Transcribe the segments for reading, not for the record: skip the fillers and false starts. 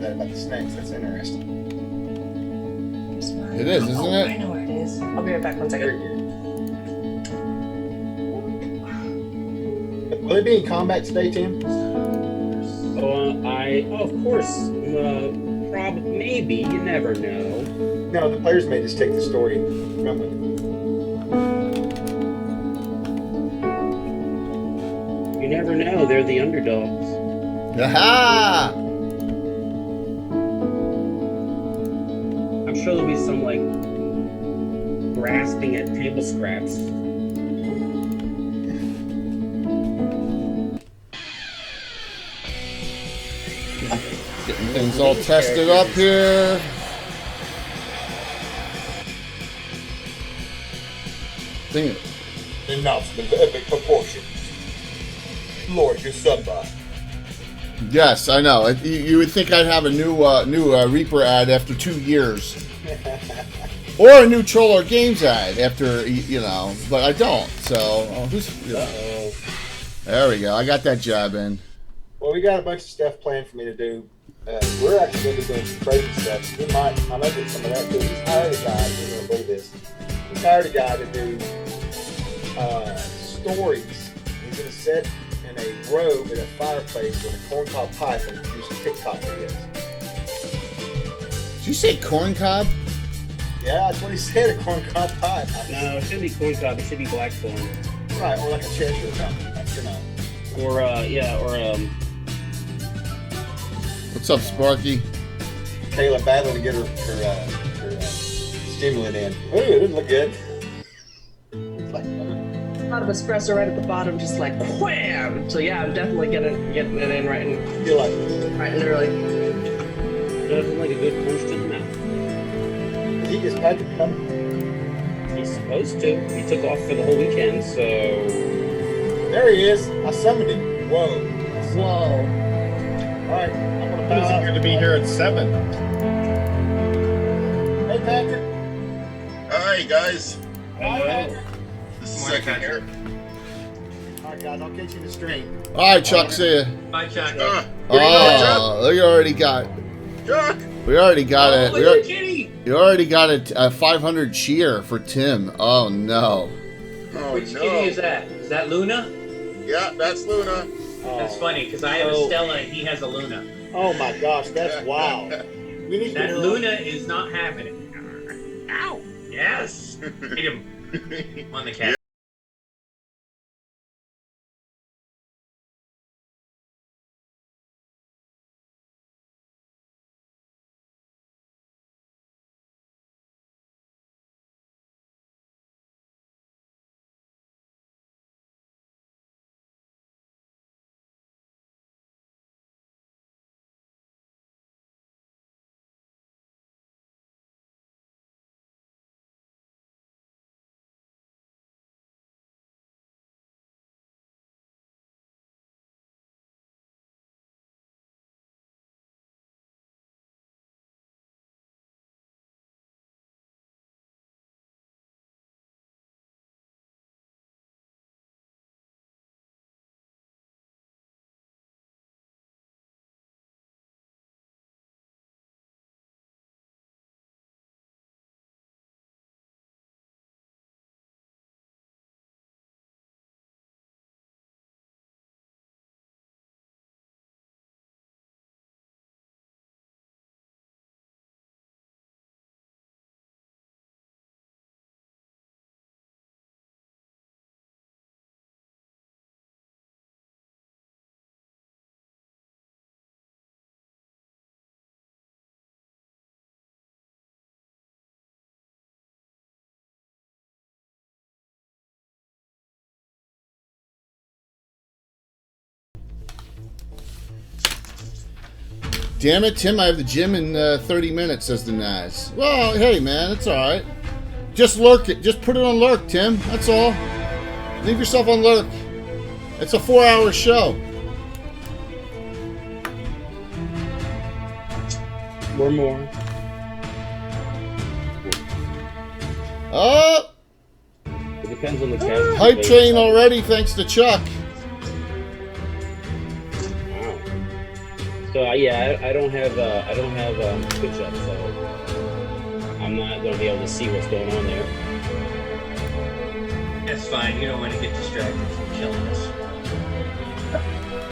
that about the snakes. That's interesting. It is, isn't it? I know where it is. I'll be right back 1 second. Will it be in combat today, Tim? Of course. Maybe. You never know. No, the players may just take the story and run with it. You never know. They're the underdogs. Aha! I'm sure there'll be some, like, grasping at table scraps. Getting things all tested up here. Thing. Announcement of epic proportions. Lord, your somebody. Yes, I know. You would think I'd have a new Reaper ad after 2 years. Or a new Troller Games ad after, you know, but I don't. So, there we go. I got that job in. Well, we got a bunch of stuff planned for me to do. We're actually going to be doing some crazy stuff. I might do some of that too. He's hired a guy, you're going to believe this. He's hired a guy to do stories. He's going to sit in a robe at a fireplace with a corncob pipe and do some TikTok videos. Did you say corncob? Yeah, that's what he said, a corncob pipe. No, it shouldn't be corncob. It should be blackthorn. Right, or like a Cheshire or something, you know. What's up, Sparky? Kayla battling to get her stimulant in. Ooh, it didn't look good. Like, A lot of espresso right at the bottom, just like wham. So yeah, I'm definitely getting it in right and feel like early. Doesn't like a good punch to the mouth. he is Patrick coming. He's supposed to. He took off for the whole weekend, so. There he is. I summoned him. Whoa. Whoa. All right, I'm gonna He's bow out. going to be here at 7. Hey, Patrick. Hi guys, Hi, Patrick. this is second here. All right, guys, I'll catch you in the stream. All right, Chuck, see ya. Bye, Chuck. Oh, we already got Chuck! We already got it. Look at Kitty. You already got a 500 cheer for Tim. Oh no. Oh Which no. kitty is that? Is that Luna? Yeah, that's Luna. That's funny because I have a Stella and he has a Luna. Oh my gosh, that's wild. We need That to Luna is not happening. Ow! Yes. Hit him on the cat. Damn it, Tim! I have the gym in 30 minutes, says the Naz. Well, hey man, it's all right. Just lurk it. Just put it on lurk, Tim. That's all. Leave yourself on lurk. It's a 4-hour show. Or more. Oh, It depends on the cast. hype train already, thanks to Chuck. Wow. So yeah, I don't have Twitch up, so I'm not gonna be able to see what's going on there. That's fine. You don't want to get distracted from killing us.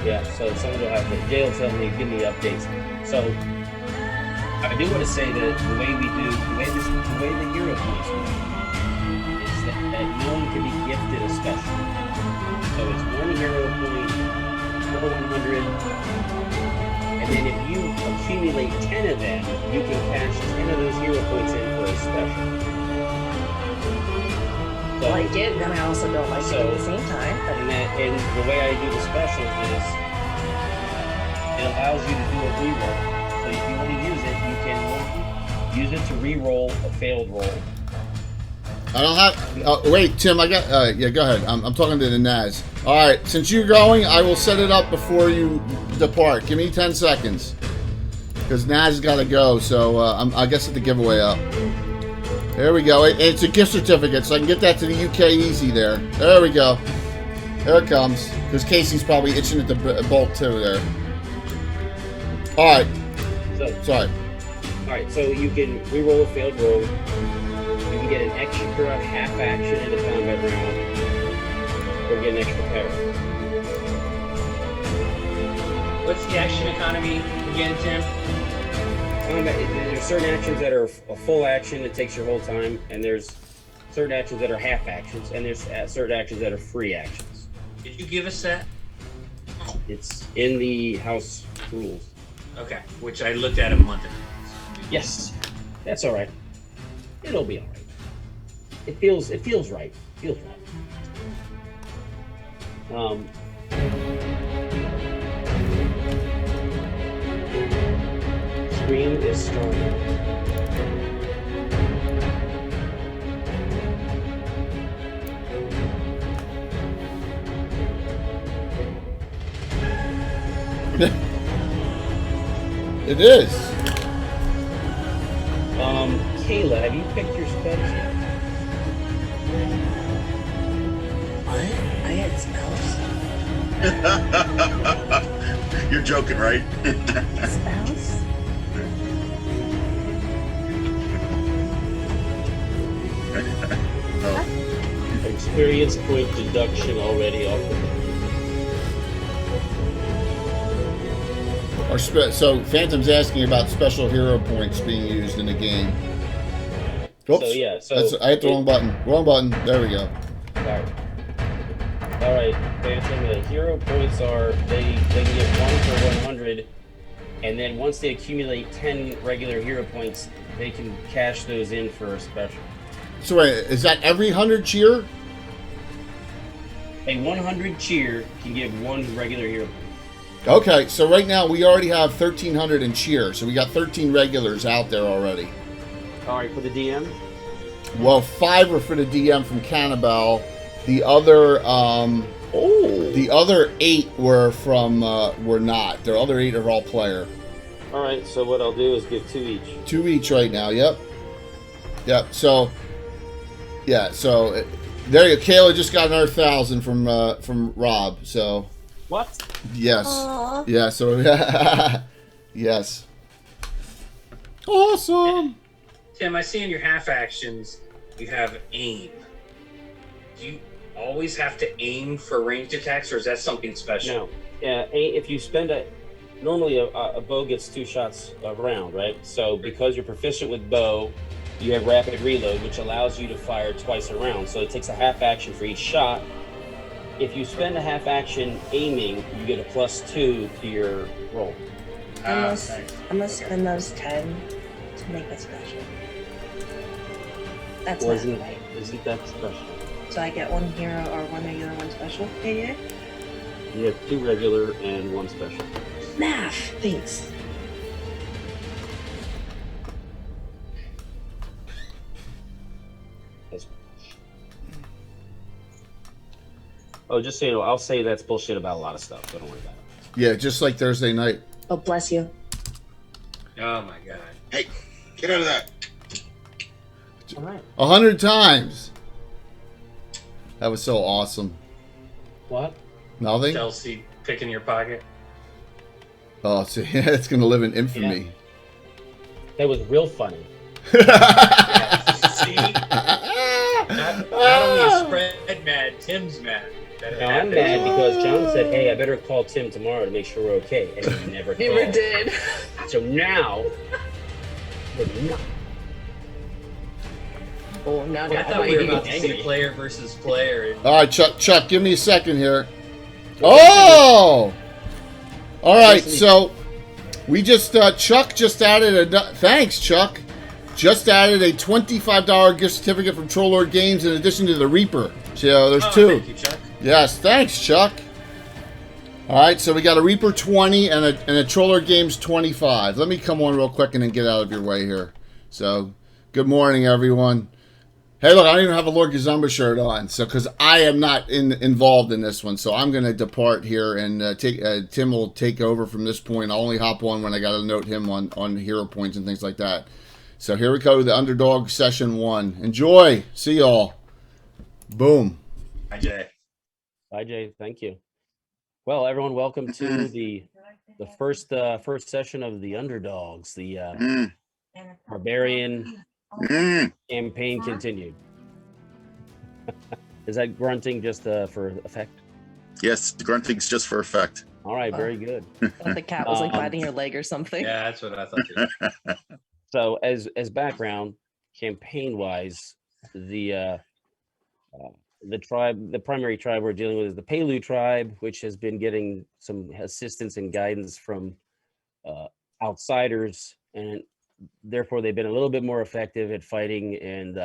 Yeah, so someone will have to. Jay will tell me, give me updates. So I do want to say that the way the hero points work is that no one can be gifted a special. So it's one hero point per 100, and then if you accumulate 10 of them, you can cash 10 of those hero points in for a special. So, I like it, and I also don't like it at the same time. But and the way I do the specials is it allows you to do a reroll. So if you want to use it, you can use it to re-roll a failed roll. I don't have. Wait, Tim. I got. Yeah, go ahead. I'm talking to the Naz. All right. Since you're going, I will set it up before you depart. Give me 10 seconds, because Naz got to go. So I guess it's the giveaway up. There we go. It's a gift certificate, so I can get that to the UK easy there. There we go. There it comes. Because Casey's probably itching at the bolt too there. All right. So, sorry. All right. So you can re-roll a failed roll. You can get an extra half action in a combat round, or get an extra power. What's the action economy again, Tim? There's certain actions that are a full action that takes your whole time, and there's certain actions that are half actions, and there's certain actions that are free actions. Did you give us that? It's in the house rules. Okay, which I looked at a month ago. Yes, that's all right. It'll be all right. It feels right. Feels right. Screen is starting. It is. Kayla, have you picked your spells yet? what? I had spells. You're joking, right? Spells? No. Experience point deduction already off the So Phantom's asking about special hero points being used in the game. Oops. So yeah, I hit the wrong button. Wrong button. There we go. All right, Phantom. The hero points are they can get 1 for 100, and then once they accumulate 10 regular hero points, they can cash those in for a special. So wait, is that every 100 cheer? A 100 cheer can give 1 regular hero point. Okay, so right now we already have 1,300 in cheer, so we got 13 regulars out there already. All right, for the DM. Well, 5 are for the DM from Cannibal. The other, the other 8 were from were not. The other 8 are all player. All right, so what I'll do is give 2 each. 2 each right now. Yep. So, yeah. So there you go. Kayla just got another 1,000 from Rob. So. What? Yes. Aww. Yeah. So yes. Awesome. Tim, I see in your half actions you have aim. Do you always have to aim for ranged attacks, or is that something special? No. Yeah. If you spend normally a bow gets 2 shots a round, right? So because you're proficient with bow, you have rapid reload, which allows you to fire twice a round. So it takes a half action for each shot. If you spend a half action aiming, you get a +2 to your roll. I'm gonna spend those 10 to make a special. That's Well, not right. Isn't that special? So I get 1 hero or 1 regular, 1 special. Yeah. You have 2 regular and 1 special. Math. Thanks. Oh, just so you know, I'll say that's bullshit about a lot of stuff, so don't worry about it. Yeah, just like Thursday night. Oh, bless you. Oh my god. Hey, get out of that. All right. 100 times. That was so awesome. What? Nothing? Chelsea picking your pocket. Oh, so yeah, it's gonna live in infamy. That was real funny. See? Not only is Fred mad, Tim's mad. That No, I'm mad because John said, "Hey, I better call Tim tomorrow to make sure we're okay," and he never Never called. did. So now, we're not. Oh, now I thought we were about to see player versus player. All right, Chuck, give me a second here. Oh! All right, so we just Chuck just added a thanks, Chuck. Just added a $25 gift certificate from Trollord Games in addition to the Reaper. So there's two. Thank you, Chuck. Yes, thanks, Chuck. All right, so we got a Reaper 20 and a Trollord Games 25. Let me come on real quick and then get out of your way here. So, good morning, everyone. Hey, look, I don't even have a Lord Gazumba shirt on, so because I am not involved in this one, so I'm going to depart here and Tim will take over from this point. I'll only hop on when I got to note him on hero points and things like that. So here we go, the Underdog Session 1. Enjoy. See y'all. Boom. Hi, Jay. Bye, Jay. Thank you. Well, everyone, welcome to the first session of the Underdogs, the Barbarian campaign continued. Is that grunting just for effect? Yes, the grunting's just for effect. All right, very good. I thought the cat was like biting your leg or something. Yeah, that's what I thought too. So, as background, campaign-wise, the tribe, the primary tribe we're dealing with is the Pelu tribe, which has been getting some assistance and guidance from outsiders, and therefore they've been a little bit more effective at fighting and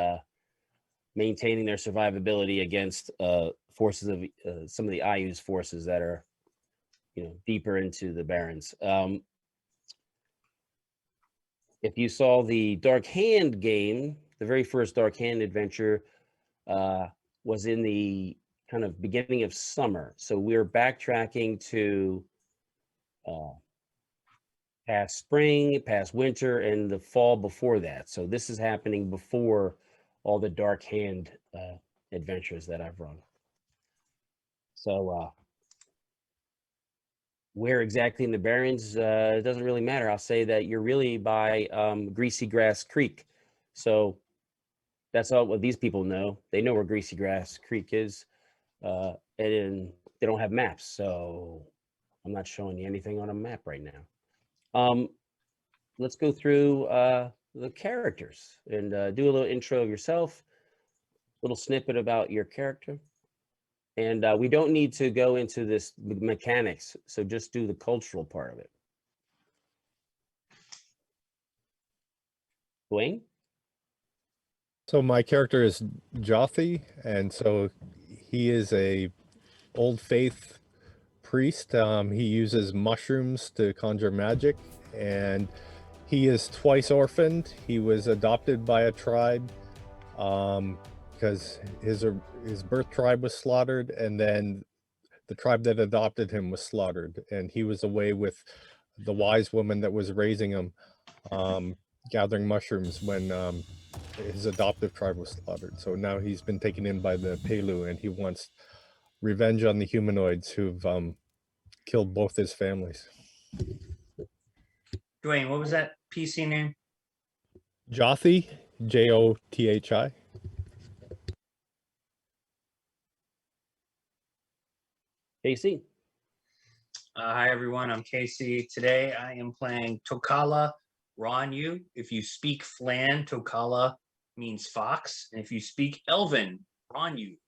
maintaining their survivability against forces of some of the IU's forces that are, deeper into the Barrens. If you saw the Dark Hand game, the very first Dark Hand adventure was in the kind of beginning of summer. So we're backtracking to past spring, past winter, and the fall before that. So this is happening before all the Dark Hand adventures that I've run. So where exactly in the Barrens, it doesn't really matter. I'll say that you're really by Greasy Grass Creek. So that's all what these people know. They know where Greasy Grass Creek is, and they don't have maps. So I'm not showing you anything on a map right now. Let's go through the characters and do a little intro of yourself, a little snippet about your character. And we don't need to go into this mechanics, so just do the cultural part of it. Dwayne? So my character is Jothi, and so he is a old faith priest. He uses mushrooms to conjure magic, and he is twice orphaned. He was adopted by a tribe because his birth tribe was slaughtered, and then the tribe that adopted him was slaughtered, and he was away with the wise woman that was raising him, gathering mushrooms when his adoptive tribe was slaughtered. So now he's been taken in by the Pelu, and he wants revenge on the humanoids who've killed both his families. Dwayne, what was that PC name? Jothi, Jothi. Casey? Hi, everyone. I'm Casey. Today, I am playing Tokala Ranyu. If you speak Flan, Tokala means fox. And if you speak Elven, Ranyu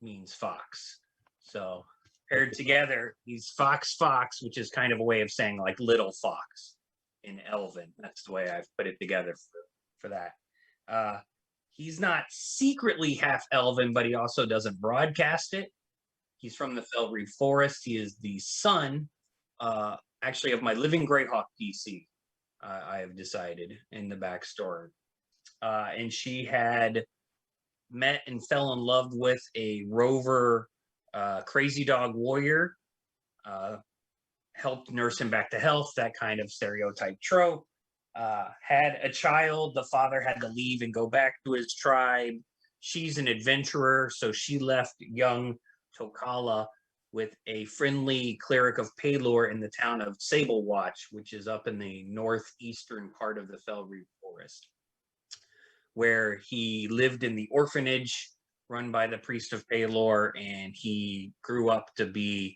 means fox. So, paired together, he's Fox, which is kind of a way of saying like little fox in Elven. That's the way I've put it together for that. He's not secretly half Elven, but he also doesn't broadcast it. He's from the Felry Forest. He is the son, actually, of my living Greyhawk PC, I have decided in the backstory. And she had met and fell in love with a rover crazy dog warrior, helped nurse him back to health, that kind of stereotype trope. Had a child. The father had to leave and go back to his tribe. She's an adventurer, so she left young Tokala with a friendly cleric of Palor in the town of Sablewatch, which is up in the northeastern part of the Felreed Forest, where he lived in the orphanage run by the priest of Palor, and he grew up to be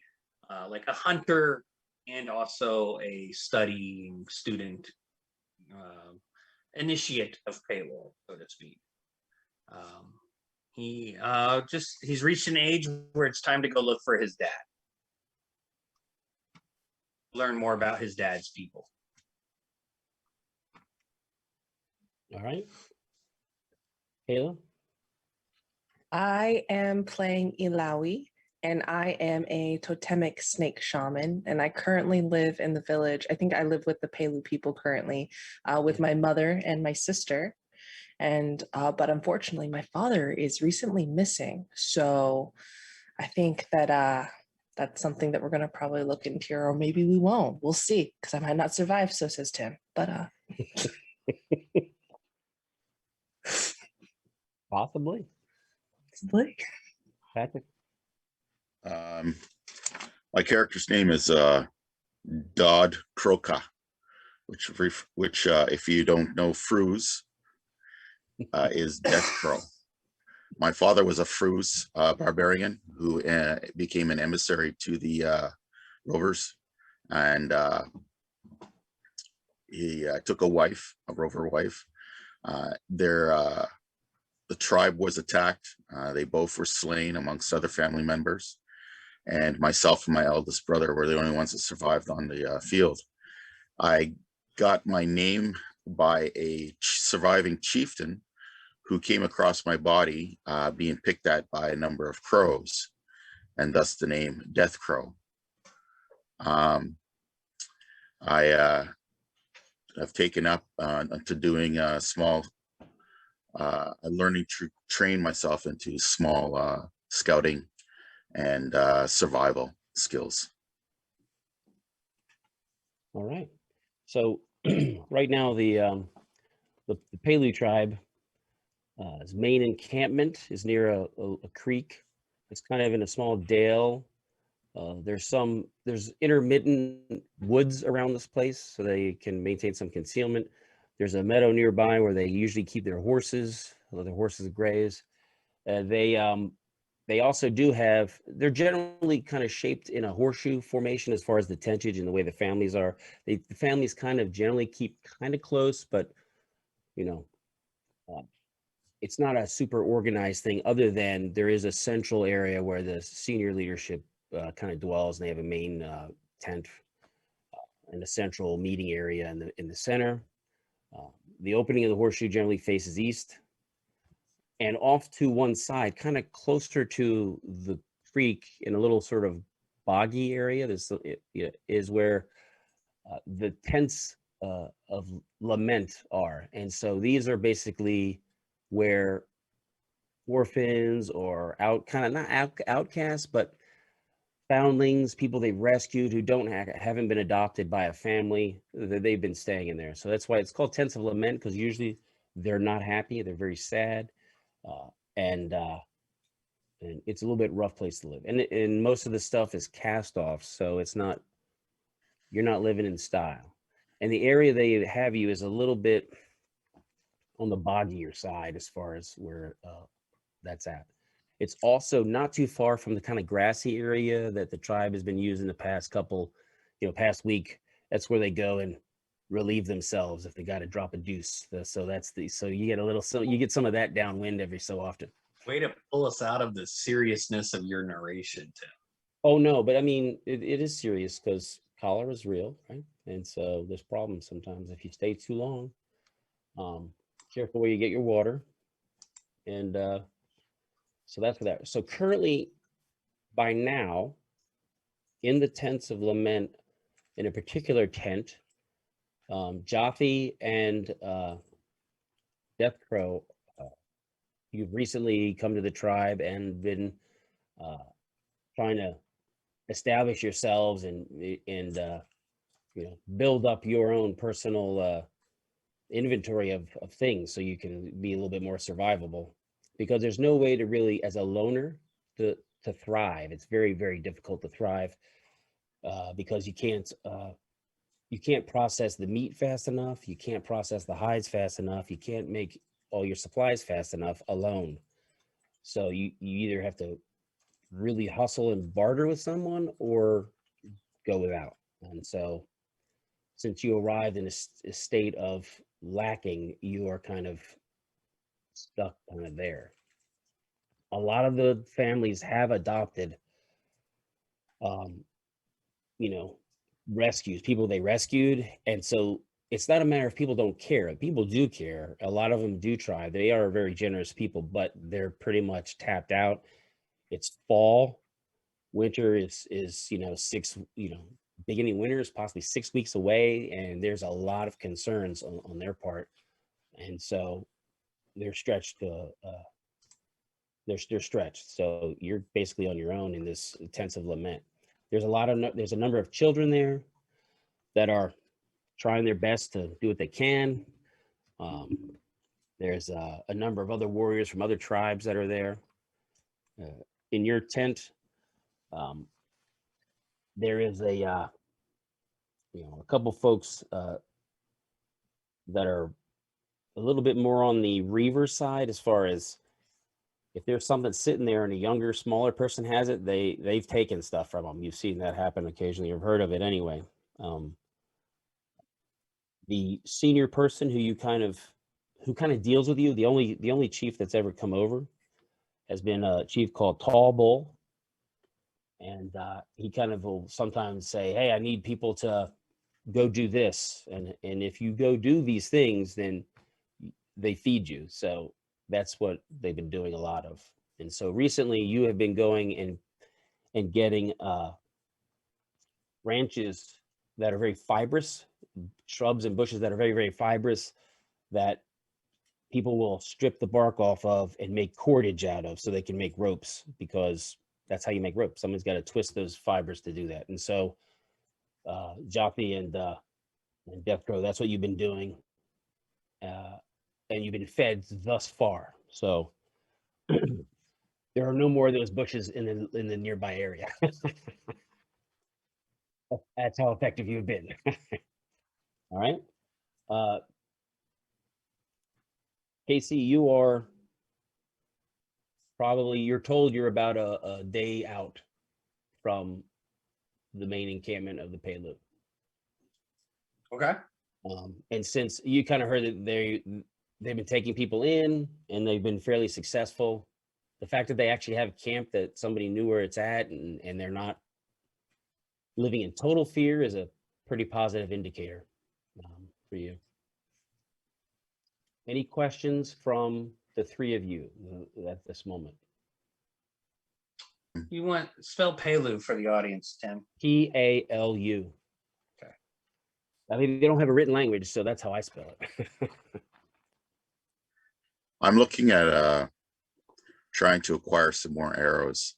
like a hunter and also a studying student, initiate of Palor, so to speak. He's reached an age where it's time to go look for his dad. Learn more about his dad's people. All right. Kayla? I am playing Ilawi, and I am a totemic snake shaman, and I currently live in the village. I think I live with the Pelu people currently, with my mother and my sister. And but unfortunately, my father is recently missing. So I think that that's something that we're gonna probably look into, or maybe we won't. We'll see, because I might not survive. So says Tim. But Possibly. Patrick? My character's name is Dodd Croca, which if you don't know Fruz, is Death Crow. My father was a Fruz barbarian who became an emissary to the rovers, and he took a rover wife. The tribe was attacked. They both were slain amongst other family members. And myself and my eldest brother were the only ones that survived on the field. I got my name by a surviving chieftain who came across my body being picked at by a number of crows, and thus the name Death Crow. I have taken up to doing a small learning to train myself into small scouting and survival skills. All right. So right now the Pelu tribe, his main encampment is near a creek. It's kind of in a small dale. There's intermittent woods around this place, so they can maintain some concealment. There's a meadow nearby where they usually keep their horses, let their horses graze. They also they're generally kind of shaped in a horseshoe formation as far as the tentage and the way the families are. The families kind of generally keep kind of close, but it's not a super organized thing, other than there is a central area where the senior leadership kind of dwells, and they have a main tent and a central meeting area in the center. The opening of the horseshoe generally faces east, and off to one side, kind of closer to the creek in a little sort of boggy area, is where the tents of lament are. And so these are basically where orphans or outcasts, but foundlings, people they've rescued who haven't been adopted by a family, they've been staying in there. So that's why it's called tents of lament, because usually they're not happy, they're very sad, and it's a little bit rough place to live. And most of the stuff is cast off, so you're not living in style. And the area they have you is a little bit on the boggier side as far as where that's at. It's also not too far from the kind of grassy area that the tribe has been using the past past week. That's where they go and relieve themselves if they got to drop a deuce. So you get some of that downwind every so often. Way to pull us out of the seriousness of your narration, Tim. Oh no, but I mean it is serious, because cholera is real, right? And so there's problems sometimes if you stay too long. Careful where you get your water, and so that's for that. So currently, by now, in the tents of lament, in a particular tent, Jothy and Death Crow, you've recently come to the tribe and been trying to establish yourselves and build up your own personal inventory of things, so you can be a little bit more survivable, because there's no way to really, as a loner, to to thrive. It's very, very difficult to thrive because you can't process the meat fast enough. You can't process the hides fast enough. You can't make all your supplies fast enough alone. So you either have to really hustle and barter with someone or go without. And so since you arrived in a state of lacking, you are kind of stuck kind of there. A lot of the families have adopted, you know, rescues, people they rescued. And so it's not a matter of people don't care. People do care. A lot of them do try. They are very generous people, but they're pretty much tapped out. It's fall. Winter is beginning winter is possibly 6 weeks away, and there's a lot of concerns on their part. And so they're stretched they're stretched. So you're basically on your own in this intensive lament. There's a number of children there that are trying their best to do what they can. There's a number of other warriors from other tribes that are there. In your tent, there is a couple folks that are a little bit more on the Reaver side, as far as if there's something sitting there and a younger, smaller person has it, they've taken stuff from them. You've seen that happen occasionally. You've heard of it anyway. The senior person who kind of deals with you, the only chief that's ever come over has been a chief called Tall Bull. And he kind of will sometimes say, hey, I need people to go do this. And if you go do these things, then they feed you. So that's what they've been doing a lot of. And so recently you have been going and getting branches that are very fibrous, shrubs and bushes that are very, very fibrous, that people will strip the bark off of and make cordage out of so they can make ropes, because that's how you make rope. Someone's got to twist those fibers to do that. And so Joppy and Deathcrow, that's what you've been doing. And you've been fed thus far. So there are no more of those bushes in the nearby area. That's how effective you've been. All right. Casey, you are probably, you're told you're about a day out from the main encampment of the Payloop. Okay. And since you kind of heard that they've been taking people in and they've been fairly successful, the fact that they actually have a camp that somebody knew where it's at and they're not living in total fear is a pretty positive indicator for you. Any questions from the three of you at this moment? You want spell Palu for the audience, Tim? Palu. Okay. I mean, they don't have a written language, so that's how I spell it. I'm looking at trying to acquire some more arrows.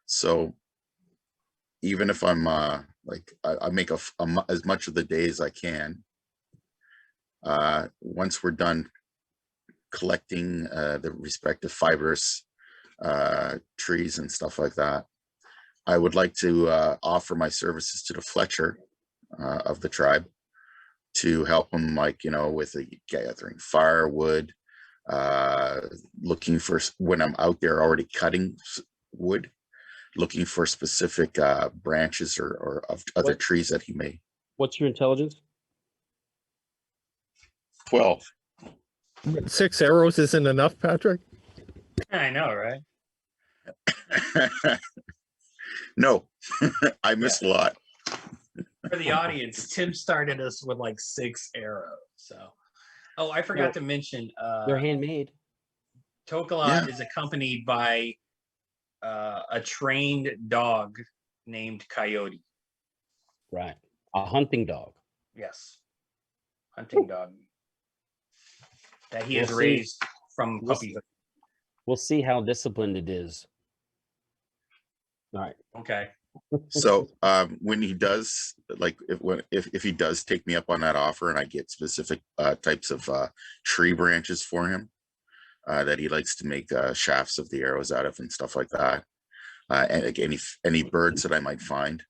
So even if I'm like I make as much of the day as I can. Once we're done collecting the respective fibrous trees and stuff like that, I would like to offer my services to the Fletcher of the tribe to help them, like, with gathering firewood, looking for, when I'm out there already cutting wood, looking for specific branches or of other trees that he may. What's your intelligence? 12. 6 arrows isn't enough, Patrick? I know, right? No, I missed a lot. For the audience, Tim started us with like 6 arrows. So, oh, I forgot to mention, They're handmade. Tokala is accompanied by a trained dog named Coyote. Right. A hunting dog. Yes. Hunting dog. That he has raised from puppyhood. We'll see how disciplined it is. All right. Okay. So when he does, like, if he does take me up on that offer and I get specific types of tree branches for him that he likes to make shafts of the arrows out of and stuff like that, and like any birds that I might find.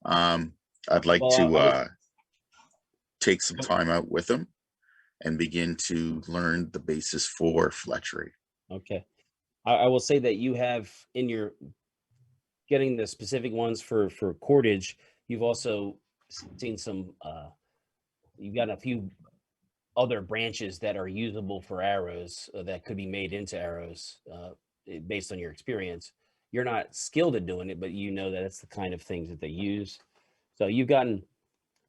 I'd like Well, to take some time out with them and begin to learn the basis for fletchery. okay. I will say that you have in your getting the specific ones for cordage. You've also seen some. You've got a few other branches that are usable for arrows that could be made into arrows based on your experience. You're not skilled at doing it, but you know that it's the kind of things that they use. So you've gotten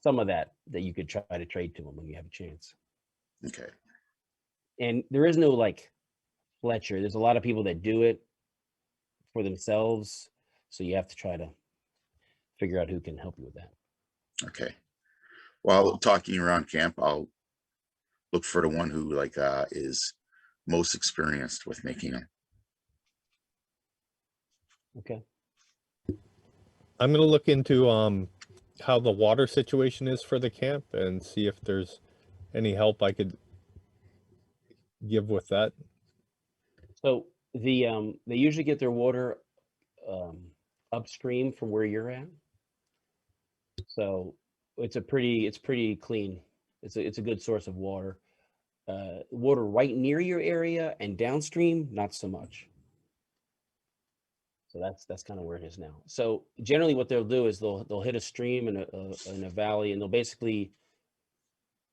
some of that you could try to trade to them when you have a chance. Okay. And there is no like Fletcher. There's a lot of people that do it for themselves. So you have to try to figure out who can help you with that. Okay. While talking around camp, I'll look for the one who like is most experienced with making them. Okay. I'm gonna look into how the water situation is for the camp and see if there's any help I could give with that. So the they usually get their water upstream from where you're at. So it's pretty clean. It's a good source of water. Water right near your area and downstream, not so much. So that's kind of where it is now. So generally, what they'll do is they'll hit a stream in a valley, and they'll basically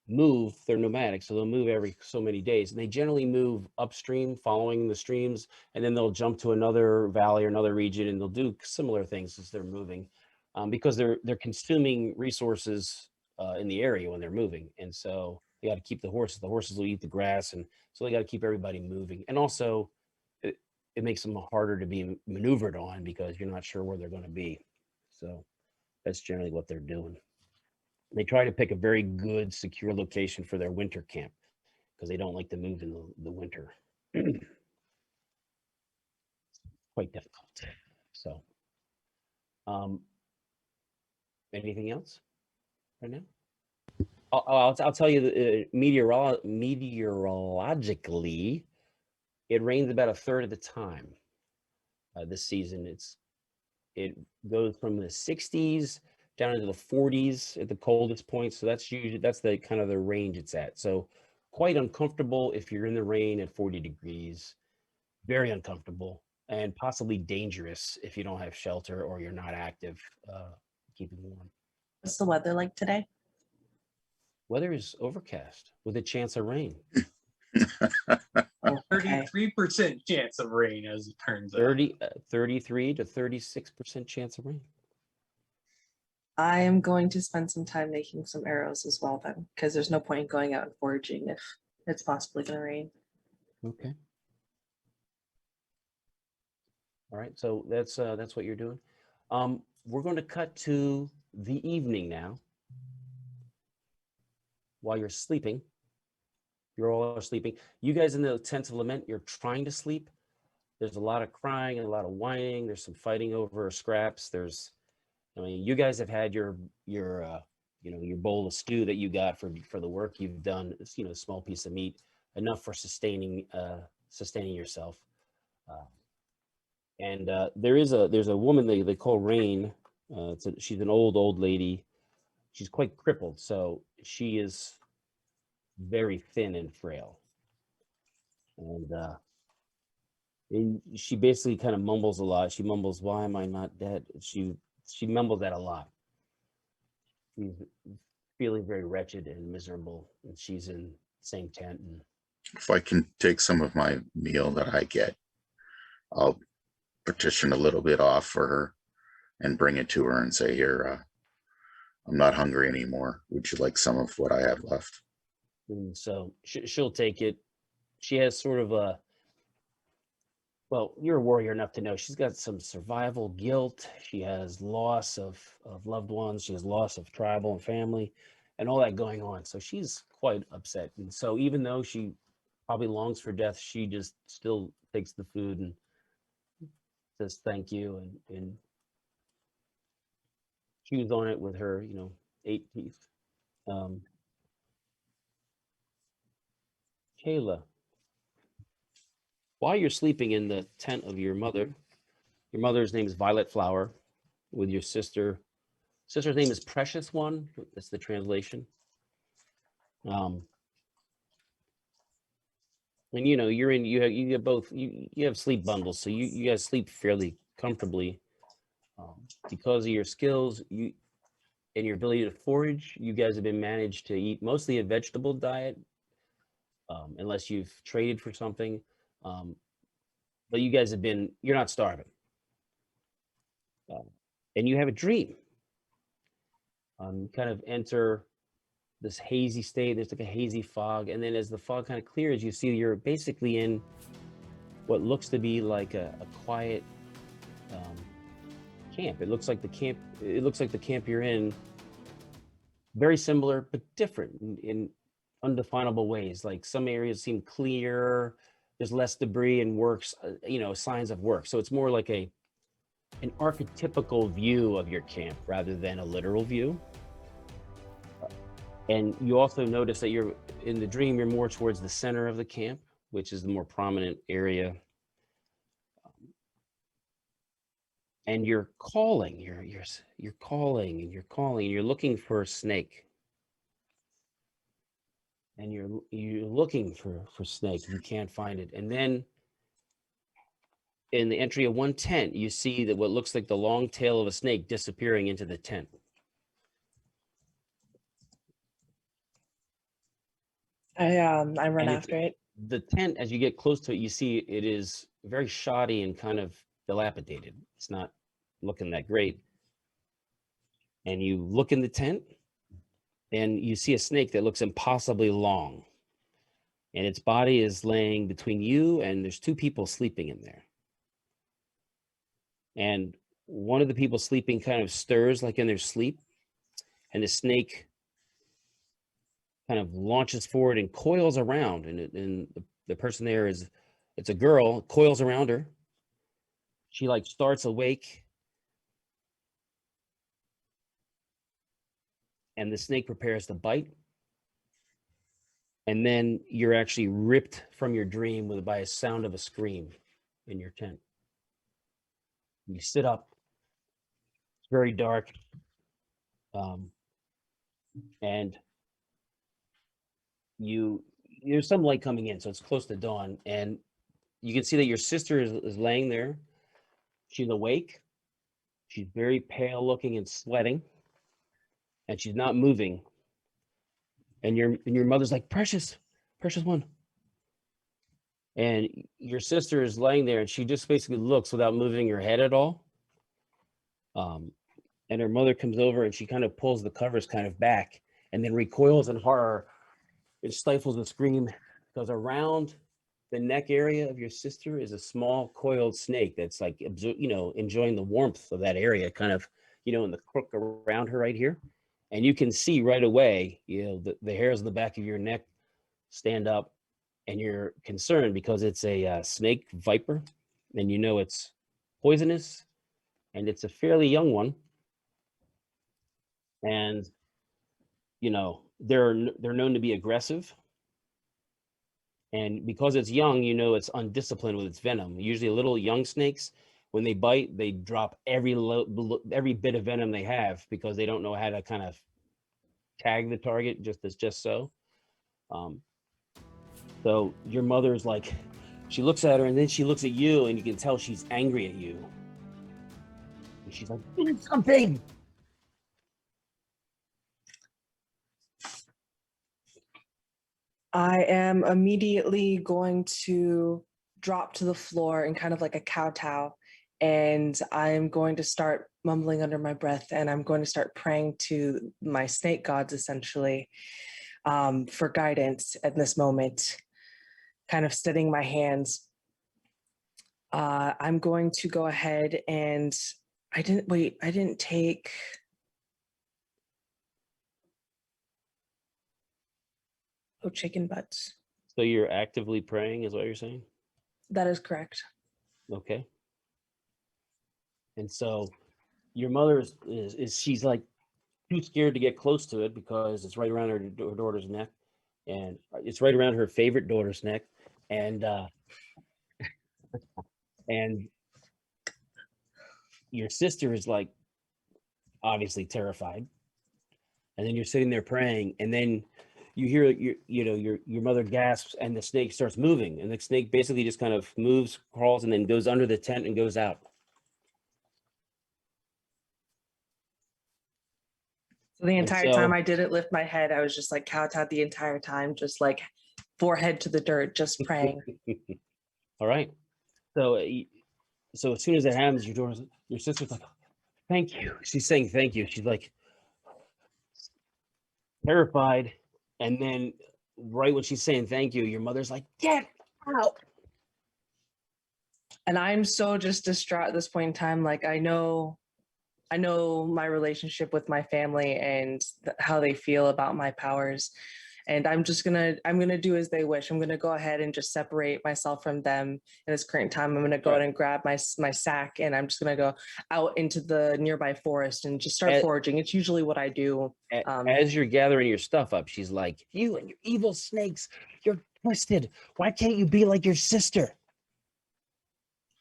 move. They're nomadic, so they'll move every so many days. And they generally move upstream, following the streams, and then they'll jump to another valley or another region, and they'll do similar things as they're moving, because they're consuming resources in the area when they're moving, and so they got to keep the horses. The horses will eat the grass, and so they got to keep everybody moving. And also, it makes them harder to be maneuvered on because you're not sure where they're going to be. So that's generally what they're doing. They try to pick a very good, secure location for their winter camp because they don't like to move in the winter. Quite difficult. So, anything else right now? I'll tell you that meteorologically, it rains about a third of the time this season. It goes from the 60s down into the 40s at the coldest point. So that's the kind of the range it's at. So quite uncomfortable if you're in the rain at 40 degrees, very uncomfortable, and possibly dangerous if you don't have shelter or you're not active keeping warm. What's the weather like today? Weather is overcast with a chance of rain. 33% chance of rain, as it turns out. 33 to 36% chance of rain. I am going to spend some time making some arrows as well then, because there's no point in going out and foraging if it's possibly going to rain. Okay. All right, so that's what you're doing. We're going to cut to the evening now. While you're sleeping, you're all sleeping. You guys in the tents of lament, you're trying to sleep. There's a lot of crying and a lot of whining. There's some fighting over scraps. You guys have had your bowl of stew that you got for the work you've done. It's, a small piece of meat, enough for sustaining yourself. There's a woman they call Rain. She's an old lady. She's quite crippled, so she is very thin and frail. And she basically kind of mumbles a lot. She mumbles, "Why am I not dead?" She mumbles that a lot. She's feeling very wretched and miserable, and she's in the same tent. And if I can take some of my meal that I get, I'll partition a little bit off for her and bring it to her and say, "Here, I'm not hungry anymore. Would you like some of what I have left?" And so she'll take it. She has sort of you're a warrior enough to know she's got some survival guilt. She has loss of loved ones. She has loss of tribal and family and all that going on. So she's quite upset. And so even though she probably longs for death, she just still takes the food and says thank you and chews on it with her, 8 teeth. Kayla, while you're sleeping in the tent of your mother, Your mother's name is Violet Flower, with your sister's name is Precious One. That's the translation. And you know, you have both, you have sleep bundles, so you guys sleep fairly comfortably. Because of your skills, and your ability to forage, you guys have been managed to eat mostly a vegetable diet, unless you've traded for something. But you guys you're not starving. And you have a dream. You kind of enter this hazy state. There's like a hazy fog, and then as the fog kind of clears, you see you're basically in what looks to be like a quiet camp. It looks like the camp you're in, very similar but different in undefinable ways. Like some areas seem clear, there's less debris and works, signs of work. So it's more like an archetypical view of your camp rather than a literal view. And you also notice that you're in the dream, you're more towards the center of the camp, which is the more prominent area. And you're calling, you're calling and you're calling, and you're looking for a snake. And you're looking for snake, you can't find it. And then in the entry of one tent, you see that what looks like the long tail of a snake disappearing into the tent. I run And after it. The tent, as you get close to it, you see it is very shoddy and kind of dilapidated. It's not looking that great. And you look in the tent and you see a snake that looks impossibly long. And its body is laying between you, and there's two people sleeping in there. And one of the people sleeping kind of stirs like in their sleep, and the snake kind of launches forward and coils around, and the person there it's a girl, coils around her. She like starts awake, and the snake prepares to bite. And then you're actually ripped from your dream by a sound of a scream in your tent. You sit up. It's very dark. And there's some light coming in, so it's close to dawn. And you can see that your sister is laying there. She's awake. She's very pale looking and sweating. And she's not moving. And your mother's like, precious one. And your sister is laying there, and she just basically looks without moving her head at all. And her mother comes over, and she kind of pulls the covers kind of back, and then recoils in horror. It stifles a scream, because around the neck area of your sister is a small coiled snake that's like, enjoying the warmth of that area, kind of, in the crook around her right here. And you can see right away, the hairs on the back of your neck stand up, and you're concerned because it's a snake viper, and it's poisonous, and it's a fairly young one. And, they're known to be aggressive. And because it's young, it's undisciplined with its venom. Usually little young snakes, when they bite, they drop every bit of venom they have, because they don't know how to kind of tag the target just so. So your mother's like, she looks at her, and then she looks at you, and you can tell she's angry at you. And she's like, do something. I am immediately going to drop to the floor in kind of like a kowtow, and I'm going to start mumbling under my breath, and I'm going to start praying to my snake gods, essentially, for guidance at this moment, kind of steadying my hands. I'm going to go ahead and I didn't take... Oh, chicken butts. So you're actively praying, is what you're saying? That is correct. Okay. And so your mother is she's like too scared to get close to it, because it's right around her daughter's neck, and it's right around her favorite daughter's neck, and your sister is like obviously terrified, and then you're sitting there praying, and then you hear your mother gasps, and the snake starts moving, and the snake basically just kind of moves, crawls, and then goes under the tent and goes out. So the And entire time so- I didn't lift my head. I was just like kowtowed the entire time, just like forehead to the dirt, just praying. All right. So so as soon as that happens, your sister's like, thank you. She's saying thank you. She's like terrified. And then right when she's saying thank you, your mother's like, get out. And I'm so just distraught at this point in time. Like I know my relationship with my family and how they feel about my powers. And I'm gonna do as they wish. I'm gonna go ahead and just separate myself from them in this current time. I'm gonna go ahead and grab my sack, and I'm just gonna go out into the nearby forest and just start foraging. It's usually what I do. As you're gathering your stuff up, she's like, you and your evil snakes, you're twisted. Why can't you be like your sister?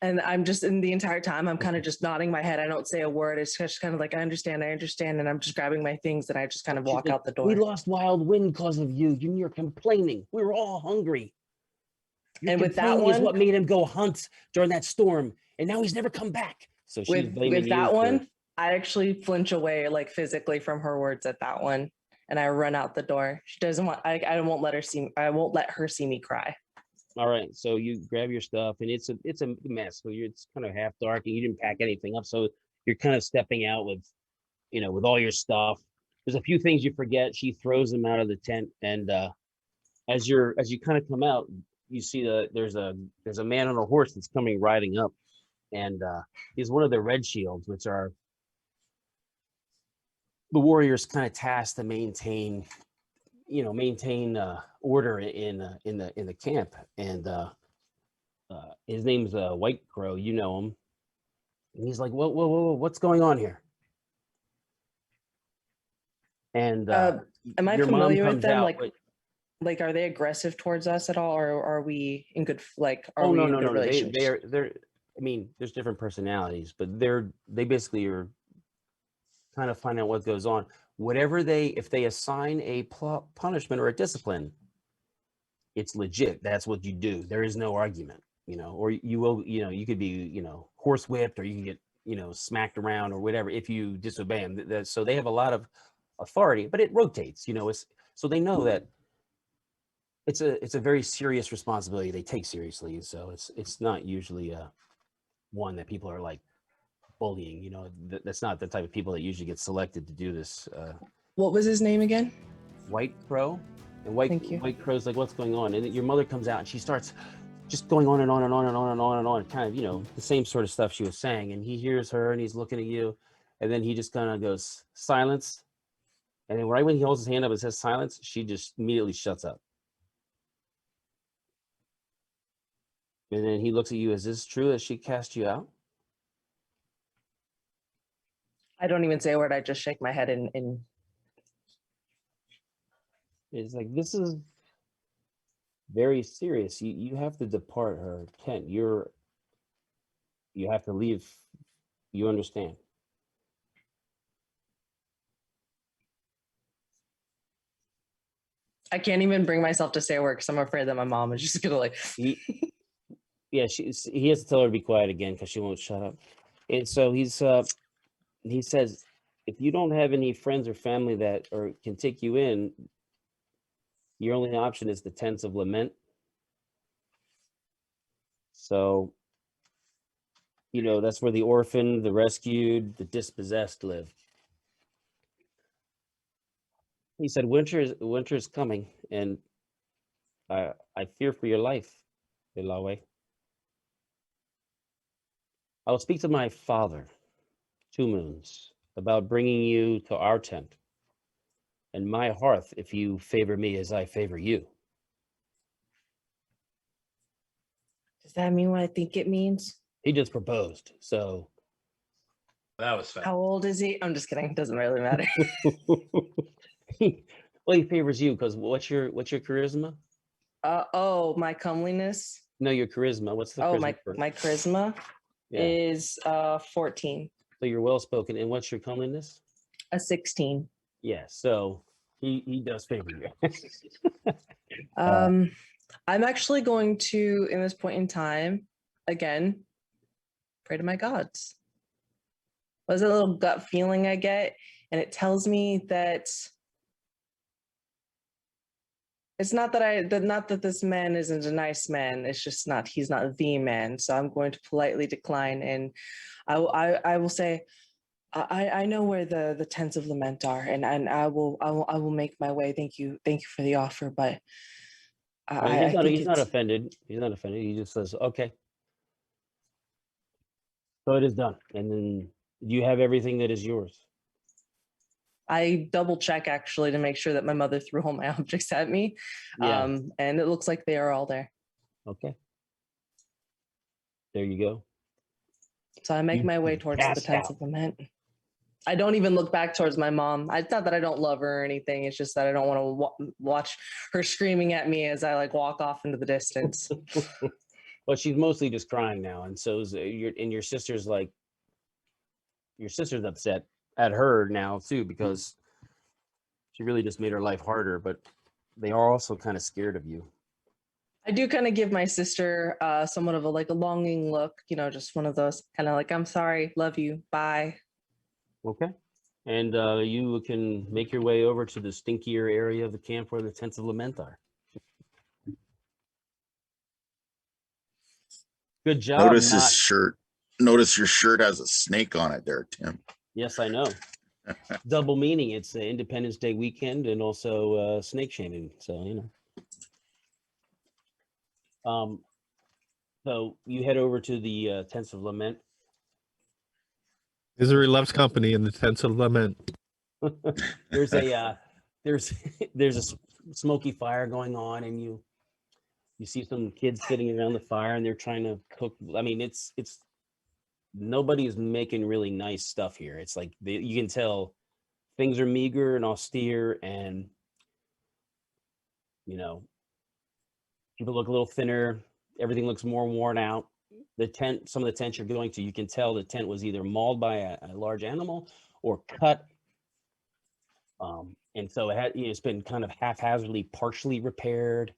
And I'm just in the entire time, I'm kind of just nodding my head. I don't say a word. It's just kind of like, I understand. And I'm just grabbing my things and I just kind of walk out the door. We lost Wild Wind because of you. You're complaining. We were all hungry. And with that one is what made him go hunt during that storm. And now he's never come back. So she's blaming with that you one, for... I actually flinch away like physically from her words at that one. And I run out the door. She doesn't want, I won't let her see me cry. All right, so you grab your stuff, and it's a mess. So it's kind of half dark, and you didn't pack anything up. So you're kind of stepping out with, with all your stuff. There's a few things you forget. She throws them out of the tent, and as you kind of come out, you see there's a man on a horse that's coming riding up, and he's one of the Red Shields, which are the warriors kind of tasked to maintain order in the camp. And his name's White Crow. You know him. And he's like, whoa, what's going on here? And am I your mom familiar with comes them? out Like, are they aggressive towards us at all, or are we in good no. relations? They're I mean, there's different personalities, but they basically are kind of find out what goes on. Whatever if they assign a punishment or a discipline, it's legit. That's what you do. There is no argument, or you will, you could be, horse whipped, or you can get, smacked around or whatever if you disobey them. So they have a lot of authority, but it rotates, so they know that it's a very serious responsibility they take seriously. So it's not usually one that people are like bullying. That's not the type of people that usually get selected to do this. What was his name again? White Crow. And Thank you. White Crow's like, what's going on? And your mother comes out and she starts just going on and on and on and on and on and on, kind of, the same sort of stuff she was saying. And he hears her and he's looking at you, and then he just kind of goes, silence. And then right when he holds his hand up and says silence, she just immediately shuts up. And then he looks at you, is this true that she cast you out? I don't even say a word. I just shake my head and It's like, this is very serious. You have to depart her, Kent. You have to leave. You understand? I can't even bring myself to say a word because I'm afraid that my mom is just gonna like. He has to tell her to be quiet again because she won't shut up. And so he says, if you don't have any friends or family that can take you in, your only option is the tents of lament. So, that's where the orphan, the rescued, the dispossessed live. He said, winter is coming, and I fear for your life, Ilawe. I will speak to my father, Two Moons, about bringing you to our tent and my hearth if you favor me as I favor you. Does that mean what I think it means? He just proposed, so. That was fast. How old is he? I'm just kidding. It doesn't really matter. Well, he favors you because what's your charisma? My comeliness. No, your charisma. What's the charisma? My charisma is 14. So you're well spoken. And what's your comeliness? A 16. Yeah. So he does favor you. I'm actually going to, in this point in time, again, pray to my gods. What's a little gut feeling I get? And it tells me that it's not that this man isn't a nice man. It's just he's not the man. So I'm going to politely decline, and I will say, I know where the tents of lament are, and I will make my way. Thank you for the offer, but I think He's not offended. He's not offended. He just says, okay. So it is done. And then you have everything that is yours. I double check actually to make sure that my mother threw all my objects at me. Yeah. And it looks like they are all there. Okay. There you go. So I make You my way towards the passed tents out. of lament. I don't even look back towards my mom. It's not that I don't love her or anything. It's just that I don't want to watch her screaming at me as I like walk off into the distance. Well, she's mostly just crying now, and so's your sister's like, your sister's upset at her now too because she really just made her life harder. But they are also kind of scared of you. I do kind of give my sister somewhat of a longing look, just one of those kind of like, I'm sorry, love you, bye. Okay. And you can make your way over to the stinkier area of the camp where the tents of lament are. Good job. Notice his shirt. Notice your shirt has a snake on it there, Tim. Yes, I know. Double meaning. It's the Independence Day weekend and also snake shaming. So, so you head over to the tents of lament. Misery loves company in the tents of lament. There's a there's a smoky fire going on, and you see some kids sitting around the fire, and they're trying to cook. I mean, it's nobody's making really nice stuff here. It's like you can tell things are meager and austere, and people look a little thinner. Everything looks more worn out. Some of the tents you're going to, you can tell the tent was either mauled by a large animal or cut. And so it's been kind of haphazardly partially repaired.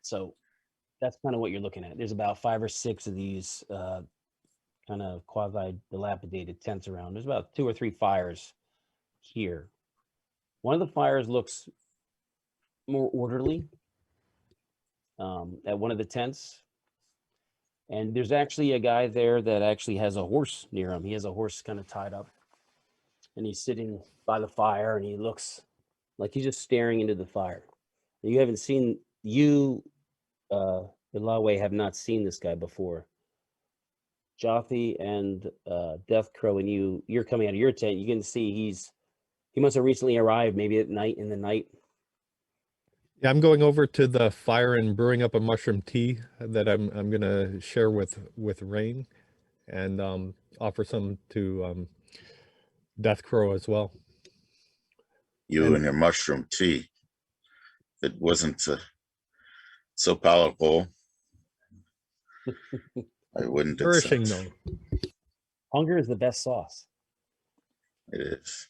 So that's kind of what you're looking at. There's about 5 or 6 of these kind of quasi dilapidated tents around. There's about 2 or 3 fires here. One of the fires looks more orderly at one of the tents. And there's actually a guy there that actually has a horse near him. He has a horse kind of tied up. And he's sitting by the fire, and he looks like he's just staring into the fire. You haven't seen, Ilawe, have not seen this guy before. Jothi and Death Crow and you're coming out of your tent. You can see he must have recently arrived, maybe in the night. Yeah, I'm going over to the fire and brewing up a mushroom tea that I'm gonna share with Rain, and offer some to Death Crow as well. You and your mushroom tea. It wasn't so palatable. I wouldn't Nourishing accept. though. Hunger is the best sauce. It is.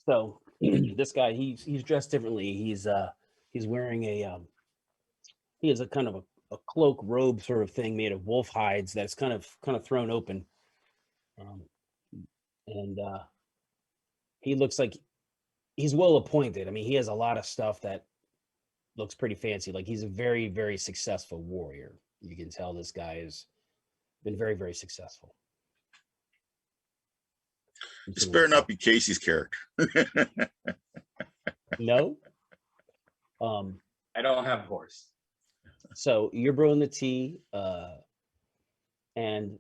So this guy, he's dressed differently. He's wearing he has a kind of a cloak robe sort of thing made of wolf hides that's kind of thrown open. And he looks like he's well appointed. I mean, he has a lot of stuff that looks pretty fancy. Like he's a very, very successful warrior. You can tell this guy has been very, very successful. This better not be Casey's character. No. I don't have a horse. So you're brewing the tea, and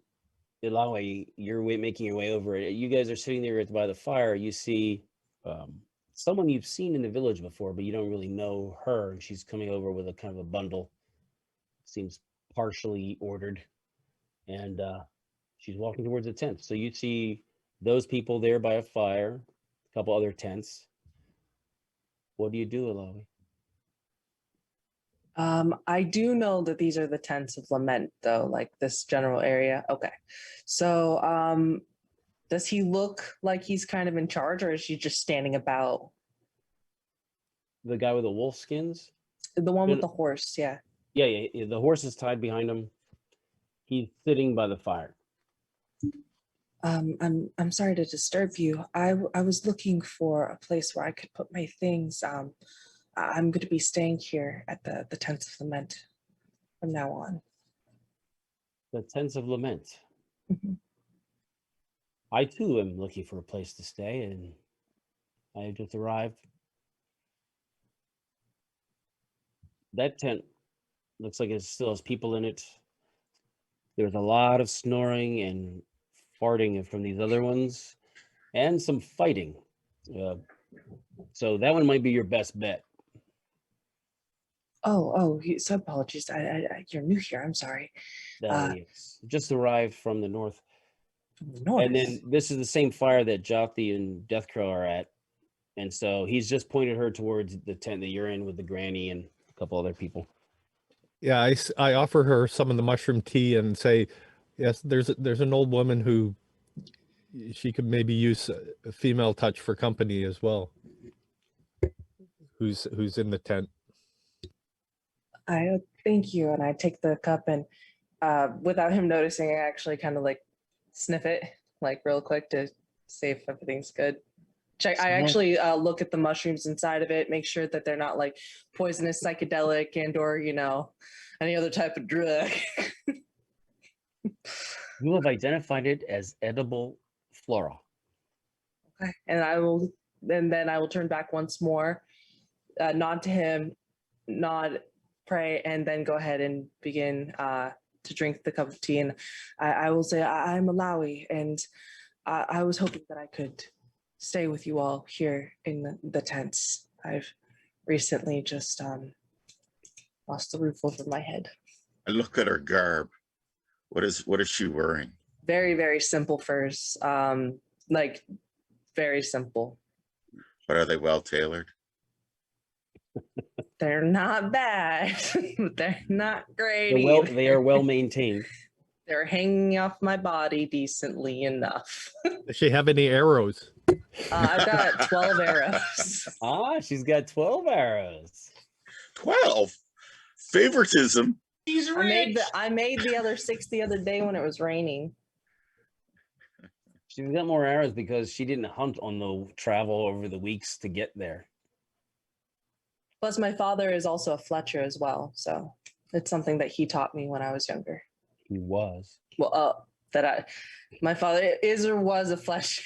Ilawe, you're making your way over it. You guys are sitting there by the fire. You see someone you've seen in the village before, but you don't really know her. And she's coming over with a kind of a bundle. Seems partially ordered, and she's walking towards the tent. So you see those people there by a fire, a couple other tents. What do you do, Ilawe? I do know that these are the tents of lament, though, like this general area. Okay. So, does he look like he's kind of in charge, or is he just standing about? The guy with the wolf skins? The one No, with the horse, yeah. Yeah. The horse is tied behind him. He's sitting by the fire. I'm sorry to disturb you. I was looking for a place where I could put my things. I'm going to be staying here at the Tents of Lament from now on. The Tents of Lament. Mhm. I too am looking for a place to stay, and I have just arrived. That tent looks like it still has people in it. There's a lot of snoring and farting from these other ones, and some fighting. So that one might be your best bet. So apologies. You're new here. I'm sorry. Yes. Just arrived from the north. From the north. And then this is the same fire that Jothi and Deathcrow are at. And so he's just pointed her towards the tent that you're in with the granny and a couple other people. Yeah, I offer her some of the mushroom tea and say, yes, there's an old woman who she could maybe use a female touch for company as well. Who's in the tent. I thank you, and I take the cup, and without him noticing, I actually kind of like sniff it like real quick to see if everything's good. Check. I actually look at the mushrooms inside of it, make sure that they're not like poisonous, psychedelic, and or any other type of drug. You have identified it as edible flora. Okay, and then I will turn back once more, nod to him, nod, pray, and then go ahead and begin to drink the cup of tea. And I will say, I'm Malawi, and I was hoping that I could stay with you all here in the tents. I've recently just lost the roof over my head. I look at her garb. What is she wearing? Very, very simple furs. Like very simple. But are they well tailored? They're not bad. They're not great. They are well maintained. They're hanging off my body decently enough. Does she have any arrows? I've got 12 arrows. She's got 12 arrows. 12? Favoritism? He's rich. I made the other 6 the other day when it was raining. She's got more arrows because she didn't hunt on the travel over the weeks to get there. Plus, my father is also a Fletcher as well, so it's something that he taught me when I was younger. He was. Well, my father is or was a Fletcher.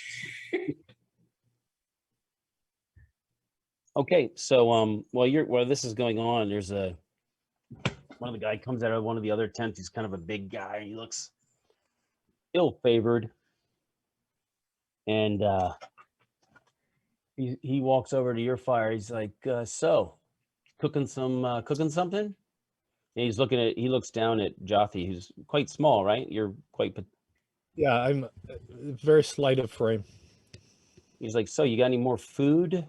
Okay, so while this is going on, there's one of the guy comes out of one of the other tents. He's kind of a big guy. He looks ill-favored, and he walks over to your fire. He's like, "So, cooking something?" And he looks down at Jothi, who's quite small, right? You're quite. Yeah, I'm very slight of frame. He's like, "So, you got any more food,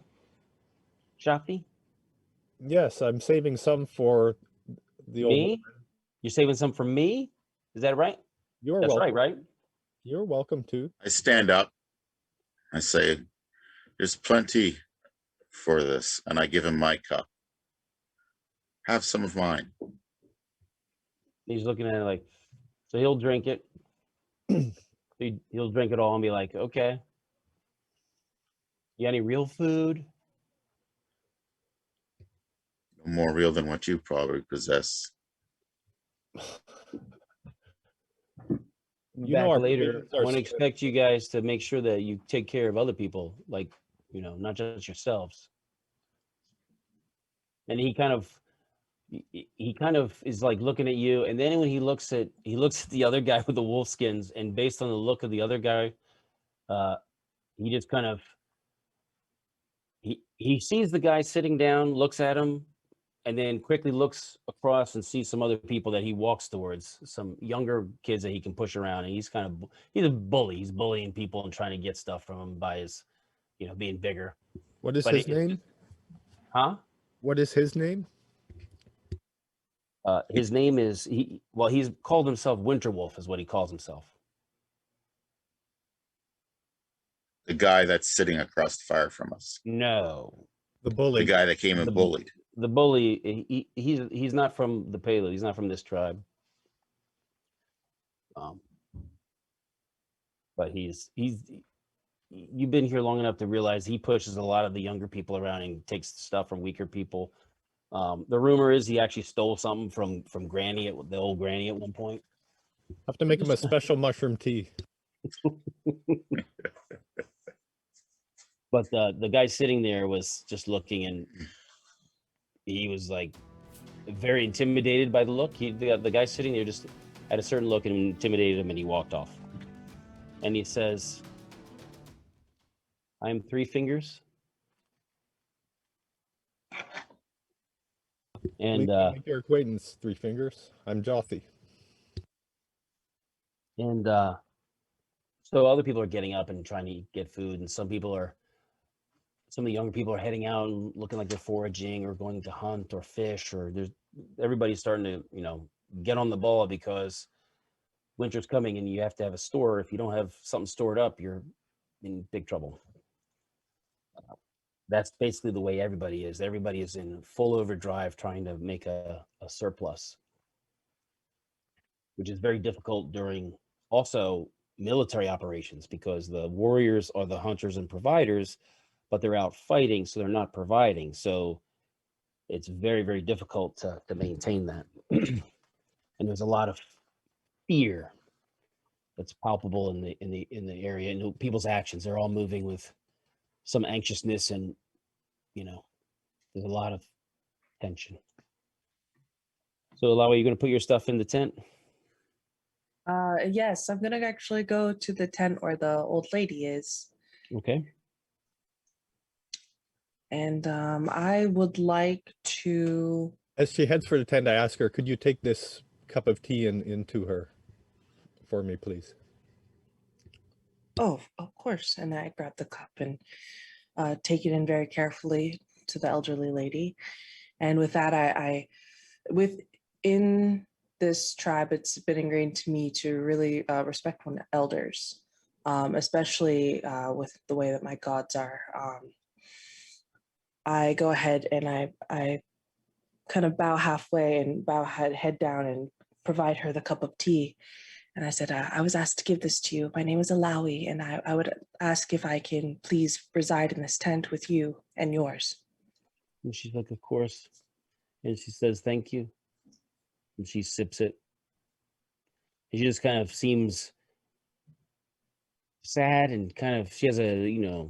Jothi?" Yes, I'm saving some for the old Me? woman. You're saving some for me? Is that right? You're That's welcome. right? You're welcome to. I stand up. I say, there's plenty for this. And I give him my cup. Have some of mine. He's looking at it like, so he'll drink it. He'll drink it all and be like, okay. You got any real food? No more real than what you probably possess. You know, our later. provisions I are want to strict. expect you guys to make sure that you take care of other people, like, not just yourselves. And he kind of is like looking at you, and then when he looks at the other guy with the wolf skins, and based on the look of the other guy, he just kind of he sees the guy sitting down, looks at him, and then quickly looks across and sees some other people that he walks towards, some younger kids that he can push around. And he's a bully. He's bullying people and trying to get stuff from them by his, being bigger. What is But his name? Huh? What is his name? His name is he's called himself Winterwolf, is what he calls himself. The guy that's sitting across the fire from us. No, The The bully. guy that came and The- bullied. the bully. He's not from the Palo. He's not from this tribe. But he's you've been here long enough to realize he pushes a lot of the younger people around and takes stuff from weaker people. The rumor is he actually stole something from Granny, the old Granny, at one point. Have to make him a special mushroom tea. But the guy sitting there was just looking, and he was like very intimidated by the look. The guy sitting there just had a certain look and intimidated him, and he walked off. And he says, "I am Three Fingers." And Pleased to make your acquaintance, Three Fingers. I'm Jothy. And so other people are getting up and trying to get food, and some of the younger people are heading out and looking like they're foraging or going to hunt or fish, or everybody's starting to, get on the ball because winter's coming and you have to have a store. If you don't have something stored up, you're in big trouble. That's basically the way everybody is. Everybody is in full overdrive trying to make a surplus, which is very difficult during also military operations, because the warriors are the hunters and providers, but they're out fighting, so they're not providing. So it's very, very difficult to maintain that. And there's a lot of fear that's palpable in the area, and people's actions. They're all moving with some anxiousness, and there's a lot of tension. So, Alawi, you going to put your stuff in the tent? Yes, I'm gonna actually go to the tent where the old lady is. Okay. And I would like to. As she heads for the tent, I ask her, could you take this cup of tea into her for me, please? Oh, of course. And I grab the cup and take it in very carefully to the elderly lady. And with that, I within this tribe, it's been ingrained to me to really respect one elders, especially with the way that my gods are. I go ahead and I kind of bow halfway and bow head down and provide her the cup of tea. And I said, I was asked to give this to you. My name is Alawi, and I would ask if I can please reside in this tent with you and yours. And she's like, of course. And she says, thank you. And she sips it. And she just kind of seems sad and kind of, she has a,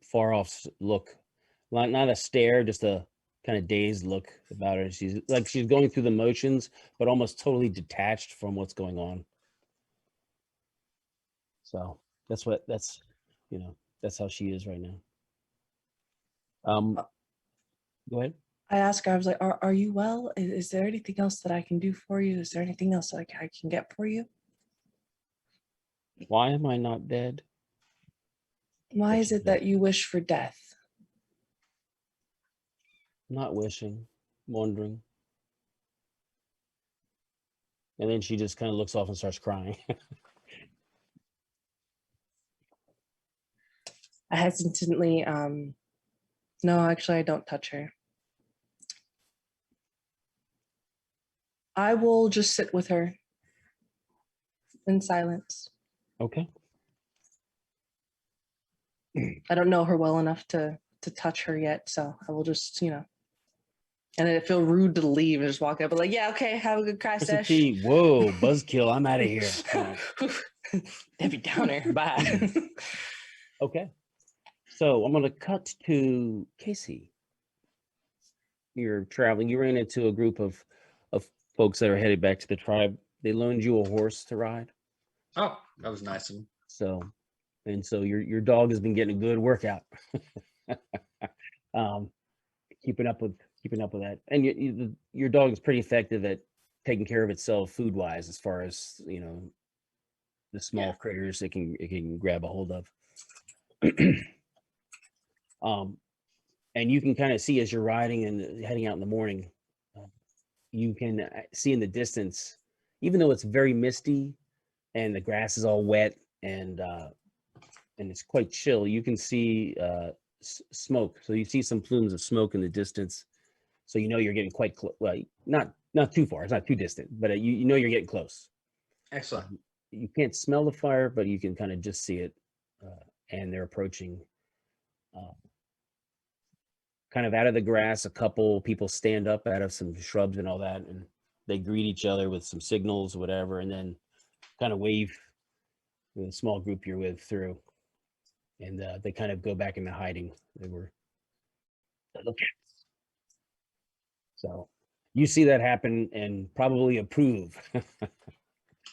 far off look. Not a stare, just a kind of dazed look about her. She's going through the motions, but almost totally detached from what's going on. So that's how she is right now. Go ahead. I asked her, I was like, are you well? Is there anything else that I can do for you? Is there anything else that I can get for you? Why am I not dead? Why is it that you wish for death? Not wishing, wondering. And then she just kind of looks off and starts crying. I hesitantly, no, actually, I don't touch her. I will just sit with her in silence. Okay. I don't know her well enough to touch her yet, so I will just, and I feel rude to leave and just walk up and like, yeah, okay, have a good cry sesh. Whoa, buzzkill, I'm out of here. Debbie Downer, bye. Okay. So I'm going to cut to Casey. You're traveling. You ran into a group of folks that are headed back to the tribe. They loaned you a horse to ride. Oh, that was nice of them. So your dog has been getting a good workout. Keeping up with that, and your dog is pretty effective at taking care of itself food wise, as far as the small critters it can grab a hold of. And you can kind of see as you're riding and heading out in the morning, you can see in the distance, even though it's very misty and the grass is all wet and it's quite chill, you can see smoke. So you see some plumes of smoke in the distance. So you know you're getting quite close. Well, not too far. It's not too distant, but you know you're getting close. Excellent. You can't smell the fire, but you can kind of just see it, and they're approaching. Kind of out of the grass, a couple people stand up out of some shrubs and all that, and they greet each other with some signals, whatever, and then kind of wave the small group you're with through, and they kind of go back into hiding. They were so you see that happen and probably approve.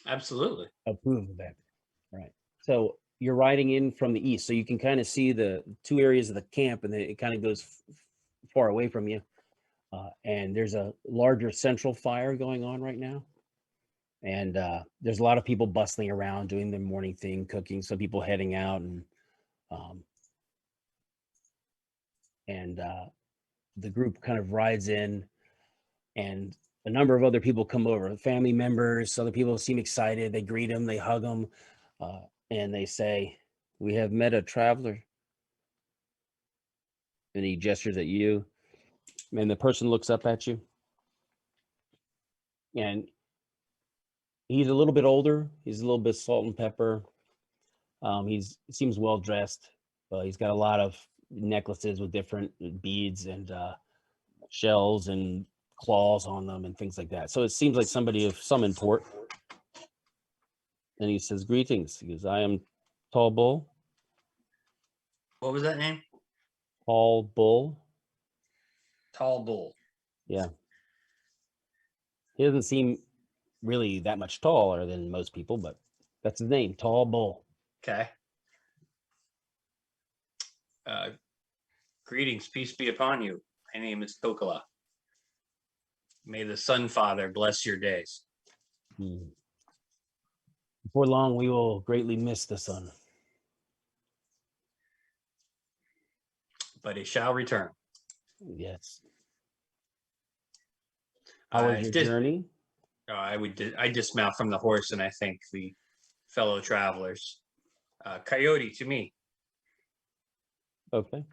Absolutely. Approve of that, right? So you're riding in from the east, so you can kind of see the two areas of the camp, and then it kind of goes far away from you. And there's a larger central fire going on right now, and there's a lot of people bustling around doing their morning thing, cooking. Some people heading out, and the group kind of rides in, and a number of other people come over, family members. Other people seem excited. They greet them, they hug them, and they say, "We have met a traveler." And he gestures at you, and the person looks up at you, and he's a little bit older. He's a little bit salt and pepper. He seems well dressed. He's got a lot of necklaces with different beads and shells and claws on them and things like that. So it seems like somebody of some import. And he says, "Greetings." He goes, "I am Tall Bull." What was that name? Tall Bull. Tall Bull. Yeah. He doesn't seem really that much taller than most people, but that's his name, Tall Bull. Okay. Greetings, peace be upon you. My name is Tokala. May the Sun Father bless your days. Before long, we will greatly miss the sun. But it shall return. Yes. How was your journey? I dismount from the horse and I thank the fellow travelers. Coyote to me. Okay.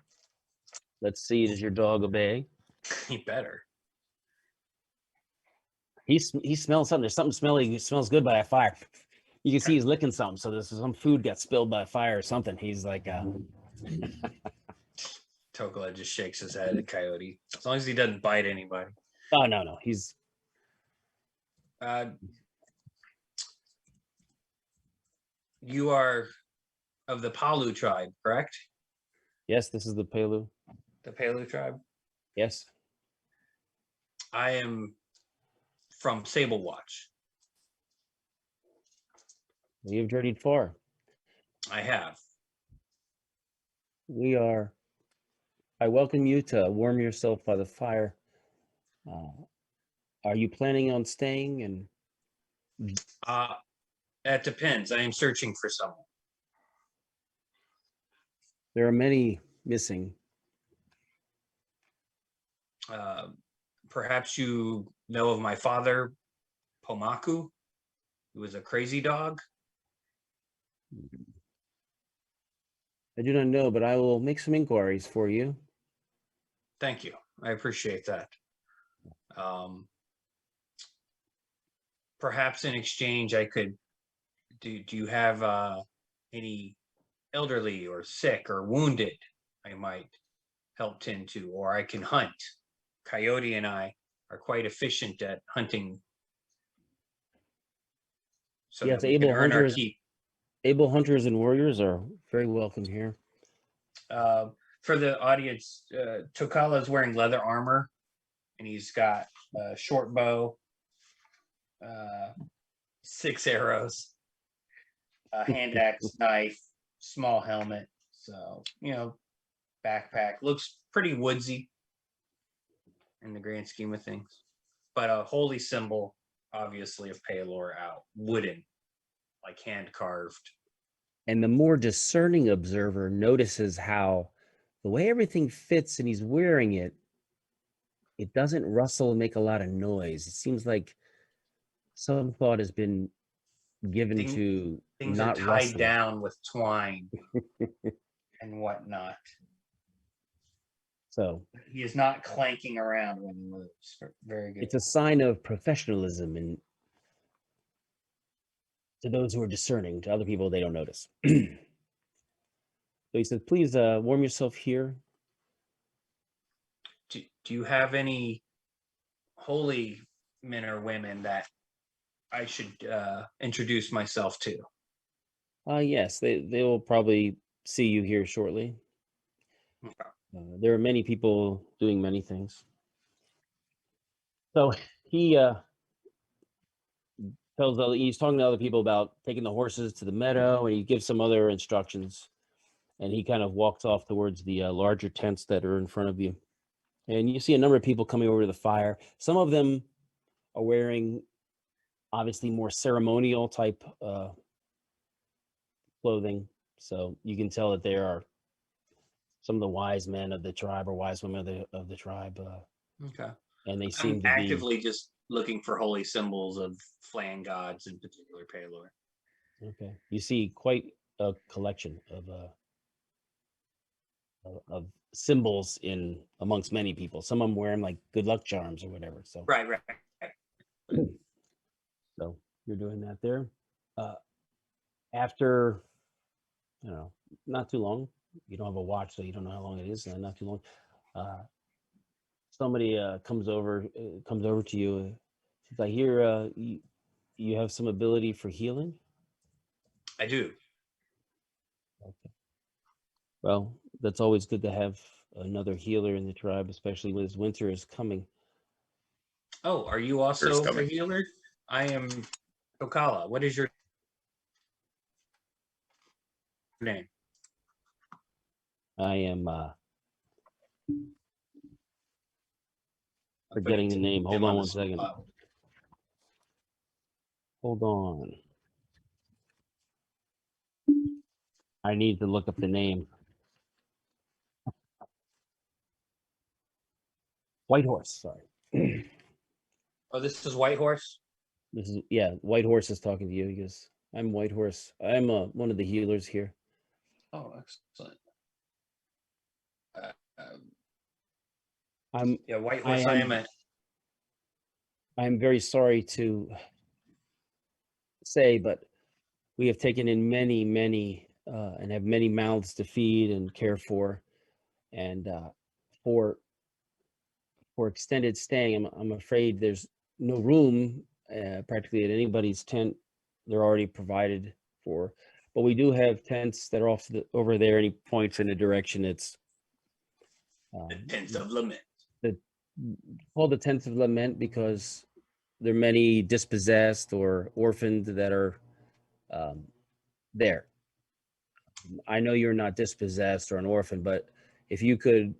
Let's see. Does your dog obey? He better. He smells something. There's something smelly. He smells good by a fire. You can see he's licking something. So there's some food got spilled by a fire or something. He's like, Tokala just shakes his head at Coyote. As long as he doesn't bite anybody. oh, no. He's. You are of the Palu tribe, correct? Yes, this is the Palu. The Palu tribe? Yes. I am from Sable Watch. You've journeyed far. I have. I welcome you to warm yourself by the fire. Are you planning on staying? And That depends. I am searching for someone. there are many missing. Perhaps you know of my father, Pomaku, who was a crazy dog. I do not know, but I will make some inquiries for you. Thank you. I appreciate that. Perhaps in exchange, I could. Do you have any elderly or sick or wounded I might help tend to, or I can hunt? Coyote and I are quite efficient at hunting. So Yes, that we can earn our hunters. keep. Able hunters and warriors are very welcome here. For the audience, Tokala is wearing leather armor, and he's got a short bow, 6 arrows, a hand axe, knife, small helmet. So, backpack. Looks pretty woodsy in the grand scheme of things. But a holy symbol, obviously, of Paylor out. Wooden, like hand carved. And the more discerning observer notices how the way everything fits and he's wearing it, it doesn't rustle and make a lot of noise. It seems like some thought has been given Thing- to Things are not tied rustle. down with twine and whatnot. So He is not clanking around when he moves. Very good. it's a sign of professionalism, and to those who are discerning. To other people, they don't notice. So he says, please warm yourself here. Do you have any holy men or women that I should introduce myself to? Yes, they will probably see you here shortly. Okay. There are many people doing many things. So he he's talking to other people about taking the horses to the meadow, and he gives some other instructions. And he kind of walks off towards the larger tents that are in front of you. And you see a number of people coming over to the fire. Some of them are wearing obviously more ceremonial type clothing. So you can tell that they are some of the wise men of the tribe or wise women of the tribe. Okay. And they I'm seem to be actively just looking for holy symbols of Flan gods, in particular Palor. okay. You see quite a collection of symbols in amongst many people. Some of them wearing like good luck charms or whatever. So Right. so you're doing that there. After, not too long. You don't have a watch, so you don't know how long it is. Not too long. Somebody comes over to you. Says, I hear you have some ability for healing. I do. Okay. Well, that's always good to have another healer in the tribe, especially as winter is coming. Oh, are you also There's a coming. healer? I am Tokala. What is your name? I am forgetting the name. Hold on one second. Hold on. I need to look up the name. White Horse, sorry. Oh, this is White Horse? This is, yeah, White Horse is talking to you. He goes, I'm White Horse. I'm one of the healers here. Oh, excellent. I'm Yeah, White Horse. I am a. I'm very sorry to say, but we have taken in many, and have many mouths to feed and care for, and for extended staying, I'm afraid there's no room practically at anybody's tent. They're already provided for, but we do have tents that are over there. And he points in a direction. It's The Tents of Lament. called the Tents of Lament because there are many dispossessed or orphaned that are there. I know you're not dispossessed or an orphan, but if you could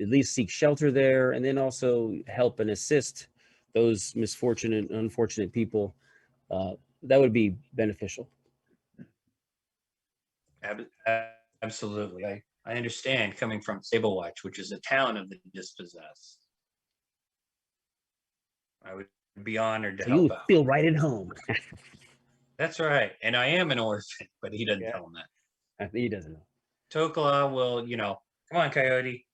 at least seek shelter there and then also help and assist those misfortunate, unfortunate people, that would be beneficial. Absolutely. I understand, coming from Sablewatch, which is a town of the dispossessed. I would be honored to help You out. feel right at home. That's right. And I am an orphan, but he doesn't tell him that. He doesn't know. Tokala will, come on, Coyote.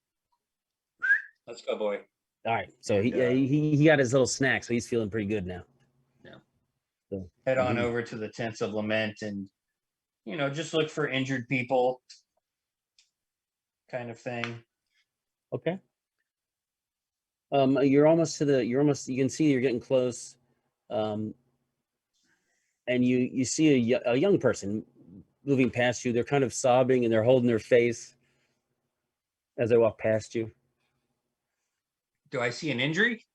Let's go, boy. All right. So And, he got his little snack, so he's feeling pretty good now. Yeah. So, Head on over to the Tents of Lament and, just look for injured people, kind of thing. okay. You can see you're getting close. And you see a young person moving past you. They're kind of sobbing and they're holding their face as they walk past you. Do I see an injury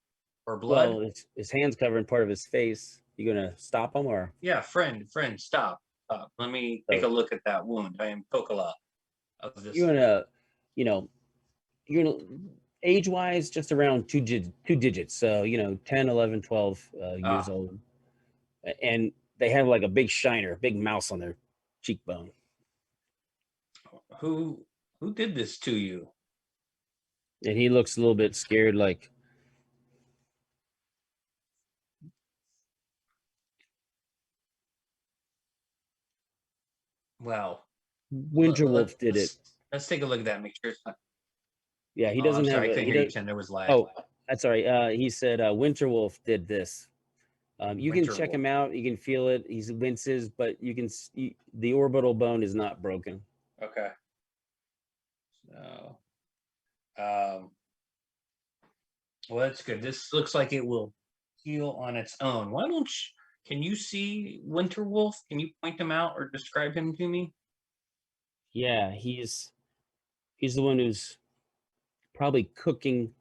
or blood? Well, his hand's covering part of his face. You gonna stop him or? Yeah, friend, stop. Let me take a look at that wound. I am Tokala of this. You're gonna, age-wise, just around two digits. So, 10, 11, 12 years old. And they have like a big shiner, a big mouse on their cheekbone. Who did this to you? And he looks a little bit scared, like, Well, Winterwolf did it. Let's take a look at that. Make sure it's not. Yeah, he Oh, I'm doesn't have sorry, I a. couldn't He hear you, does. Tim. There was lag. Oh, that's all right. He said Winterwolf did this. You can check Winterwolf. him out. You can feel it. He winces, but you can see the orbital bone is not broken. Okay. So, well, that's good. This looks like it will heal on its own. Why don't you, can you see Winterwolf? Can you point him out or describe him to me? Yeah, he's the one who's probably cooking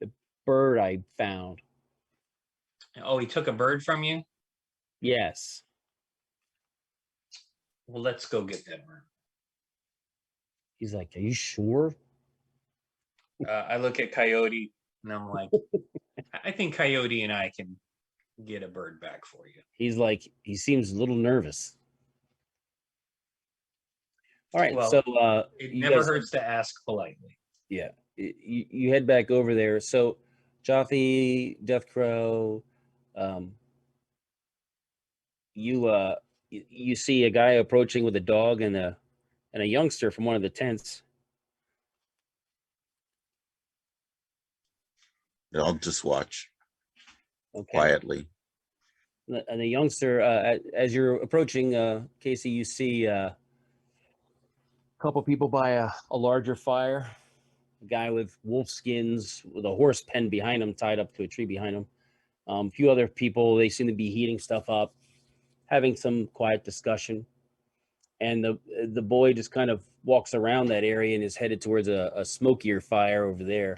the bird I found. Oh, he took a bird from you? Yes. Well, let's go get that bird. He's like, "Are you sure?" I look at Coyote and I'm like, I think Coyote and I can get a bird back for you. He's like, he seems a little nervous. All right, Well, so It you never guys, hurts to ask politely. yeah, you head back over there. So, Jaffe, Death Crow, you see a guy approaching with a dog and a youngster from one of the tents. I'll just watch Okay. quietly. And the youngster, as you're approaching, Casey, you see a couple people by a larger fire. A guy with wolf skins with a horse pen behind him, tied up to a tree behind him. A few other people, they seem to be heating stuff up, having some quiet discussion. And the boy just kind of walks around that area and is headed towards a smokier fire over there.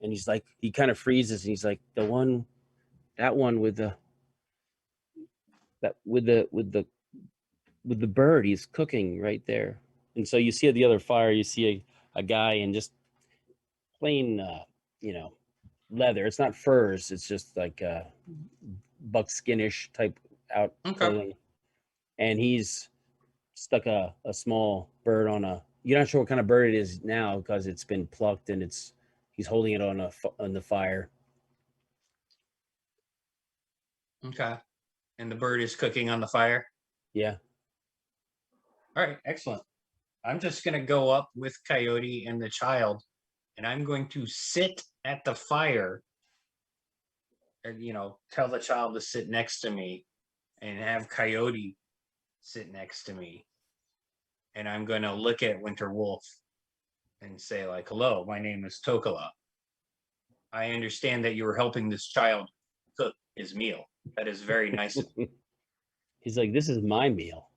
And he's like, he kind of freezes and he's like, that one with the bird, he's cooking right there. And so you see at the other fire, you see a guy in just plain, leather. It's not furs. It's just like buckskinish type out clothing. And he's stuck a small bird on you're not sure what kind of bird it is now because it's been plucked and he's holding it on the fire. Okay. And the bird is cooking on the fire? Yeah. All right, excellent. I'm just going to go up with Coyote and the child, and I'm going to sit at the fire and, tell the child to sit next to me and have Coyote sit next to me. And I'm going to look at Winterwolf and say, like, hello, my name is Tokala. I understand that you were helping this child cook his meal. That is very nice of you. He's like, this is my meal.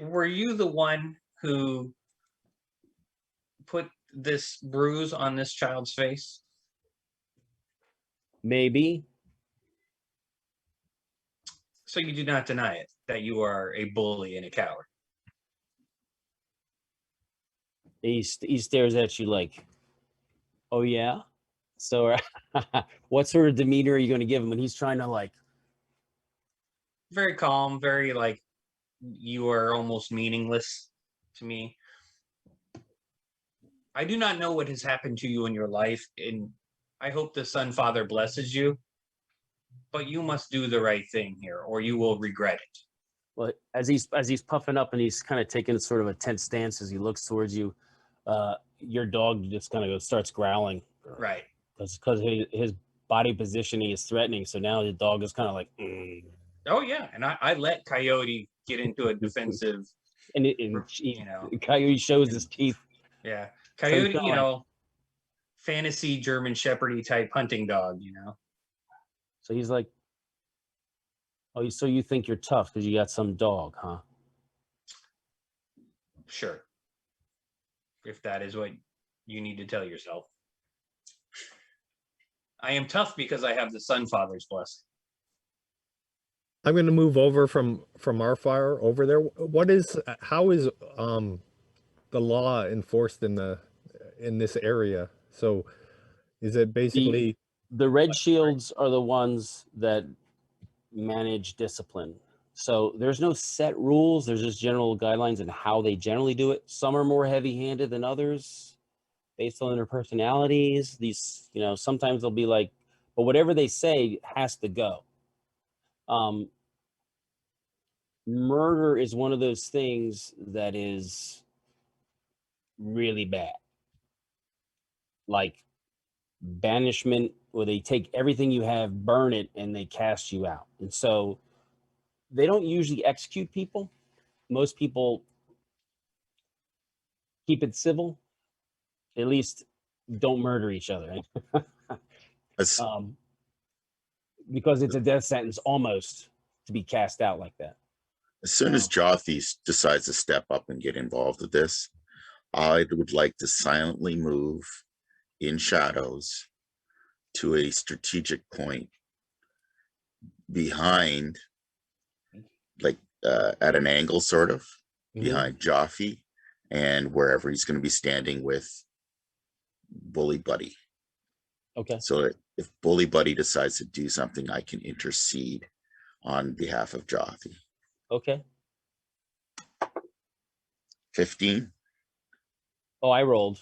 Were you the one who put this bruise on this child's face? Maybe. So you do not deny it, that you are a bully and a coward. He stares at you like, oh yeah? So what sort of demeanor are you going to give him when he's trying to like? Very calm, very like, you are almost meaningless to me. I do not know what has happened to you in your life, and I hope the Sun Father blesses you, but you must do the right thing here or you will regret it. Well, as he's puffing up and he's kind of taking sort of a tense stance as he looks towards you, your dog just kind of starts growling. Right. Because his body positioning is threatening. So now the dog is kind of like, Oh yeah, and I let Coyote get into a defensive, and Coyote shows his teeth. Yeah, So Coyote, fantasy German Shepherdy type hunting dog, So he's like, oh, so you think you're tough because you got some dog, huh? Sure. If that is what you need to tell yourself. I am tough because I have the Sun Father's blessing. I'm going to move over from our fire over there. How is the law enforced in this area? So is it basically the red shields are the ones that manage discipline. So there's no set rules. There's just general guidelines on how they generally do it. Some are more heavy-handed than others based on their personalities. These, sometimes they'll be like, but whatever they say has to go. murder is one of those things that is really bad. Like banishment, where they take everything you have, burn it, and they cast you out. And so they don't usually execute people. Most people keep it civil. At least don't murder each other. As, um, because it's a death sentence almost to be cast out like that. as soon as Jothy decides to step up and get involved with this, I would like to silently move in shadows to a strategic point behind, like at an angle, sort of behind Jaffe, and wherever he's going to be standing with Bully Buddy. Okay. So that if Bully Buddy decides to do something, I can intercede on behalf of Jaffe. Okay. 15. Oh, I rolled.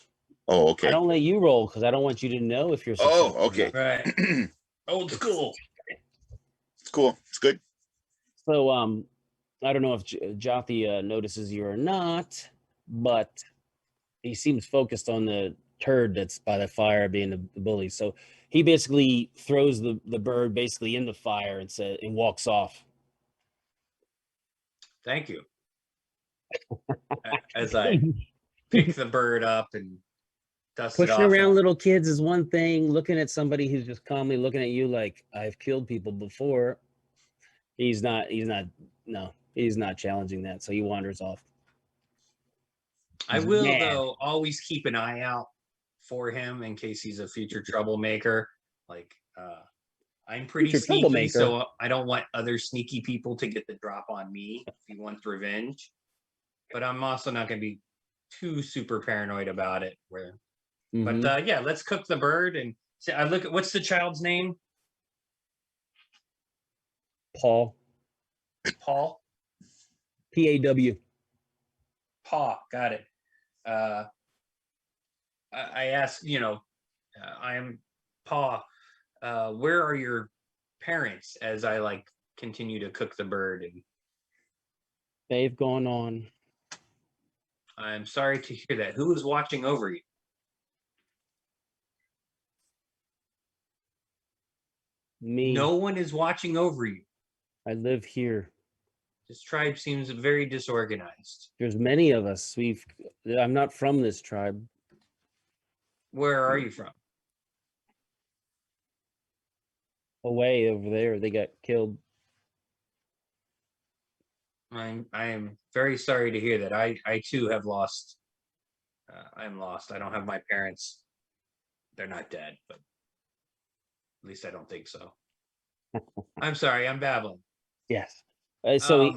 Oh, okay. I don't let you roll because I don't want you to know if you're successful. Oh, okay. Right. Old school. It's cool. It's good. So, I don't know if Jothy notices you or not, but he seems focused on the turd that's by the fire being the bully. So he basically throws the bird basically in the fire and walks off. Thank you. As I pick the bird up and dust it Pushing off. around little kids is one thing. Looking at somebody who's just calmly looking at you like, I've killed people before. He's not challenging that. So he wanders off. I He's will, mad. though, always keep an eye out for him in case he's a future troublemaker. Like, I'm pretty Future sneaky, troublemaker. so I don't want other sneaky people to get the drop on me if he wants revenge. But I'm also not going to be too super paranoid about it. Mhm. But yeah, let's cook the bird and I look at what's the child's name? Paul. Paul. Paw. Paw. Got it. I asked, I am Paw. Where are your parents? As I continue to cook the bird, and They've gone on. I'm sorry to hear that. Who is watching over you? Me. No one is watching over you. I live here. This tribe seems very disorganized. There's many of us. I'm not from this tribe. Where are you from? Away over there. They got killed. I am very sorry to hear that. I too have lost. I'm lost. I don't have my parents. They're not dead, but at least I don't think so. I'm sorry. I'm babbling. Yes. So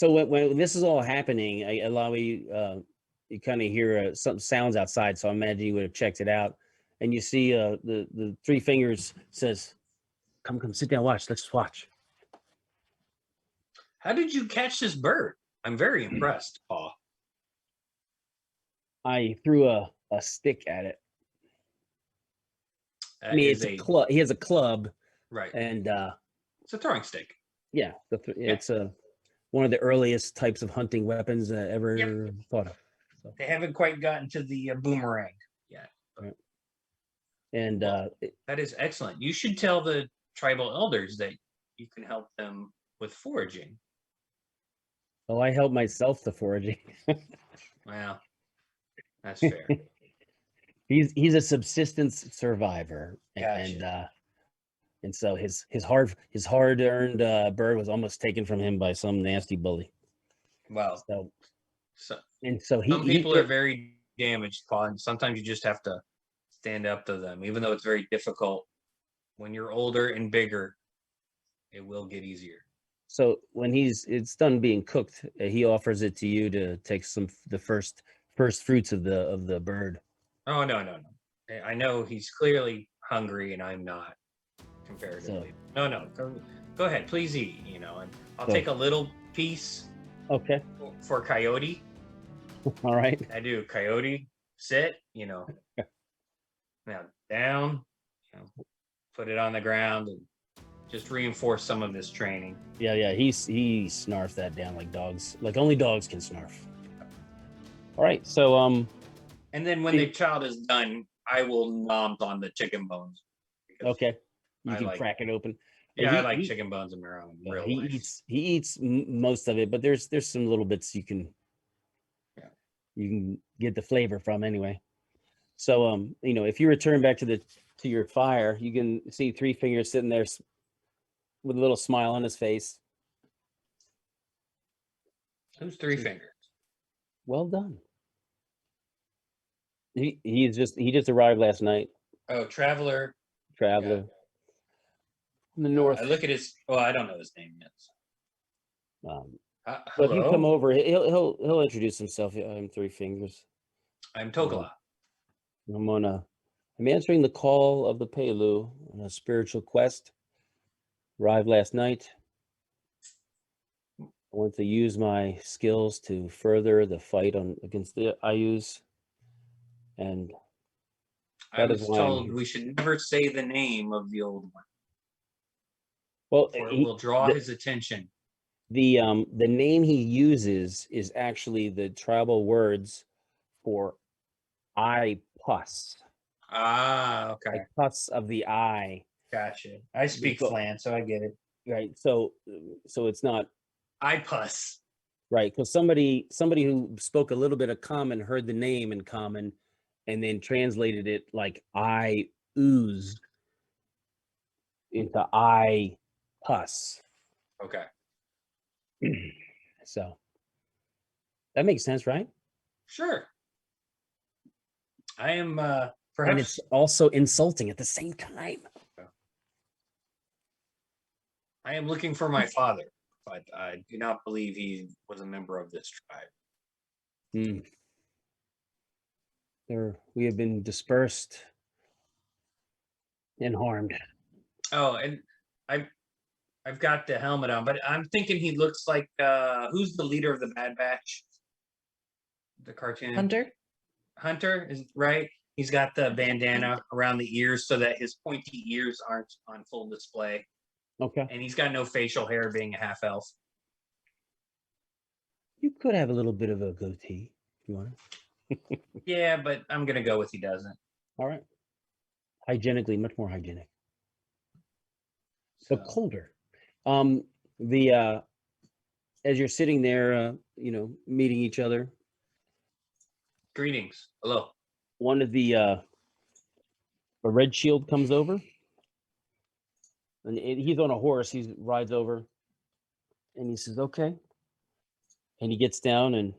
when this is all happening, you kind of hear some sounds outside. So I imagine you would have checked it out, and you see the three fingers says, "Come, sit down, watch. Let's watch." How did you catch this bird? I'm very impressed, Paul. I threw a stick at it. I mean, it's a club. He has a club, right? And it's a throwing stick. Yeah, it's one of the earliest types of hunting weapons ever thought of. So. They haven't quite gotten to the boomerang yet. Right. And that is excellent. You should tell the tribal elders that you can help them with foraging. Oh, I help myself to foraging. Well, that's fair. He's a subsistence survivor, gotcha. and so his hard-earned bird was almost taken from him by some nasty bully. Well, so some people are very damaged, Paul, and sometimes you just have to stand up to them, even though it's very difficult. When you're older and bigger, it will get easier. So when it's done being cooked, he offers it to you to take the first fruits of the bird. Oh no. I know he's clearly hungry and I'm not comparatively. So, no. Go ahead, please eat, and I'll take a little piece. Okay. For Coyote. All right. I do. Coyote, sit, now down, put it on the ground and just reinforce some of this training. Yeah. He snarfs that down like dogs, like only dogs can snarf. All right, so And then when the child is done, I will nom on the chicken bones. Okay, you I can like- crack it open. Yeah, I like chicken bones in real life. He eats most of it, but there's some little bits you can get the flavor from anyway. So if you return back to your fire, you can see Three Fingers sitting there with a little smile on his face. Who's Three Fingers? Well done. He just arrived last night. Oh, Traveler. Traveler. From the north. I look at his. Well, I don't know his name yet. But he'll come hello? over. He'll introduce himself. I'm Three Fingers. I'm Tokala. I'm answering the call of the Pelu on a spiritual quest. Arrived last night. I want to use my skills to further the fight against the Ayus. And I that is was why I'm told here. we should never say the name of the old one, Well, for it will draw his attention. the name he uses is actually the tribal words for eye pus. Ah, okay. Like pus of the eye. Gotcha. I speak Flan, so I get it. Right. So it's not I pus. right, because somebody who spoke a little bit of common heard the name in common and then translated it like I ooze into I pus. Okay. So that makes sense, right? Sure. I am And perhaps it's also insulting at the same time. I am looking for my father, but I do not believe he was a member of this tribe. We have been dispersed and harmed. Oh, and I've got the helmet on, but I'm thinking he looks like who's the leader of the Bad Batch? The cartoon. Hunter is right. He's got the bandana around the ears so that his pointy ears aren't on full display. Okay. And he's got no facial hair, being a half elf. You could have a little bit of a goatee if you want. Yeah, but I'm gonna go with he doesn't. All right. Hygienically, much more hygienic. But colder. As you're sitting there, meeting each other, Greetings. Hello. one of a red shield comes over, and he's on a horse. He rides over, and he says, "Okay," and he gets down, and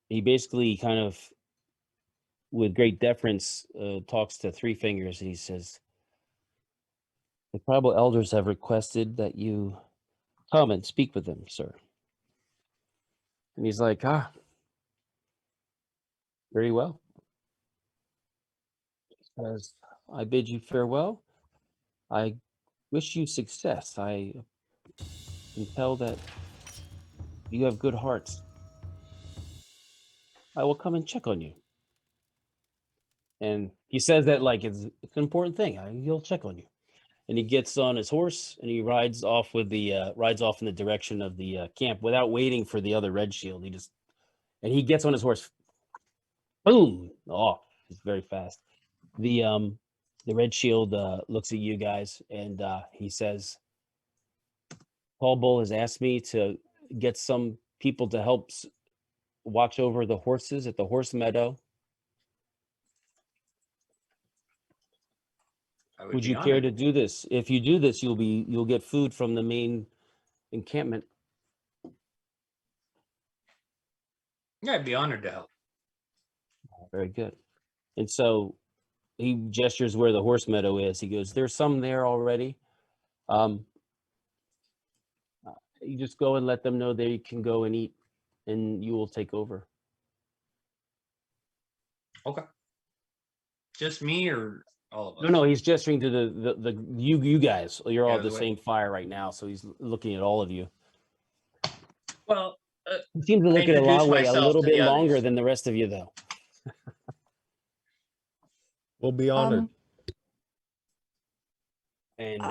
he basically kind of, with great deference, talks to Three Fingers, and he says, "The tribal elders have requested that you come and speak with them, sir." And he's like, very well. As I bid you farewell, I wish you success. I can tell that you have good hearts. I will come and check on you. And he says that like it's an important thing. He'll check on you. And he gets on his horse and he rides off in the direction of the camp without waiting for the other red shield. He gets on his horse. Boom! Off. It's very fast. The red shield looks at you guys and he says, "Paul Bull has asked me to get some people to help watch over the horses at the horse meadow. Would you care to do this? If you do this, you'll get food from the main encampment." Yeah, I'd be honored to help. Very good. And so he gestures where the horse meadow is. He goes, "There's some there already. You just go and let them know they can go and eat, and you will take over." Okay. Just me or all of us? No, he's gesturing to the you guys. You're all Yeah, at the the way- same fire right now, so he's looking at all of you. Well, He seems to look at introduce Elaway a myself little to bit the longer others. than the rest of you, though. We'll be honored. And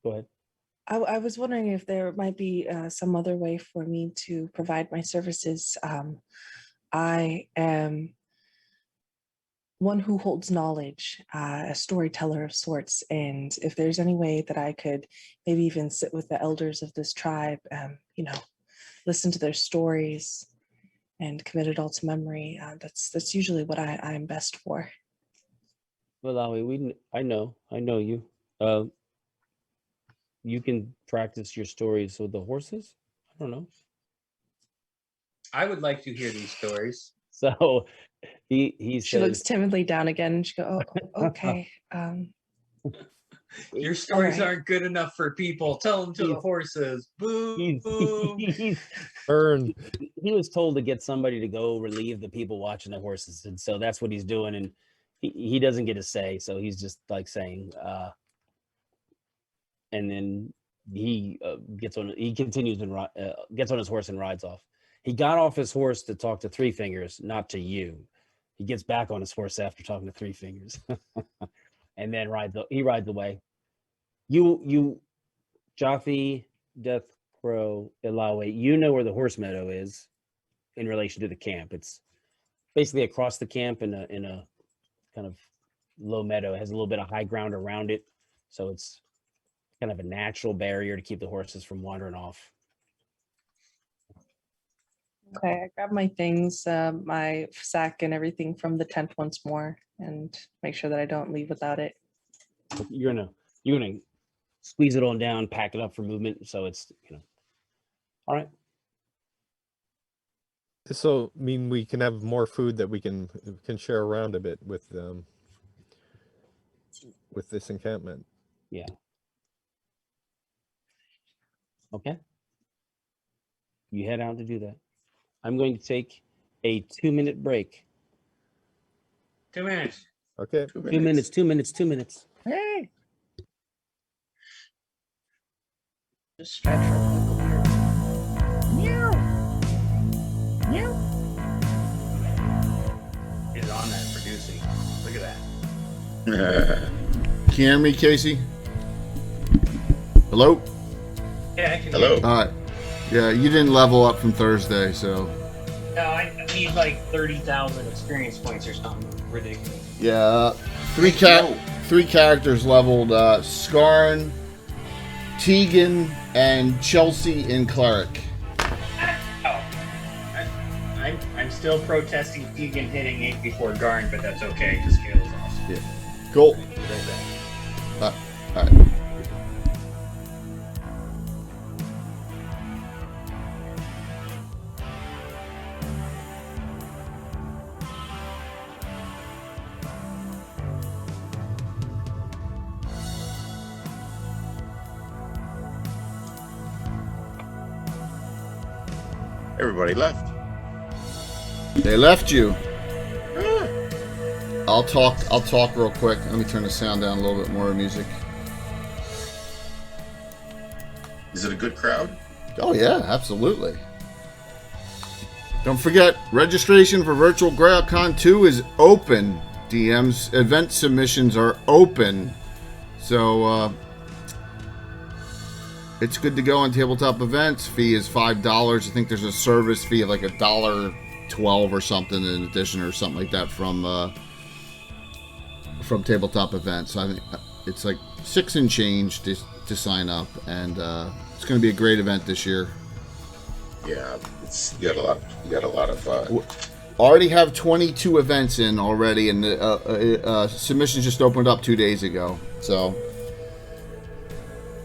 Go ahead. I was wondering if there might be some other way for me to provide my services. I am one who holds knowledge, a storyteller of sorts, and if there's any way that I could maybe even sit with the elders of this tribe, listen to their stories and commit it all to memory, that's usually what I'm best for. Well, Aoi, I know you. You can practice your stories with the horses. I don't know. I would like to hear these stories. So he She looks says, timidly down again and she goes, oh, okay. Your stories right. aren't good enough for people. Tell them to the horses. Boo. he's Burn. he was told to get somebody to go relieve the people watching the horses, and so that's what he's doing. And he doesn't get a say, so he's just like saying, and then he continues and gets on his horse and rides off. He got off his horse to talk to Three Fingers, not to you. He gets back on his horse after talking to Three Fingers, and then he rides away. You, Jaffe, Death Crow, Ilawe, you know where the horse meadow is in relation to the camp. It's basically across the camp in a kind of low meadow. It has a little bit of high ground around it, so it's kind of a natural barrier to keep the horses from wandering off. Okay, I grab my things, my sack and everything from the tent once more and make sure that I don't leave without it. You're gonna squeeze it on down, pack it up for movement, so it's all right. So, I mean, we can have more food that we can share around a bit with this encampment. Yeah. Okay. You head out to do that. I'm going to take a 2-minute break. 2 minutes. Okay. 2 2 minutes. 2 minutes. 2 minutes. Hey. Just stretch for a couple minutes. Meow. Meow. Is on that producing. Look at that. Can you hear me, Casey? Hello? Yeah, I can Hello. hear you. All right. Yeah, you didn't level up from Thursday, so. No, I need like 30,000 experience points or something ridiculous. Yeah, three characters leveled: Skarn, Tegan, and Chelsea in Cleric. Oh, I'm still protesting Tegan hitting 8 before Garn, but that's okay because scale is awesome. Yeah. Cool. All right. Everybody left. They left you. I'll talk real quick. Let me turn the sound down a little bit more of music. Is it a good crowd? Oh yeah, absolutely. Don't forget, registration for Virtual Greyhawk Con 2 is open. DMs event submissions are open. So it's good to go on tabletop events. Fee is $5. I think there's a service fee of like $1.12 or something in addition, or something like that from tabletop events. So I think it's like $6 and change to sign up, and it's going to be a great event this year. Yeah, you got a lot of. Already have 22 events in already, and submissions just opened up 2 days ago. So.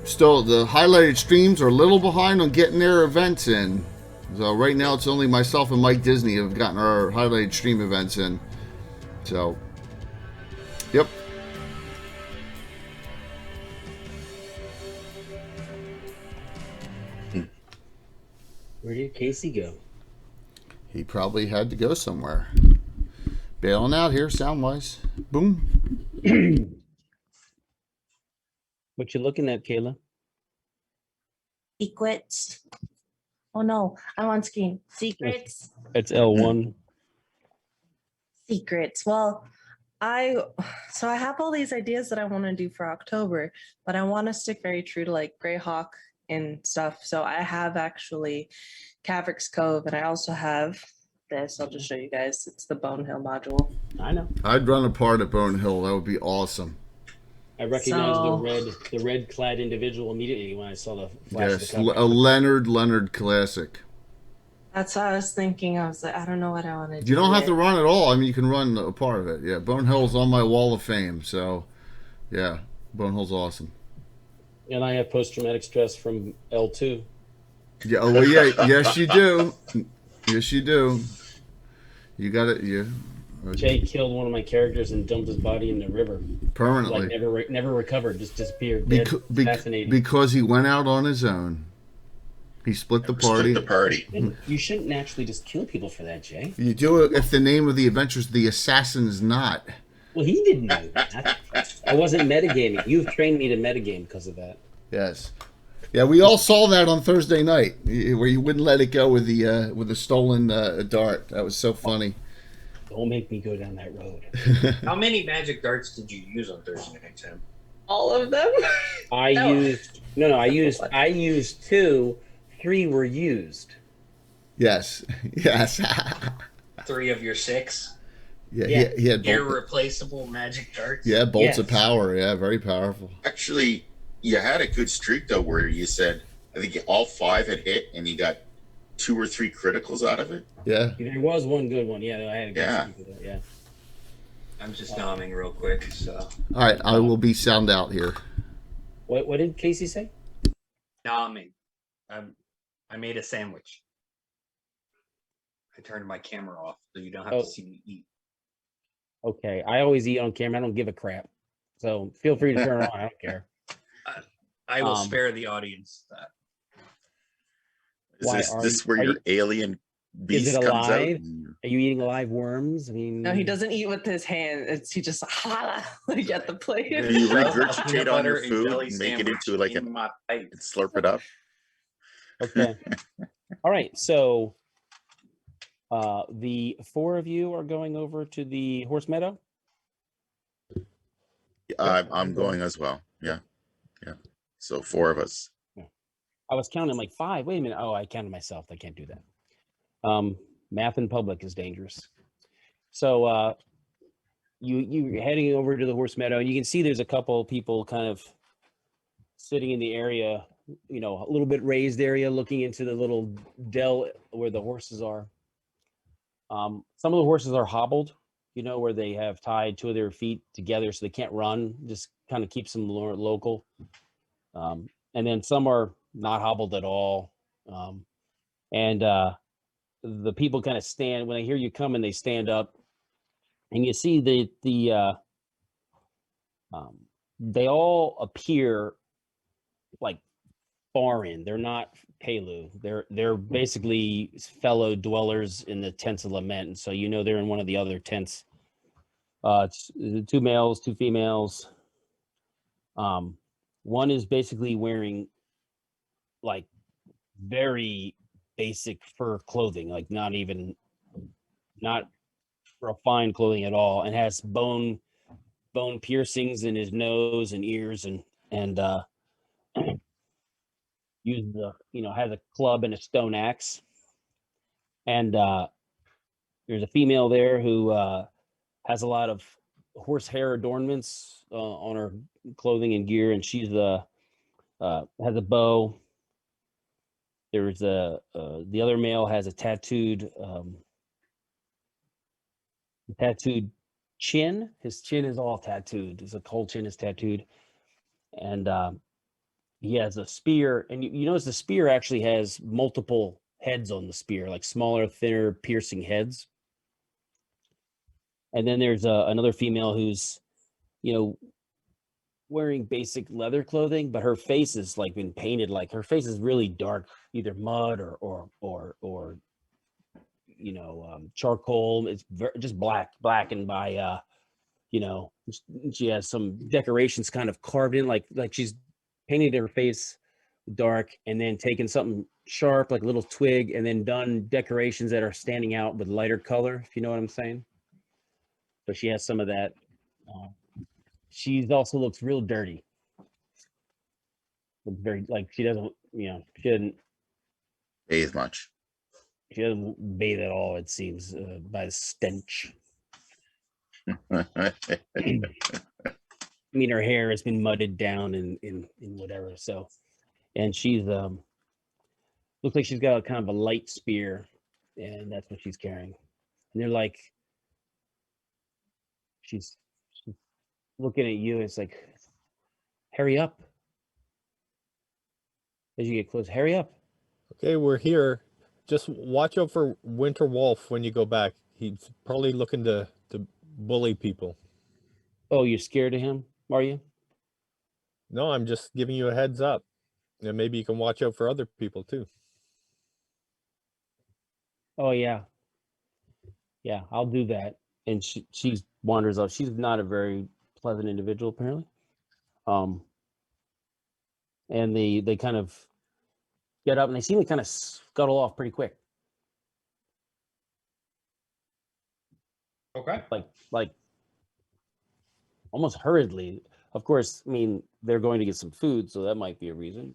Still, the highlighted streams are a little behind on getting their events in. So right now it's only myself and Mike Disney have gotten our highlighted stream events in. So, yep. Where did Casey go? He probably had to go somewhere. Bailing out here, sound-wise. Boom. What you looking at, Kayla? Secrets. Oh no, I'm on screen. Secrets. It's L1. Secrets. Well, So I have all these ideas that I want to do for October, but I want to stick very true to like Greyhawk and stuff. So I have actually Caverick's Cove, and I also have this. I'll just show you guys. It's the Bone Hill module. I know. I'd run a part at Bone Hill. That would be awesome. I recognized So- the red clad individual immediately when I saw the flash of Yes, the cover. a Leonard classic. That's what I was thinking. I was like, I don't know what I want to do. You don't have yet. to run it all. I mean, you can run a part of it. Yeah, Bone Hill's on my wall of fame. So, yeah, Bone Hill's awesome. And I have post traumatic stress from L2. Yeah. Oh, well, yeah. Yes, you do. Yes, you do. You got it. Yeah. Jay killed one of my characters and dumped his body in the river. Permanently. Like never recovered, just disappeared. Dead. Fascinating. Because he went out on his own. He split the party. Split the party. You shouldn't naturally just kill people for that, Jay. You do it if the name of the adventure is The Assassin's Knot. Well, he didn't know that. I wasn't metagaming. You've trained me to metagame because of that. Yes. Yeah, we all saw that on Thursday night, where you wouldn't let it go with the stolen dart. That was so funny. Don't make me go down that road. How many magic darts did you use on Thursday night, Tim? All of them. I No. used 2. 3 were used. Yes. Yes. 3 of your 6 Yeah. Yeah. He had irreplaceable magic darts. yeah, bolts of Yes. power. Yeah, very powerful. Actually, you had a good streak though, where you said I think all 5 had hit, and you got 2 or 3 criticals out of it. Yeah. There was one good one. Yeah, I had a good Yeah. streak with it. Yeah. I'm just nomming real quick. So All right, I will be sound out here. What did Casey say? nomming. I made a sandwich. I turned my camera off so you don't have Oh. to see me eat. Okay, I always eat on camera. I don't give a crap. So feel free to turn it on. I don't care. I will Um, spare the audience that. Is Why, this are where your you- alien beast it comes out? alive? and- Are you eating live worms? I mean, No, he doesn't eat with his hand. He just like at the plate. Do you There's a regurgitate peanut on butter your and food jelly and make it sandwich into like in my pipe. and slurp it up? Okay. All right. So, the 4 of you are going over to the horse meadow. I'm going as well. Yeah. So 4 of us. I was counting like 5. Wait a minute. Oh, I counted myself. I can't do that. Math in public is dangerous. So you're heading over to the horse meadow. You can see there's a couple people kind of sitting in the area, a little bit raised area, looking into the little dell where the horses are. Some of the horses are hobbled, where they have tied 2 of their feet together so they can't run. Just kind of keeps them local. And then some are not hobbled at all. And the people kind of stand when they hear you coming. They stand up, and you see they all appear like foreign. They're not Pelu. They're basically fellow dwellers in the tents of lament. And so they're in one of the other tents. It's 2 males, 2 females. One is basically wearing like very basic fur clothing, like not refined clothing at all, and has bone piercings in his nose and ears, and uses has a club and a stone axe. And there's a female there who has a lot of horsehair adornments on her clothing and gear, and she's has a bow. There's the other male has a tattooed chin. His chin is all tattooed. His whole chin is tattooed, and he has a spear. And you notice the spear actually has multiple heads on the spear, like smaller, thinner, piercing heads. And then there's another female who's, wearing basic leather clothing, but her face is like been painted. Like her face is really dark, either mud or charcoal. It's just blackened by she has some decorations kind of carved in, like she's painted her face dark and then taken something sharp like a little twig and then done decorations that are standing out with lighter color, if you know what I'm saying. So she has some of that. She also looks real dirty. Looks very like she doesn't, Bathe much. she doesn't bathe at all. It seems by the stench. I mean, her hair has been mudded down in whatever. So, and she's looks like she's got a kind of a light spear, and that's what she's carrying. And they're like, she's looking at you. And it's like, hurry up. As you get close, hurry up. Okay, we're here. Just watch out for Winter Wolf when you go back. He's probably looking to bully people. Oh, you're scared of him, are you? No, I'm just giving you a heads up. And maybe you can watch out for other people too. Oh yeah. Yeah, I'll do that. And she wanders off. She's not a very pleasant individual, apparently. And they kind of get up and they seem to kind of scuttle off pretty quick. Okay. Like almost hurriedly. Of course, I mean, they're going to get some food, so that might be a reason.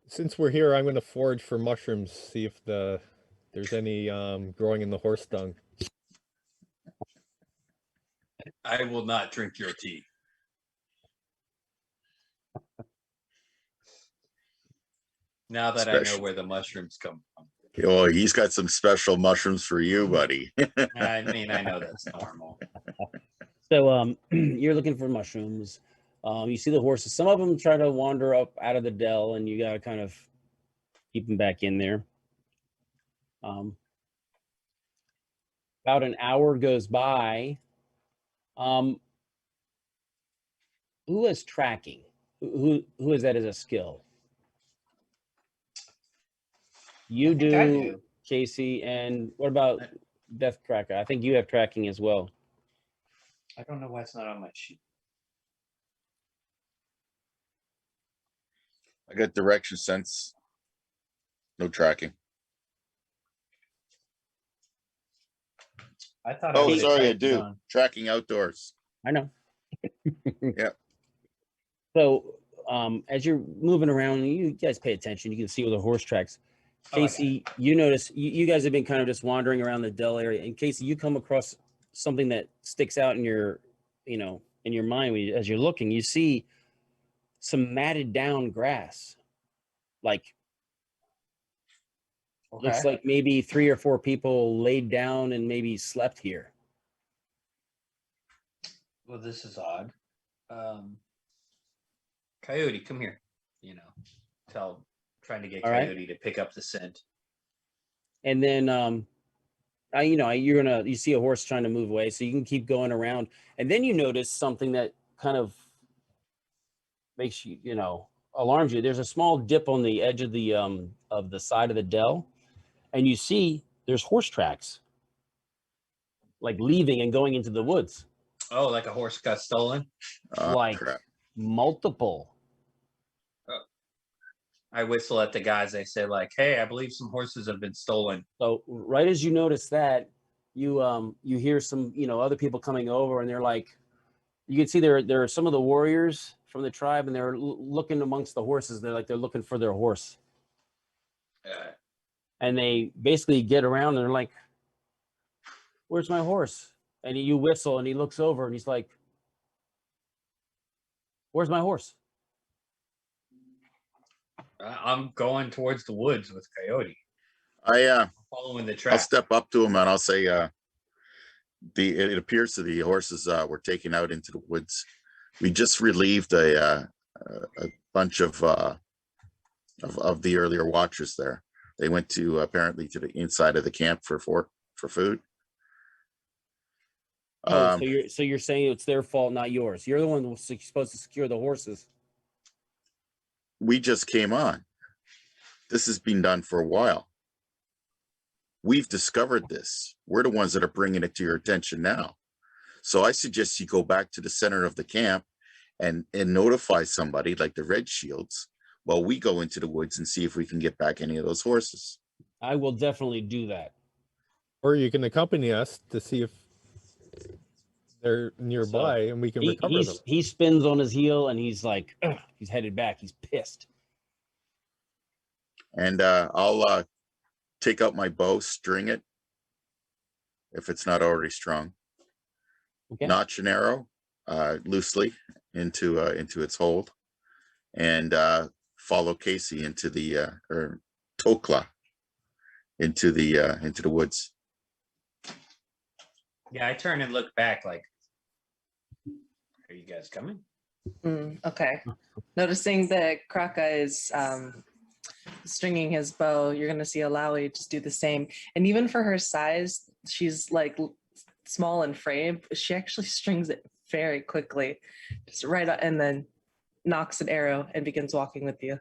Since we're here, I'm going to forage for mushrooms, see if there's any growing in the horse dung. I will not drink your tea. Now that I know where the mushrooms come from. Oh, he's got some special mushrooms for you, buddy. I mean, I know that's normal. So you're looking for mushrooms. You see the horses. Some of them try to wander up out of the dell, and you got to kind of keep them back in there. About an hour goes by. Who is tracking? Who is that as a skill? You do, Casey, and what about Death Tracker? I think you have tracking as well. I don't know why it's not on my sheet. I got direction sense. No tracking. I thought. Oh, I sorry, I typed it do. on. Tracking outdoors. I know. Yeah. So as you're moving around, you guys pay attention. You can see where the horse tracks. Casey, you notice you guys have been kind of just wandering around the dell area. And Casey, you come across something that sticks out in your, in your mind as you're looking. You see some matted down grass, like looks like maybe 3 or 4 people laid down and maybe slept here. Well, this is odd. Coyote, come here. Trying to get Coyote to pick up the scent. And then, you see a horse trying to move away, so you can keep going around. And then you notice something that kind of makes you, alarms you. There's a small dip on the edge of the side of the dell, and you see there's horse tracks, like leaving and going into the woods. Oh, like a horse got stolen? Like crap. multiple. I whistle at the guys. They say, like, hey, I believe some horses have been stolen. So right as you notice that, you hear some, other people coming over, and they're like, you can see there are some of the warriors from the tribe, and they're looking amongst the horses. They're looking for their horse. And they basically get around, and they're like, where's my horse? And you whistle, and he looks over, and he's like, where's my horse? I'm going towards the woods with Coyote. I'm following the track. I'll step up to him and I'll say, it appears that the horses were taken out into the woods. We just relieved a bunch of the earlier watchers there. They went to apparently to the inside of the camp for food. So you're saying it's their fault, not yours. You're the one who's supposed to secure the horses. We just came on. This has been done for a while. We've discovered this. We're the ones that are bringing it to your attention now. So I suggest you go back to the center of the camp and notify somebody like the Red Shields while we go into the woods and see if we can get back any of those horses. I will definitely do that. Or you can accompany us to see if they're nearby and we can recover them. He spins on his heel and he's like, "Ugh," he's headed back. He's pissed. And I'll take out my bow, string it if it's not already strung, Okay. notch an arrow loosely into its hold, and follow Casey into the or Tokla into the woods. Yeah, I turn and look back like, are you guys coming? Okay. Noticing that Kraka is stringing his bow, you're going to see Alawi just do the same. And even for her size, she's like small and frail. She actually strings it very quickly, just right up, and then knocks an arrow and begins walking with you.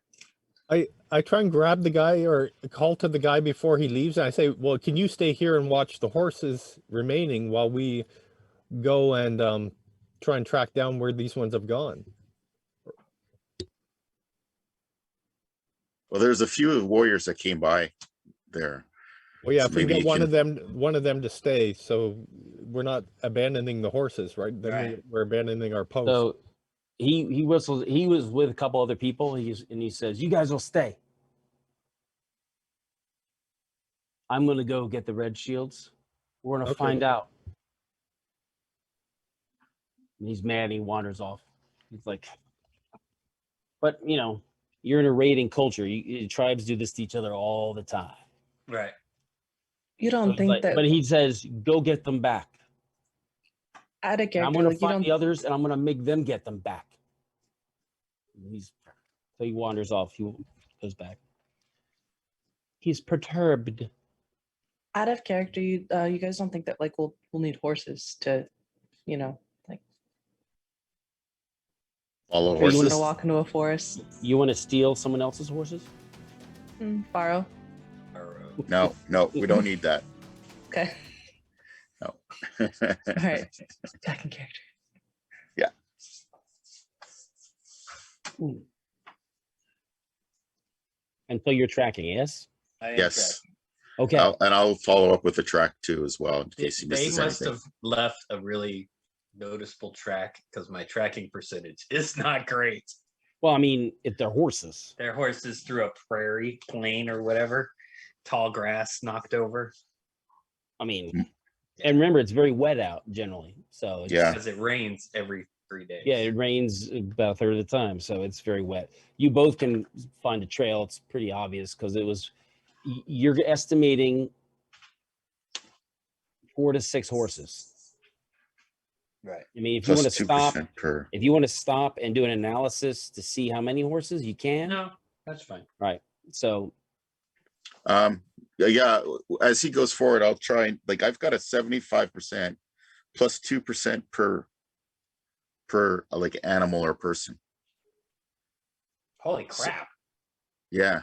I try and grab the guy or call to the guy before he leaves. And I say, well, can you stay here and watch the horses remaining while we go and try and track down where these ones have gone? Well, there's a few warriors that came by there. Well, yeah, So if we maybe get you one of them to stay, so we're not abandoning the horses, right? Then Right. we're abandoning our post. So he whistles. He was with a couple other people. He says, "You guys will stay. I'm gonna go get the red shields. We're gonna Okay. find out." And he's mad and he wanders off. He's like, but you know, you're in a raiding culture. Tribes do this to each other all the time. Right. You So don't he's think like- that but he says, "Go get them back. out of And I'm character, gonna like you find don't the others, and I'm gonna make them get them back." So he wanders off. He goes back. He's perturbed. out of character, you guys don't think that like we'll need horses to, you know, like Follow you want horses. to walk into a forest, You want to steal someone else's horses? borrow. No, we don't need that. Okay. No. All right. Back in character. And so you're tracking, yes? I am Yes. tracking. Okay. I'll follow up with the track too as well in case he They misses must anything. have left a really noticeable track because my tracking percentage is not great. Well, I mean, if they're horses. Their horses through a prairie, plain, or whatever, tall grass knocked over. I mean, and remember, it's very wet out generally. So it's, Yeah. Because it rains every 3 days. yeah, it rains about a third of the time, so it's very wet. You both can find a trail. It's pretty obvious because it was. You're estimating 4 to 6 horses. Right. I mean, if you want Plus to stop, 2% per. if you want to stop and do an analysis to see how many horses you can. No, that's fine. Right. So Yeah, as he goes forward, I'll try and like I've got a 75% plus 2% per like animal or person. Holy crap. Yeah.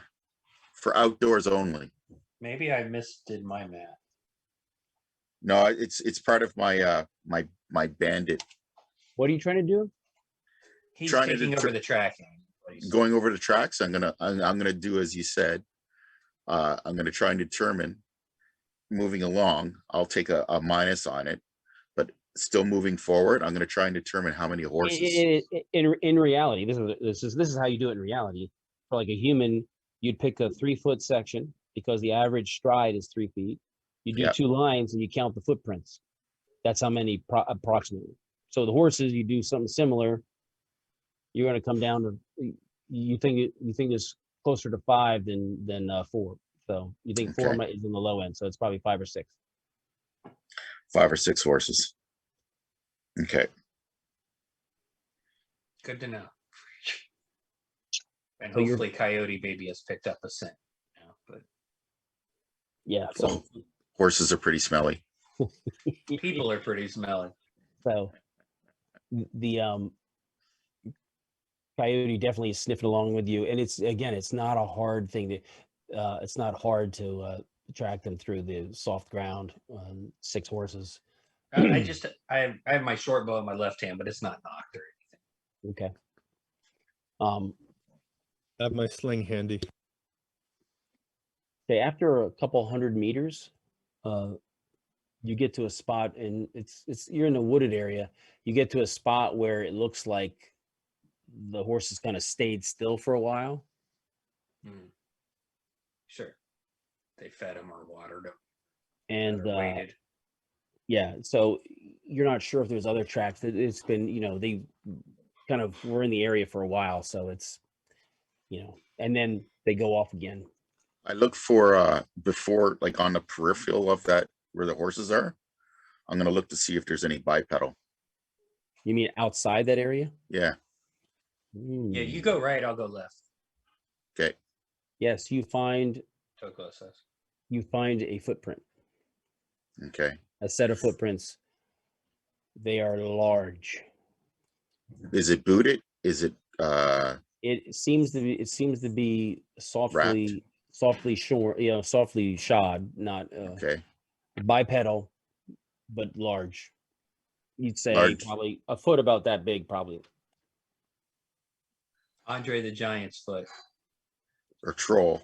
For outdoors only. Maybe I misdid my math. No, it's part of my my bandit what are you trying to do? He's Trying to taking deter- over the tracking. what he said. going over the tracks. I'm gonna do as you said. I'm gonna try and determine moving along. I'll take a minus on it, but still moving forward. I'm gonna try and determine how many horses. In reality, this is how you do it in reality. For like a human, you'd pick a 3-foot section because the average stride is 3 feet. You do Yeah. 2 lines and you count the footprints. That's how many approximately. So the horses, you do something similar. You're going to come down to you think it's closer to 5 than 4. So you think 4 Okay. is in the low end. So it's probably 5 or 6. 5 or 6 horses. Okay. Good to know. And So you're- hopefully Coyote Baby has picked up a scent. But Yeah. So Well, horses are pretty smelly. people are pretty smelly. So the coyote definitely is sniffing along with you, and it's not a hard thing to it's not hard to track them through the soft ground. 6 horses. I have my short bow in my left hand, but it's not knocked or anything. Okay. Um. I have my sling handy. Okay. After a couple hundred meters, you get to a spot, and it's you're in a wooded area. You get to a spot where it looks like the horse has kind of stayed still for a while. Sure. They fed him or watered him. And or waited. yeah, so you're not sure if there's other tracks. It's been, they kind of were in the area for a while, so it's, and then they go off again. I look for before, like on the peripheral of that where the horses are. I'm gonna look to see if there's any bipedal. You mean outside that area? Yeah. Yeah, you go right, I'll go left. Okay. Yes, you find Toko says. a footprint, Okay. a set of footprints. They are large. Is it booted? Is it It seems to be softly shorn, softly shod, not okay? bipedal, but large. You'd say Large. probably a foot about that big, probably. Andre the Giant's foot. Or troll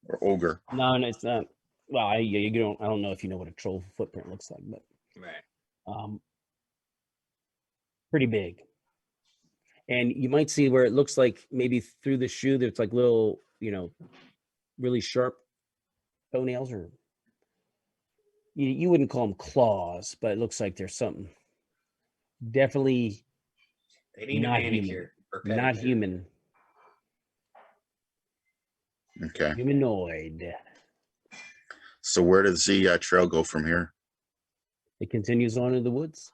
or ogre? No, it's not. Well, I don't know if you know what a troll footprint looks like, but Right. Pretty big. And you might see where it looks like maybe through the shoe there's like little, really sharp toenails, or you wouldn't call them claws, but it looks like there's something. Definitely They need not a manicure. Or not pedicure. human. Okay. Humanoid. So where does the trail go from here? It continues on in the woods.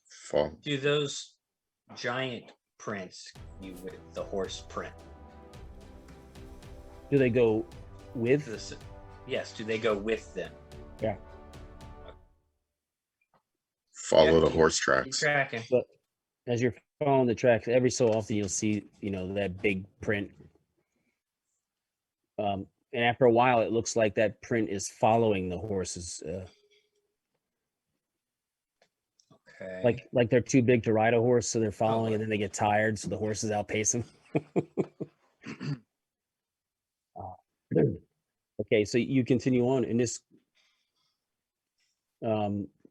Fall. Do those giant prints you with the horse print? Do they go with? Yes, do they go with them? Yeah. Follow the keep- horse Keep tracks. tracking. But as you're following the tracks, every so often you'll see, that big print. And after a while, it looks like that print is following the horses. Okay. Like they're too big to ride a horse, so they're following, and then they get tired, so the horses outpace them. Okay, so you continue on, and this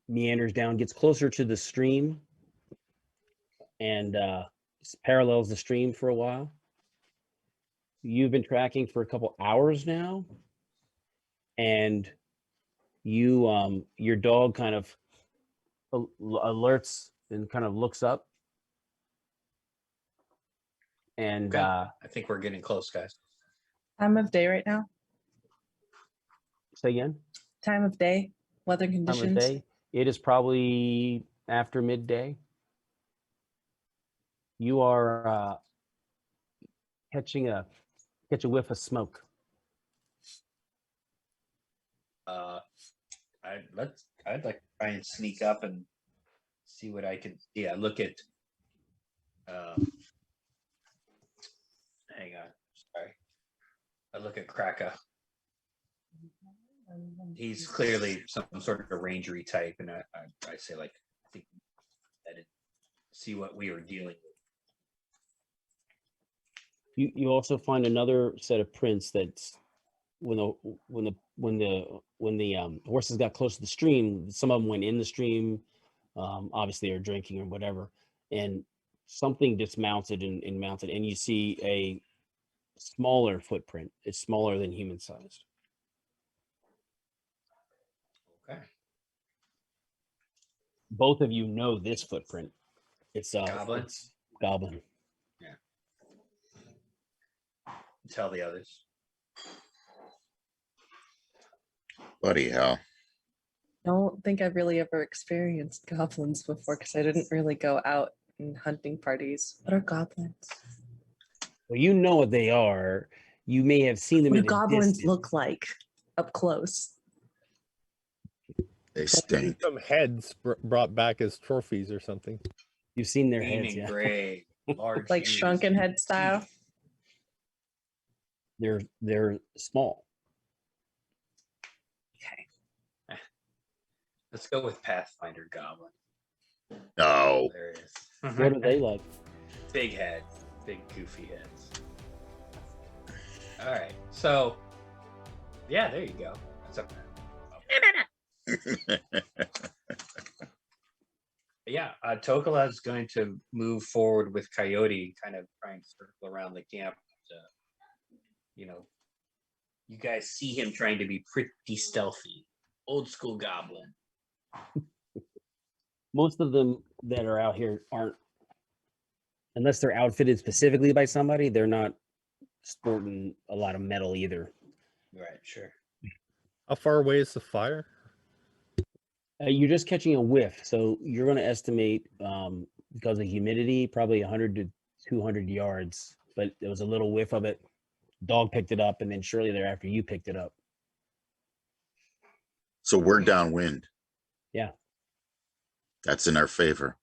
meanders down, gets closer to the stream, and parallels the stream for a while. You've been tracking for a couple hours now, and your dog kind of alerts and kind of looks up, and Okay. I think we're getting close, guys. Time of day right now? say again. Time of day? Weather Time conditions? of day. It is probably after midday. You are catching a whiff of smoke. I'd like to try and sneak up and see what I can. Yeah, look at. Hang on, sorry. I look at Kraka. He's clearly some sort of a rangery type, and I say, like, I think I didn't see what we were dealing with. You also find another set of prints that's when the horses got close to the stream, some of them went in the stream, obviously they were drinking or whatever, and something dismounted and mounted, and you see a smaller footprint. It's smaller than human sized. Okay. Both of you know this footprint. It's Goblin? It's goblin. Tell the others. Bloody hell. Don't think I've really ever experienced goblins before because I didn't really go out in hunting parties. What are goblins? Well, you know what they are. You may have seen them. What at do a goblins distance. look like up close? They stink. Some heads brought back as trophies or something. You've seen their Green heads, and yeah. gray, large, Like ears, shrunken head style? teeth. They're small. Okay. Let's go with Pathfinder Goblin. No. There it is. What are they like? Big head, big goofy heads. All right, so yeah, there you go. That's up there. Yeah, Tokala is going to move forward with Coyote, kind of trying to circle around the camp. You know, you guys see him trying to be pretty stealthy, old school goblin. Most of them that are out here aren't, unless they're outfitted specifically by somebody, they're not sporting a lot of metal either. Right, sure. How far away is the fire? You're just catching a whiff, so you're going to estimate because of humidity, probably 100 to 200 yards. But there was a little whiff of it. Dog picked it up, and then shortly thereafter, you picked it up. So we're downwind. Yeah. That's in our favor.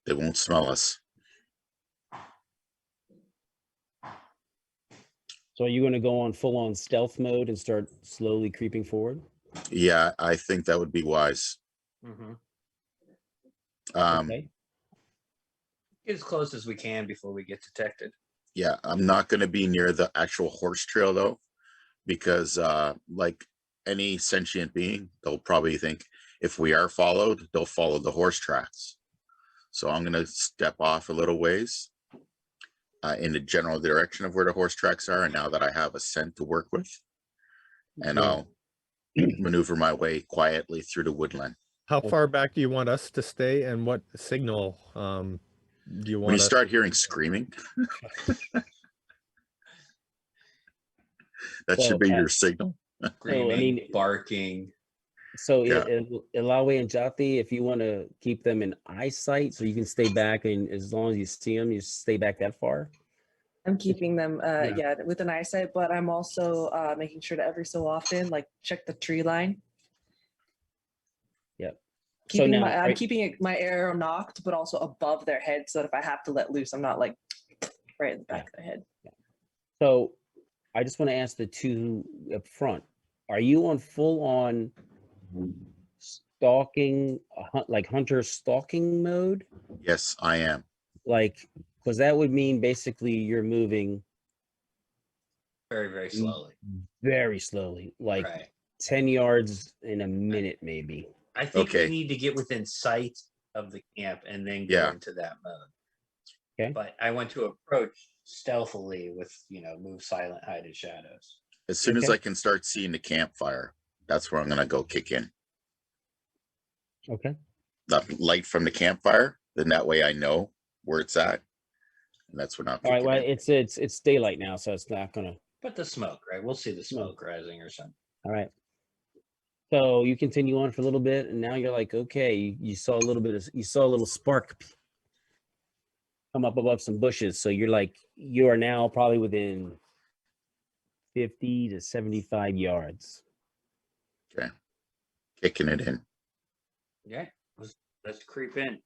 They won't smell us. So are you going to go on full-on stealth mode and start slowly creeping forward? Yeah, I think that would be wise. Mm-hmm. Okay. Get as close as we can before we get detected. Yeah, I'm not going to be near the actual horse trail though, because like any sentient being, they'll probably think if we are followed, they'll follow the horse tracks. So I'm going to step off a little ways in the general direction of where the horse tracks are. And now that I have a scent to work with, and I'll maneuver my way quietly through the woodland. How far back do you want us to stay, and what signal do you want? When you us start hearing screaming, that should be your signal. Screaming, barking. So Yeah. Ilawe and Jati, if you want to keep them in eyesight, so you can stay back, and as long as you see them, you stay back that far. I'm keeping them, with an eyesight, but I'm also making sure to every so often, like check the tree line. Yep. Keeping now, I'm keeping my arrow knocked, but also above their head, so that if I have to let loose, I'm not like right in the back of their head. So I just want to ask the two up front: are you on full-on stalking, like hunter stalking mode? Yes, I am. Like, because that would mean basically you're moving Very, very slowly. very slowly, like Right. 10 yards in a minute, maybe. I think Okay. we need to get within sight of the camp and then go Yeah. into that mode. Okay. But I want to approach stealthily with, move silent, hide in shadows. As soon as Okay. I can start seeing the campfire, that's where I'm going to go kick in. Okay. That light from the campfire, then that way I know where it's at. And that's when I'll kick All right. Well, in. it's daylight now, so it's not gonna. But the smoke, right? We'll see the smoke rising or something. All right. So you continue on for a little bit, and now you're like, okay, you saw a little spark come up above some bushes. So you are now probably within 50 to 75 yards. Okay. Kicking it in. Yeah. Let's creep in.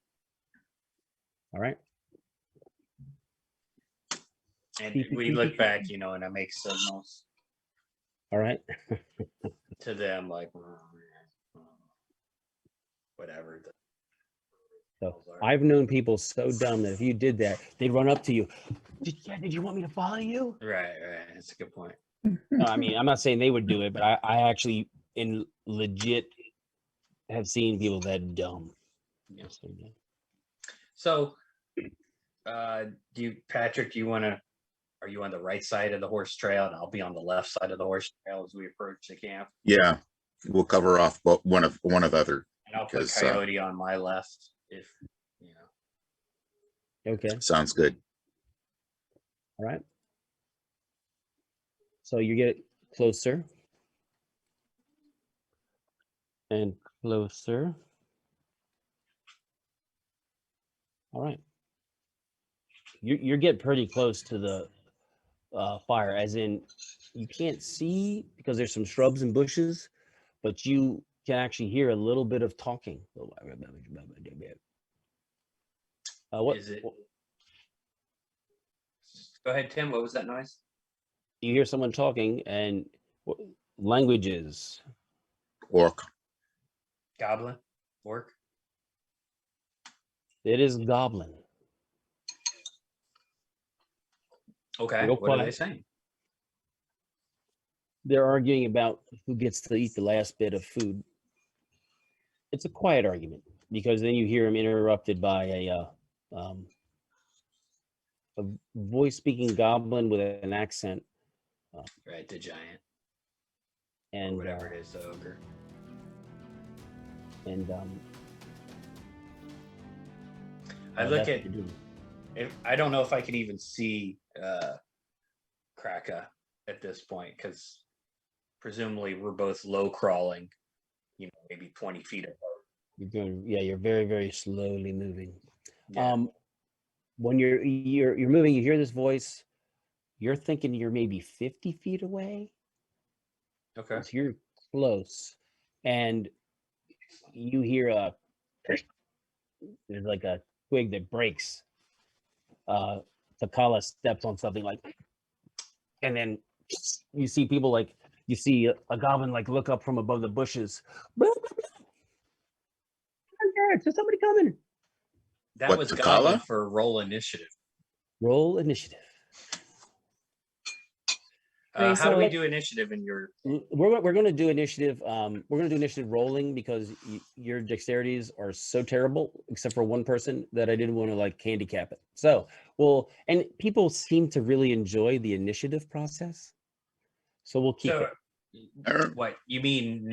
All right. And we look back, and I make signals All right. to them like whatever. So I've known people so dumb that if you did that, they'd run up to you. Did you want me to follow you? Right. That's a good point. No, I mean, I'm not saying they would do it, but I actually legit have seen people that dumb. Yeah. So, Patrick, are you on the right side of the horse trail, and I'll be on the left side of the horse trail as we approach the camp? Yeah. We'll cover off one of other. And I'll put Because, Coyote on my left, if Okay. Sounds good. All right. So you get closer and closer. All right. You're getting pretty close to the fire, as in you can't see because there's some shrubs and bushes, but you can actually hear a little bit of talking. What is it? Go ahead, Tim. What was that noise? you hear someone talking, and languages. Orc. Goblin? Orc? It is goblin. Okay. Real What are they quiet. saying? They're arguing about who gets to eat the last bit of food. it's a quiet argument because then you hear him interrupted by a voice speaking goblin with an accent. Right, the giant. And Or whatever it is, the ogre. And I that's look what at. you're doing. I don't know if I could even see Kraka at this point because presumably we're both low crawling, maybe 20 feet apart. You're going, yeah, you're very, very slowly moving. Yeah. When you're moving, you hear this voice, you're thinking you're maybe 50 feet away. Okay. So you're close. And you hear there's like a twig that breaks. Takala steps on something and then you see people you see a goblin look up from above the bushes. There's somebody coming. That What, was Takala? Goblin for roll initiative. Roll initiative. Wait, How do we so- do initiative in your? We're going to do initiative. We're going to do initiative rolling because your dexterities are so terrible, except for one person, that I didn't want to handicap it. So, and people seem to really enjoy the initiative process, so we'll keep it. What you mean,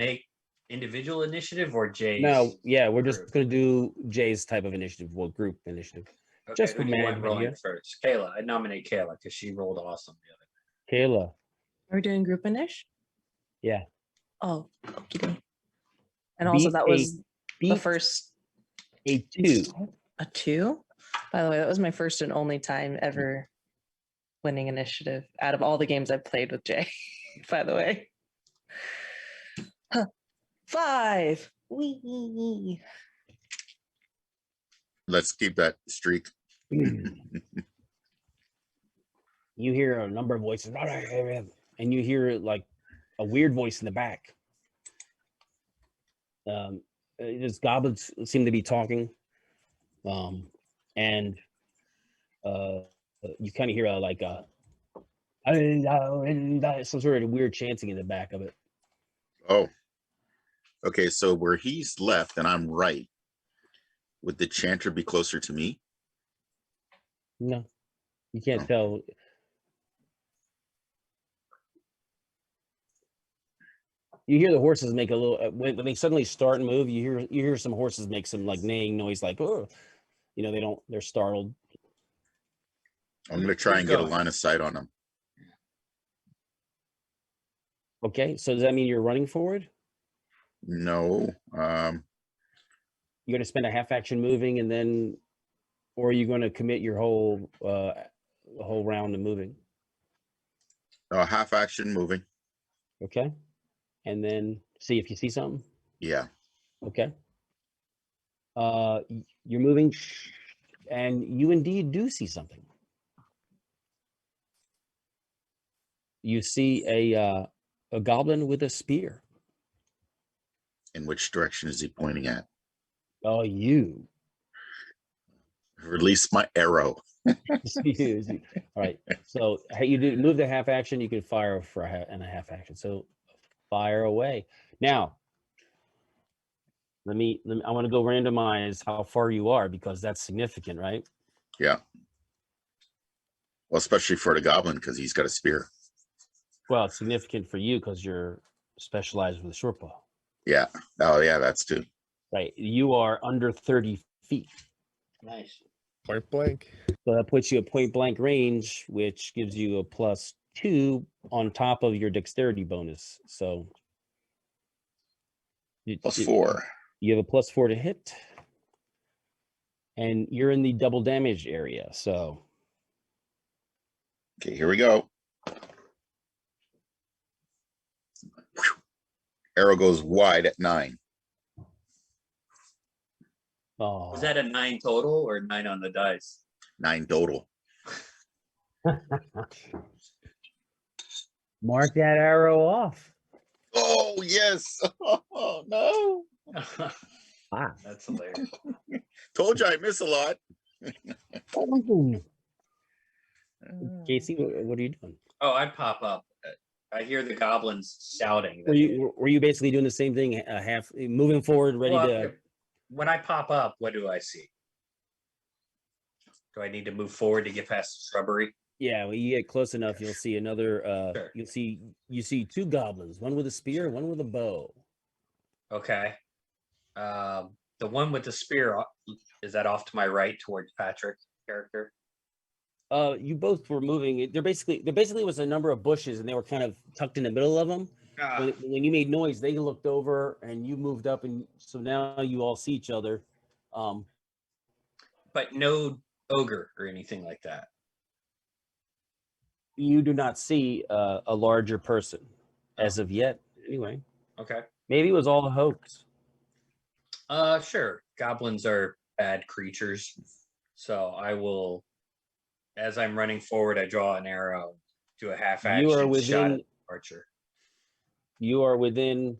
individual initiative or Jay's? No, yeah, we're just group? going to do Jay's type of initiative, group initiative. Okay, just who for do you want management rolling here. first? Kayla. I nominate Kayla because she rolled awesome the other. Kayla, Are we doing group inish? yeah. Oh, okey-dokey. And also that was the beat first a 2. a 2. By the way, that was my first and only time ever winning initiative out of all the games I've played with Jay. By the way, 5. Wee. Let's keep that streak. You hear a number of voices, and you hear a weird voice in the back. Just goblins seem to be talking, and you kind of hear some sort of weird chanting in the back of it. Oh, okay. So where he's left and I'm right, would the chanter be closer to me? No, you can't Oh. tell. You hear the horses make a little when they suddenly start and move. You hear some horses make some neighing noise, oh, they're startled. I'm going to try and get a going? line of sight on him. Okay, so does that mean you're running forward? No. You're going to spend a half action moving, and then, or are you going to commit your whole round to moving? Half action moving. Okay, and then see if you see something. Yeah. Okay. You're moving, and you indeed do see something. You see a goblin with a spear. In which direction is he pointing at? Oh, you. Release my arrow. All right. So hey, you do move the half action. You can fire for a half action. So fire away. Now, I want to go randomize how far you are because that's significant, right? Yeah. Well, especially for the goblin because he's got a spear. Well, it's significant for you because you're specialized with a short bow. Yeah. Oh, yeah, that's too. Right. You are under 30 feet. Nice. Point blank. So that puts you at point blank range, which gives you a +2 on top of your dexterity bonus. So +4. You have a +4 to hit. And you're in the double damage area. So Okay, here we go. Arrow goes wide at 9. Was that a 9 total or 9 on the dice? 9 total. Mark that arrow off. Oh, yes. Oh, no. Wow. That's hilarious. Told you I miss a lot. Casey, what are you doing? Oh, I'd pop up. I hear the goblins shouting. Were you basically doing the same thing, half moving forward, ready to? When I pop up, what do I see? Do I need to move forward to get past the shrubbery? Yeah, when you get close enough, you'll see another. Sure. You see two goblins, one with a spear, one with a bow. Okay. The one with the spear, is that off to my right towards Patrick's character? You both were moving. There basically was a number of bushes, and they were kind of tucked in the middle of them. When you made noise, they looked over, and you moved up, and so now you all see each other. But no ogre or anything like that. You do not see a larger person as of yet. Anyway, Okay. maybe it was all a hoax. Sure. Goblins are bad creatures. So I will, as I'm running forward, I draw an arrow, do a half action shot at the archer. You are within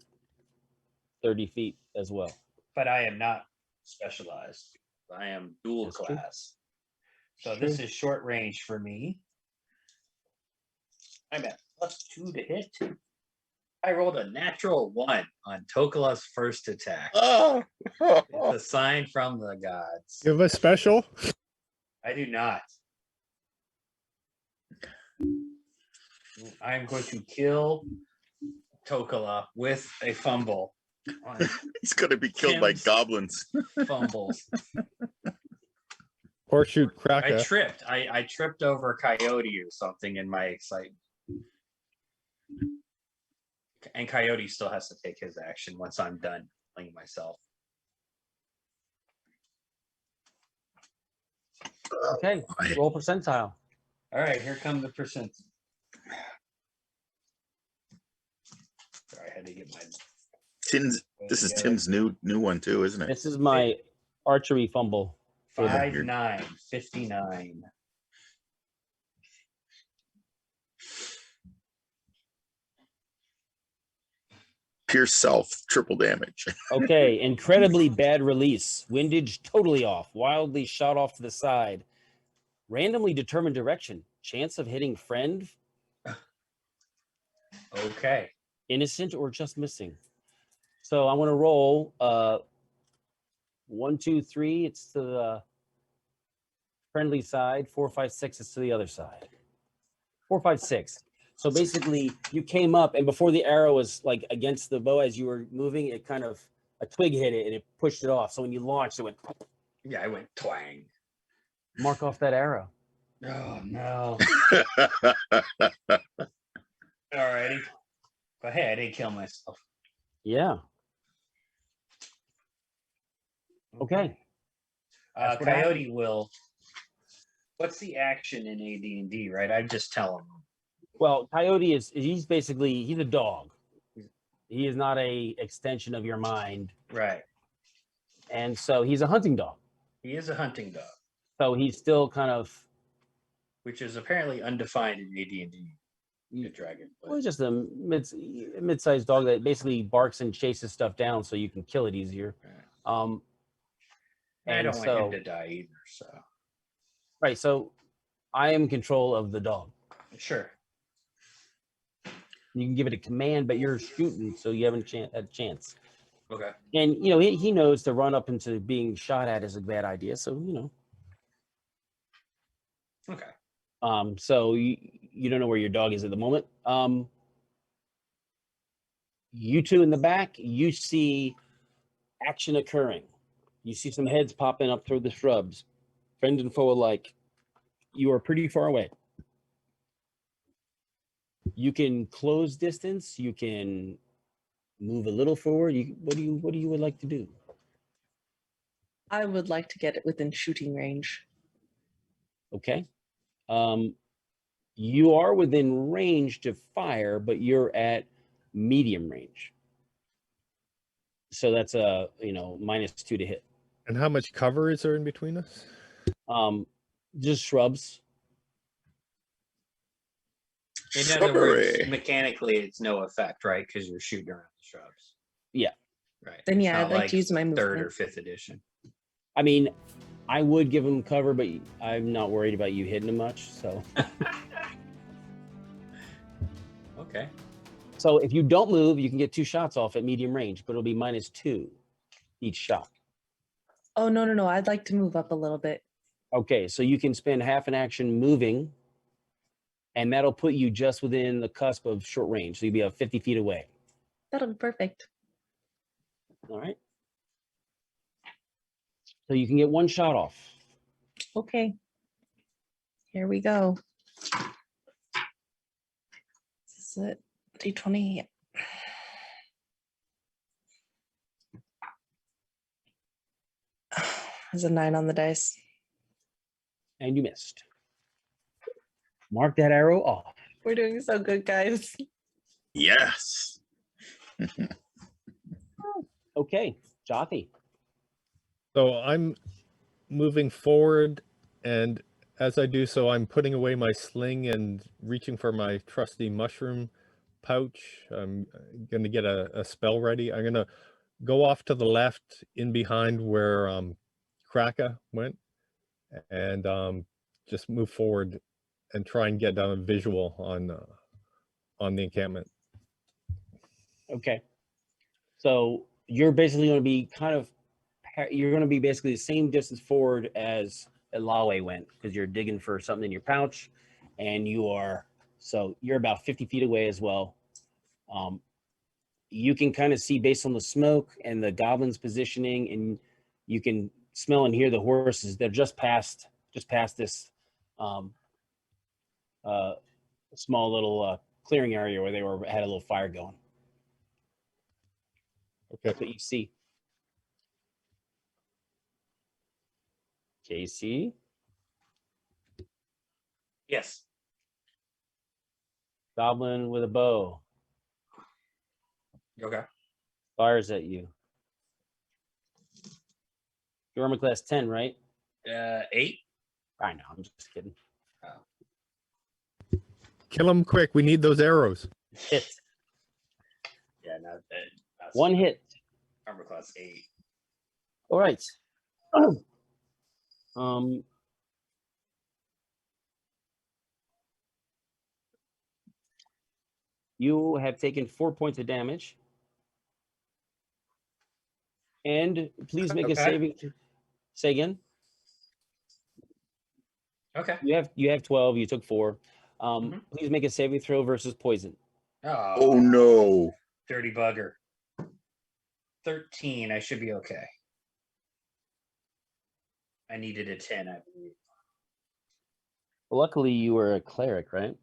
30 feet as well. But I am not specialized. I am dual That's true. class. So this is short range for me. I'm at +2 to hit. I rolled a natural 1 on Tokala's first attack. Oh, It's a sign from the gods. You have a special? I do not. I'm going to kill Tokala with a fumble. On he's gonna be killed by Tim's goblins. fumbles. Or shoot Kraka. I tripped. I tripped over a coyote or something in my excitement. And Coyote still has to take his action once I'm done playing myself. Okay, roll percentile. All right, here come the percent. Sorry, I had to get my. This is Tim's new one too, isn't it? This is my archery fumble. 5, 59. Pure self, triple damage. Okay, incredibly bad release. Windage totally off. Wildly shot off to the side. Randomly determined direction. Chance of hitting friend. Okay. Innocent or just missing. So I want to roll 1, 2, 3. It's to the friendly side. 4, 5, 6. It's to the other side. 4, 5, 6. So basically, you came up, and before the arrow was like against the bow, as you were moving, it kind of a twig hit it and it pushed it off. So when you launched, it went. Yeah, I went twang. Mark off that arrow. Oh no. Alrighty. But hey, I didn't kill myself. Yeah. Okay. That's what Coyote will. What's the action in AD&D? Right, I just tell him. Well, Coyote he's a dog. He is not a extension of your mind. Right. And so he's a hunting dog. He is a hunting dog. So he's still kind of, which is apparently undefined in AD&D. Dragon. Well, just a mid-sized dog that basically barks and chases stuff down so you can kill it easier. Right. I don't want him to die either. So. Right. So I am in control of the dog. Sure. You can give it a command, but you're shooting, so you haven't a chance. Okay. And he knows to run up into being shot at is a bad idea. So Okay. So you don't know where your dog is at the moment. You two in the back, you see action occurring. You see some heads popping up through the shrubs, friend and foe alike. You are pretty far away. You can close distance. You can move a little forward. What do you would like to do? I would like to get it within shooting range. Okay. You are within range to fire, but you're at medium range. So that's a -2 to hit. And how much cover is there in between us? Just shrubs. In other words, mechanically, it's no effect, right? Because you're shooting around the shrubs. Yeah. Right. Then It's yeah, not I'd like to use my movement. 3rd or 5th edition. I mean, I would give him cover, but I'm not worried about you hitting him much. So Okay. So if you don't move, you can get 2 shots off at medium range, but it'll be -2 each shot. Oh, no. I'd like to move up a little bit. Okay, so you can spend half an action moving, and that'll put you just within the cusp of short range. So you'll be 50 feet away. That'll be perfect. All right. So you can get 1 shot off. Okay. Here we go. This is it. D20. There's a 9 on the dice. And you missed. Mark that arrow off. We're doing so good, guys. Yes. Okay, Jothy. So I'm moving forward, and as I do so, I'm putting away my sling and reaching for my trusty mushroom pouch. I'm going to get a spell ready. I'm going to go off to the left in behind where Kraka went, and just move forward and try and get a visual on the encampment. Okay. So you're basically going to be you're going to be basically the same distance forward as Elawe went, because you're digging for something in your pouch, and you're about 50 feet away as well. You can kind of see based on the smoke and the goblins positioning, and you can smell and hear the horses. They're just past this small little clearing area where they had a little fire going. Okay. That's what you see. Casey, Yes. goblin with a bow, Okay. fires at you. Your armor class 10, right? 8. I know, I'm just kidding. Kill him quick. We need those arrows. Hit. Yeah, not that. That's 1 hit. Armor class 8. All right. You have taken 4 points of damage. And please make a Okay. saving. Say again. Okay. You have 12. You took 4. Please make a saving throw versus poison. Oh no. Dirty bugger. 13. I should be okay. I needed a 10, I believe. Luckily, you were a cleric, right?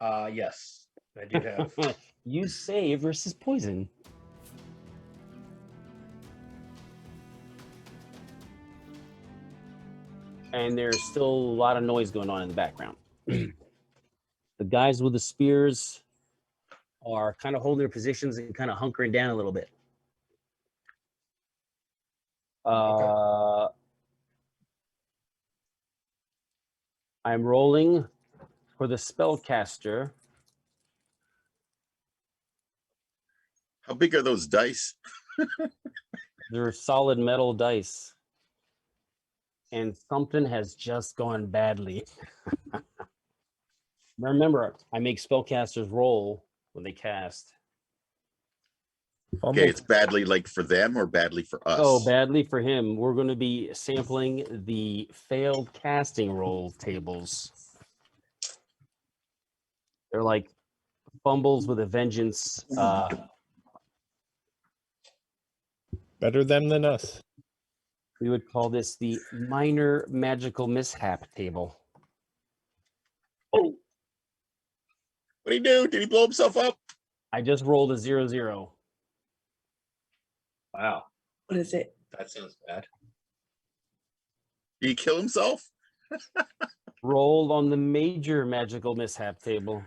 Yes. I do have. You save versus poison. And there's still a lot of noise going on in the background. The guys with the spears are kind of holding their positions and kind of hunkering down a little bit. I'm rolling for the spellcaster. How big are those dice? They're solid metal dice. And something has just gone badly. Remember, I make spellcasters roll when they cast. Okay, it's badly like for them or badly for us? Oh, badly for him. We're going to be sampling the failed casting roll tables. They're like fumbles with a vengeance. Better them than us. We would call this the minor magical mishap table. Oh. What did he do? Did he blow himself up? I just rolled a 0-0. Wow. What is it? That sounds bad. Did he kill himself? Rolled on the major magical mishap table.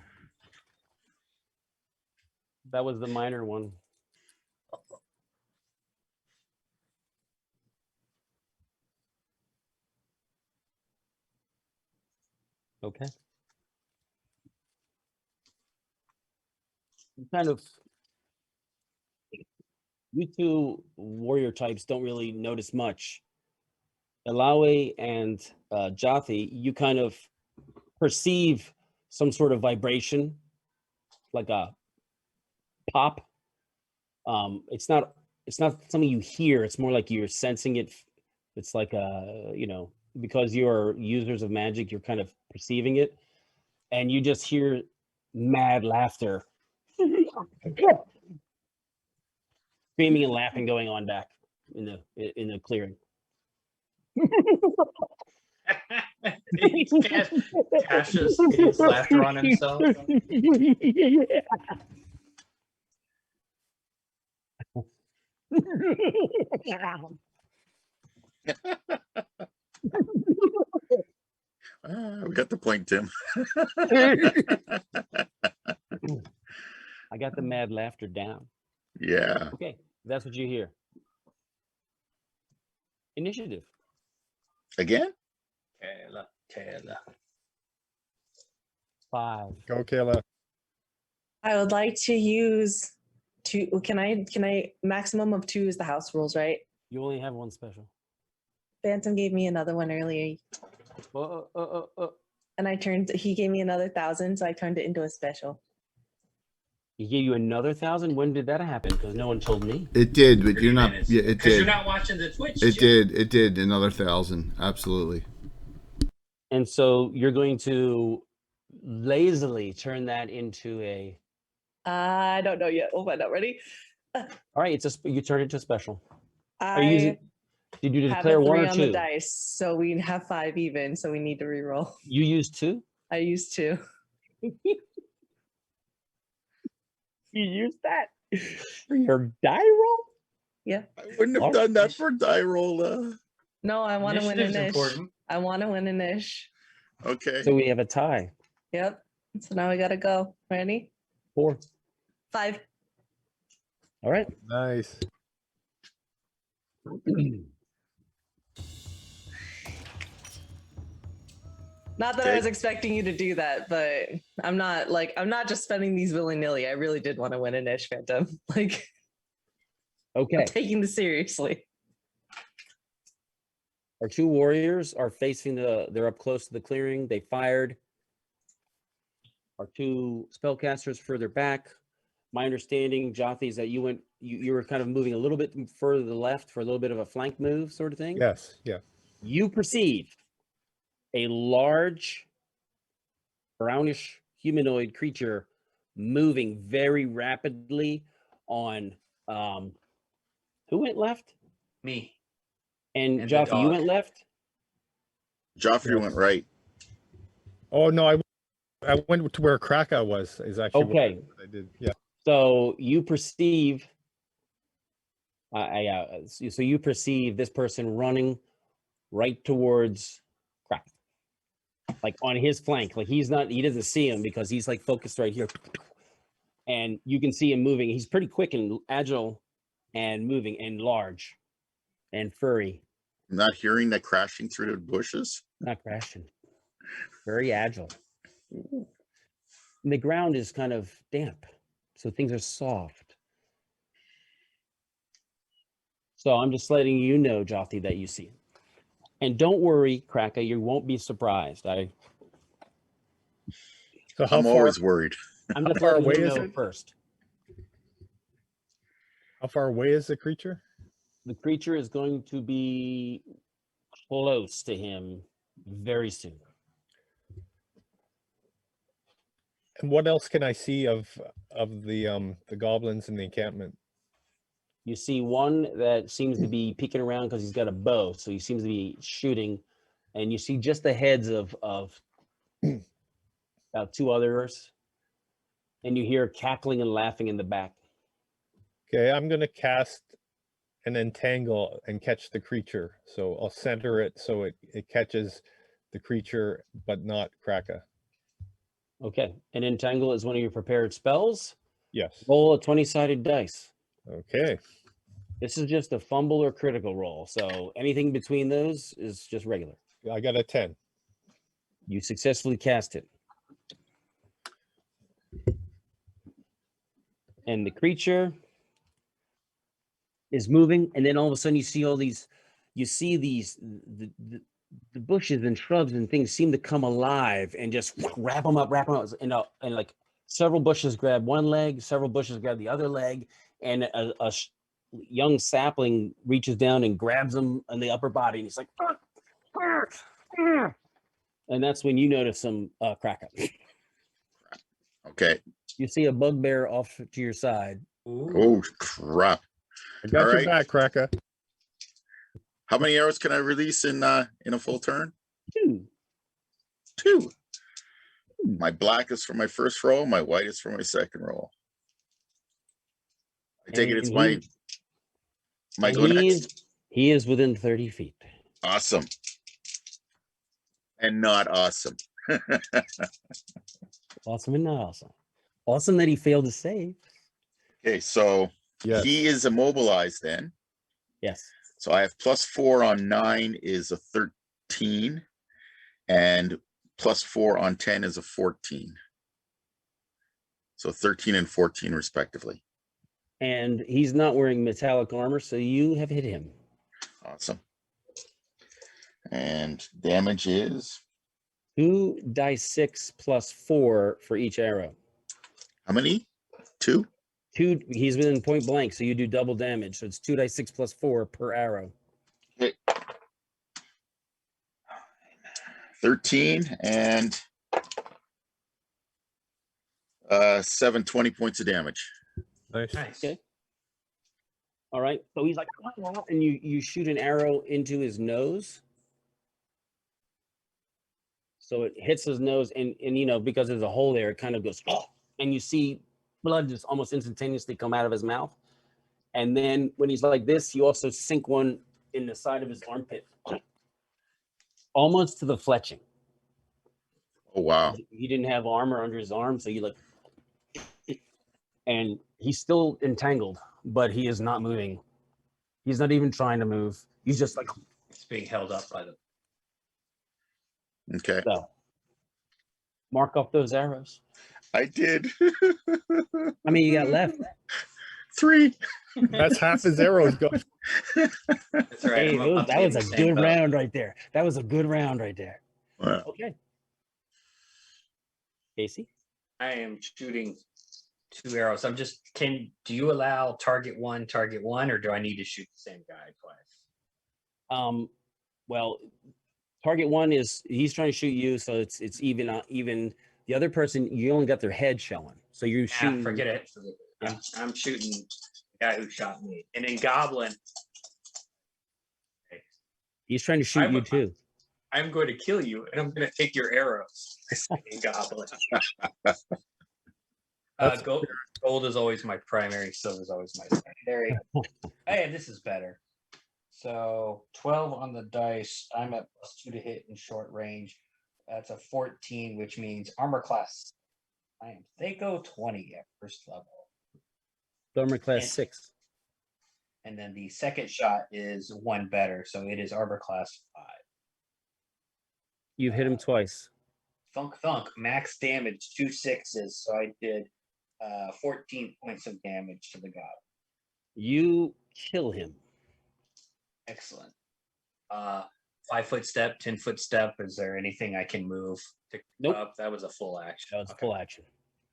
That was the minor one. Okay. You two warrior types don't really notice much. Elawe and Jothy, you kind of perceive some sort of vibration, like a pop. It's not something you hear. It's more like you're sensing it. It's like because you're users of magic, you're kind of perceiving it, and you just hear mad laughter, screaming and laughing going on back in the clearing. Cassius needs laughter on himself. We got the point, Tim. I got the mad laughter down. Yeah. Okay, that's what you hear. Initiative. Again? Kayla. 5. Go, Kayla. I would like to use 2. Can I maximum of 2 is the house rules, right? You only have one special. Phantom gave me another one earlier. And he gave me another 1,000, so I turned it into a special. He gave you another 1,000? When did that happen? Because no one told me. It did, but you're not. Yeah, it Because did. you're not watching the Twitch. It Jim. did. It did. Another 1,000. Absolutely. And so you're going to lazily turn that into a. I don't know yet. We'll find out. Ready? All right, you turn it to a special. Did you have declare a 3 1 or on 2? the dice, so we have 5 even. So we need to reroll. You used 2. I used 2. You used that for your die roll? Yeah. I wouldn't have done that for die roll. No, I want to win an Initiative's ish. important. I want to win an ish. Okay. So we have a tie. Yep. So now we gotta go. Ready? 4. 5. All right. Nice. Not that I Okay. was expecting you to do that, but I'm not just spending these willy-nilly. I really did want to win an ish, Phantom. Like, Okay. I'm taking this seriously. Our 2 warriors are facing they're up close to the clearing. They fired. Our 2 spellcasters further back. My understanding, Jothi, is that you were kind of moving a little bit further to the left for a little bit of a flank move sort of thing. Yes. Yeah. You perceive a large brownish humanoid creature moving very rapidly on who went left? Me. And And the Joffrey, you dog. went left? Joffrey Yes. went right. Oh no, I went to where Kraka was. Is actually Okay. what I did. Yeah. So you perceive so you perceive this person running right towards Crack. Like on his flank. Like he doesn't see him because he's like focused right here. And you can see him moving. He's pretty quick and agile and moving and large and furry. Not hearing that crashing through the bushes. Not crashing. Very agile. And the ground is kind of damp. So things are soft. So I'm just letting you know, Jothi, that you see it. And don't worry, Kraka, you won't be surprised. So how I'm far? always worried. I'm just far letting away you is know it? first. How far away is the creature? The creature is going to be close to him very soon. And what else can I see of the goblins in the encampment? You see one that seems to be peeking around because he's got a bow, so he seems to be shooting, and you see just the heads of about 2 others, and you hear cackling and laughing in the back. Okay, I'm gonna cast an entangle and catch the creature. So I'll center it so it catches the creature, but not Kraka. Okay, and entangle is one of your prepared spells. Yes. Roll a 20-sided dice. Okay. This is just a fumble or critical roll, so anything between those is just regular. I got a 10. You successfully cast it. And the creature is moving, and then all of a sudden you see the bushes and shrubs and things seem to come alive and just wrap them up, and like several bushes grab one leg, several bushes grab the other leg, and a young sapling reaches down and grabs him on the upper body, and he's like, "Arr, arr, arr." And that's when you notice some cracker. Okay. You see a bugbear off to your side. Oh crap! I got All your right. back, Cracker. How many arrows can I release in a full turn? 2. 2. My black is for my first roll. My white is for my second roll. I take it it's And my and go next. he is within 30 feet. Awesome. And not awesome. Awesome and not awesome. Awesome that he failed to save. Okay, so Yes. he is immobilized then. Yes. So I have +4 on 9 is a 13, and +4 on 10 is a 14. So 13 and 14 respectively. And he's not wearing metallic armor, so you have hit him. Awesome. And damage is 2d6 + 4 for each arrow. how many? 2? 2. He's within point blank, so you do double damage. So it's 2d6 + 4 per arrow. Okay. 13 and 7, 20 points of damage. Nice. Nice. Okay. All right. So he's like, and you shoot an arrow into his nose. So it hits his nose, and you know, because there's a hole there, it kind of goes, and you see blood just almost instantaneously come out of his mouth. And then when he's like this, you also sink one in the side of his armpit, almost to the fletching. Oh wow. He didn't have armor under his arm, so you like, and he's still entangled, but he is not moving. He's not even trying to move. He's just like, It's being held up by the. Okay. so. Mark off those arrows. I did. How many you got left? 3. That's half his arrows go. That's right. Hey, I'm about to that be was in a the same good boat. round right there. That was a good round right there. Wow. Okay. Casey? I am shooting 2 arrows. Do you allow target one, or do I need to shoot the same guy twice? Well, target one he's trying to shoot you, so it's even. The other person, you only got their head showing, so you're shooting. Forget it. I'm shooting the guy who shot me. And then Goblin, He's trying to shoot you too. I'm going to kill you, and I'm going to take your arrows. Goblin. Gold is always my primary. Silver is always my secondary. Hey, this is better. So 12 on the dice. I'm at +2 to hit in short range. That's a 14, which means armor class. I am Thaco 20 at first level. Armor class And- 6. And then the second shot is 1 better, so it is armor class 5. You've hit him twice. Thunk, max damage, 2 6s. So I did 14 points of damage to the god. You kill him. Excellent. 5-foot step, 10-foot step. Is there anything I can move to Nope. up? That was a full action. That was Okay, full action.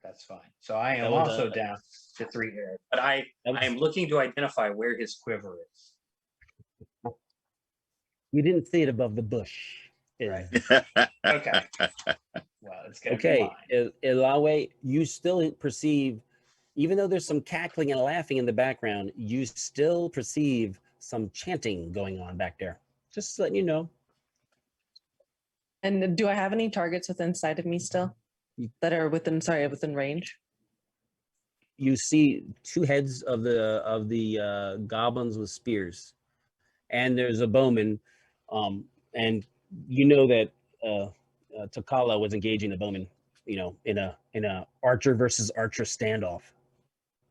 that's fine. So I That am was also a- down to 3 arrows. But I That am was- looking to identify where his quiver is. You didn't see it above the bush. Right. Okay. Well, it's gonna be Okay, mine. Ilawe, you still perceive, even though there's some cackling and laughing in the background, you still perceive some chanting going on back there. Just letting you know. And do I have any targets within sight of me still that are within range? You see 2 heads of the goblins with spears, and there's a bowman, and you know that Takala was engaging the bowman, you know, in a archer versus archer standoff.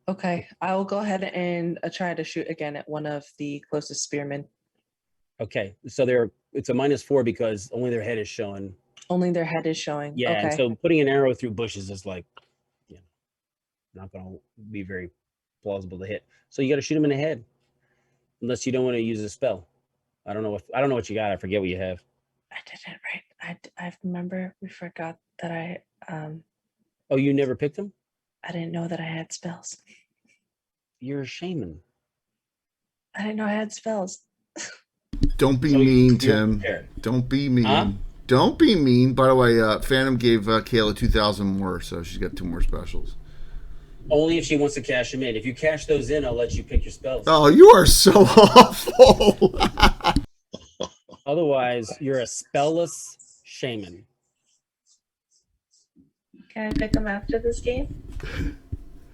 Okay, I will go ahead and try to shoot again at one of the closest spearmen. Okay, so it's a -4 because only their head is showing. Only their head is showing. Yeah, Okay. and so putting an arrow through bushes is like, you know, not going to be very plausible to hit. So you got to shoot him in the head, unless you don't want to use a spell. I don't know what you got. I forget what you have. I did it right. I remember we forgot that I Oh, you never picked them? I didn't know that I had spells. You're a shaman. I didn't know I had spells. Don't be So mean, you're Tim. prepared. Don't be mean. Huh? Don't be mean. By the way, Phantom gave Kayla 2,000 more, so she's got 2 more specials. Only if she wants to cash them in. If you cash those in, I'll let you pick your spells. Oh, you are so awful. Otherwise, you're a spellless shaman. Can I pick them after this game?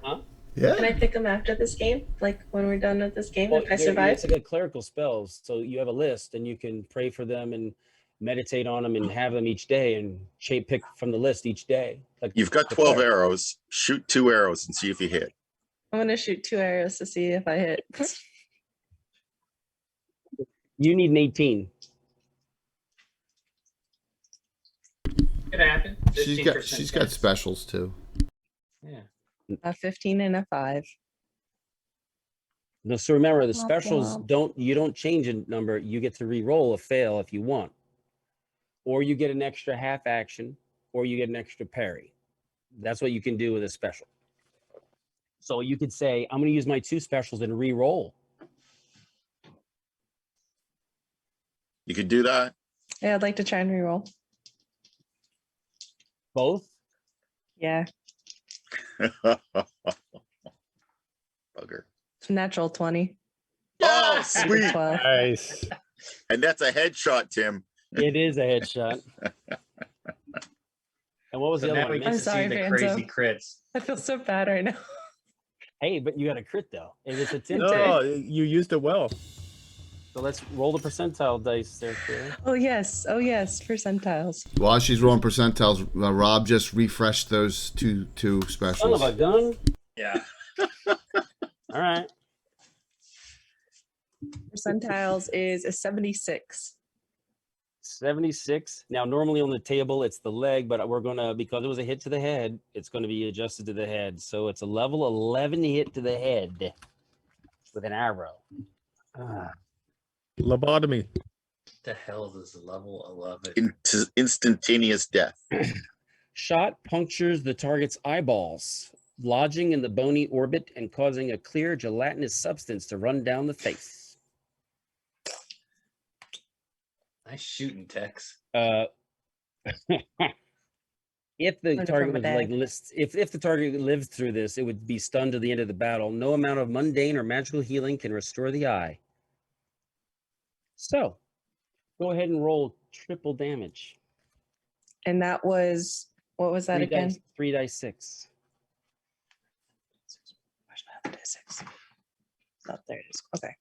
Huh? Can I Yeah. pick them after this game? Like when we're done with this game, Well, if I survive? it's like clerical spells, so you have a list, and you can pray for them and meditate on them and have them each day, and pick from the list each day. Like You've got the 12 cleric. arrows. Shoot 2 arrows and see if you hit. I'm gonna shoot 2 arrows to see if I hit. You need an 18. Could happen. 15% She's got chance. specials too. Yeah. A 15 and a 5. No, so remember the Womp specials womp. you don't change a number. You get to re-roll a fail if you want, or you get an extra half action, or you get an extra parry. That's what you can do with a special. So you could say, I'm going to use my 2 specials and re-roll. You could do that. Yeah, I'd like to try and reroll. Both. Yeah, Bugger. natural 20. Oh, Under sweet. 12. Nice. And that's a headshot, Tim. It is a headshot. And what was So the other now we one? get I'm to sorry, see the Fanzo. crazy crits. I feel so bad right now. Hey, but you got a crit though. It was a 10. No, you used it well. So let's roll the percentile dice there, Kara. Oh yes, percentiles. While she's rolling percentiles, Rob just refreshed those two Son of specials. a gun. Yeah. All right. Percentiles is a 76. 76. Now, normally on the table, it's the leg, but we're going to, because it was a hit to the head, it's going to be adjusted to the head. So it's a level 11 hit to the head with an arrow. Ah. Lobotomy. The hell is level 11? Instantaneous death. Shot punctures the target's eyeballs, lodging in the bony orbit and causing a clear gelatinous substance to run down the face. Nice shooting, Tex. If the Learned it target from was my like dad. if the target lived through this, it would be stunned to the end of the battle. No amount of mundane or magical healing can restore the eye. So, go ahead and roll triple damage. And that was, what was that 3 again? dice, 3 dice 6. Where's my other D6? Oh, there it is. Okay.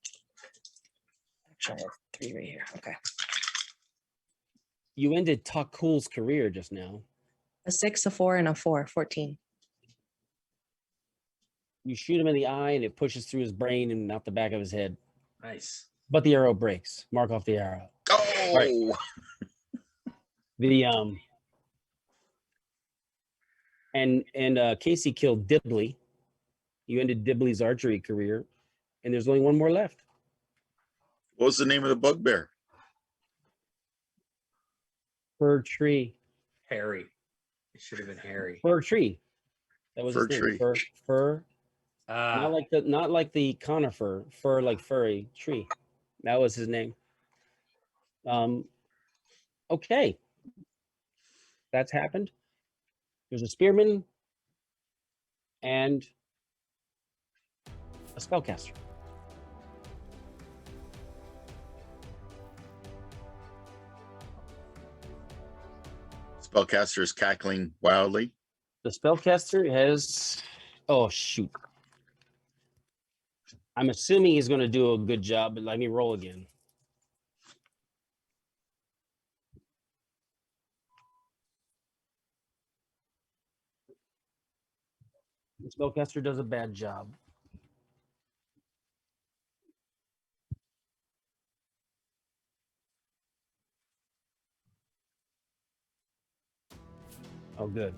Actually, I have 3 right here. Okay. You ended Takul's career just now. A 6, a 4, and a 4. 14. You shoot him in the eye and it pushes through his brain and out the back of his head. Nice. But the arrow breaks. Mark off the arrow. Oh, Right. The Casey killed Dibley. You ended Dibley's archery career, and there's only one more left. what was the name of the bugbear? Fir tree. Harry. It should have been Harry. Fir tree. That was Fir his name. tree. Fir. Ah, Not like the conifer. Fir like furry tree. That was his name. Okay. That's happened. There's a spearman and a spellcaster. Spellcaster is cackling wildly. The spellcaster has. Oh, shoot. I'm assuming he's going to do a good job, but let me roll again. The spellcaster does a bad job. Oh, good.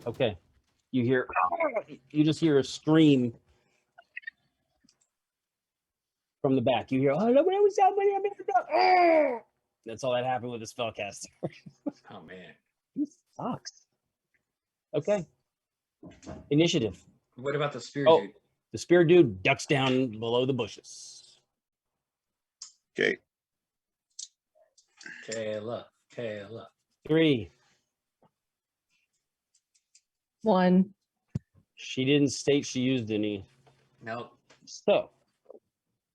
Okay. You just hear a scream from the back. You hear, oh, nobody was somebody. Ah! That's all that happened with the spellcaster. Oh man. He sucks. Okay. Initiative. What about the spear Oh. dude? The spear dude ducks down below the bushes. Okay. Kayla. 3. 1. She didn't state she used any. Nope. So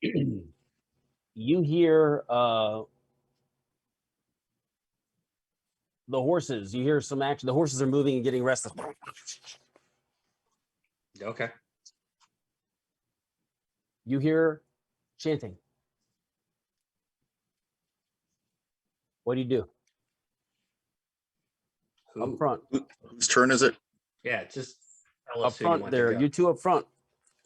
you hear the horses. You hear some action. The horses are moving and getting restless. Okay. You hear chanting. What do you do? Who? Up front. Whose turn is it? Yeah, just tell Up us who you front want there. to go. You two up front.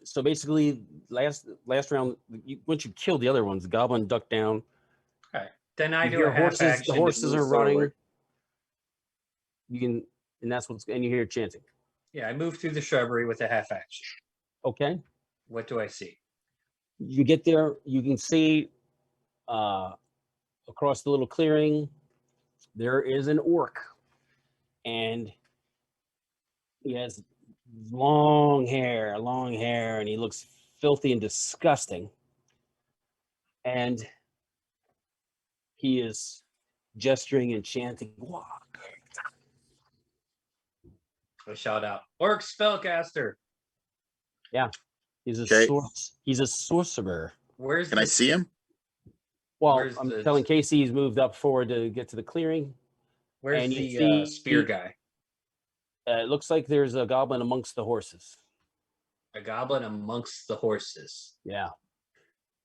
So basically, last round, once you killed the other ones, the goblin ducked down. Okay. Then I You do hear a half horses. action. The to horses move are running. forward. You can, and that's what's. And you hear chanting. Yeah, I move through the shrubbery with a half action. Okay. What do I see? You get there. You can see across the little clearing. There is an orc, and he has long hair, and he looks filthy and disgusting. And he is gesturing and chanting. I shout out, Orc Spellcaster. He's a Okay. he's a sorcerer. Where's Can I see him? Well, Where's I'm the- telling Casey he's moved up forward to get to the clearing. Where's and you the see- spear guy? It looks like there's a goblin amongst the horses. A goblin amongst the horses. Yeah,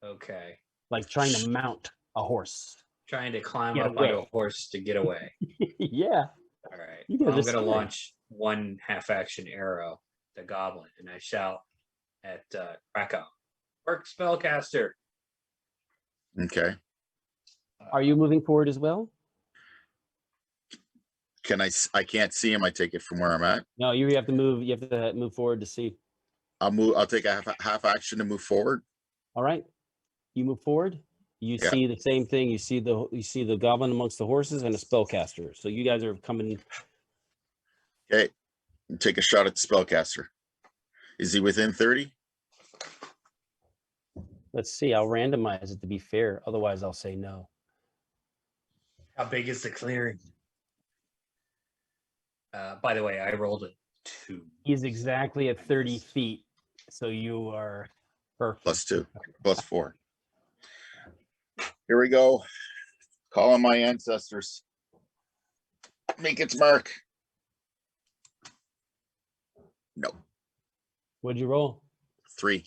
Okay. like trying to mount a horse. Trying to climb Get up onto a away. horse to get away. Yeah. All right. You get Well, I'm this going to guy. launch one half action arrow, the goblin, and I shout at Krakow, Orc Spellcaster. Okay. Are you moving forward as well? Can I can't see him. I take it from where I'm at. No, you have to move. You have to move forward to see. I'll take a half action to move forward. All right. You move forward. You Yeah. see the same thing. You see the goblin amongst the horses and a spellcaster. So you guys are coming. Okay. Take a shot at the spellcaster. Is he within 30? Let's see. I'll randomize it to be fair. Otherwise, I'll say no. How big is the clearing? By the way, I rolled a 2. He's exactly at 30 feet. So you are perfect. +2, +4. Here we go. Calling my ancestors. Make its mark. No. What'd you roll? 3.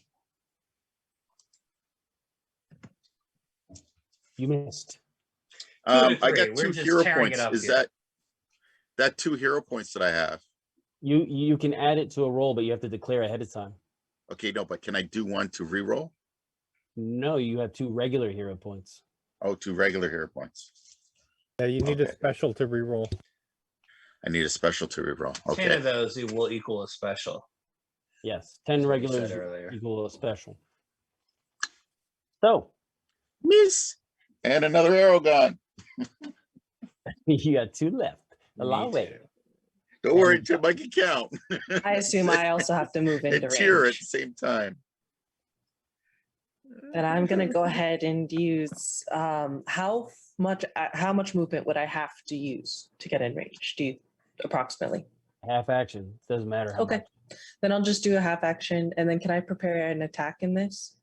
You missed. I three. got We're 2 just hero tearing it points. up Is here. that 2 hero points that I have? You can add it to a roll, but you have to declare ahead of time. Okay, no, but can I do one to reroll? No, you have 2 regular hero points. Oh, 2 regular hero points. Yeah, you need a Okay. special to reroll. I need a special to reroll. 10 of Okay. those it will equal a special. Yes, 10 That's what you regulars said earlier. equal a special. So Miss. And another arrow gone. you got 2 left. A Me long way. too. Don't worry, Tim, I can count. I assume I also have to move into And cheer at range. the same time. Then I'm gonna go ahead and use how much movement would I have to use to get in range? Do you approximately? Half action. Doesn't matter how Okay. much. Then I'll just do a half action, and then can I prepare an attack in this?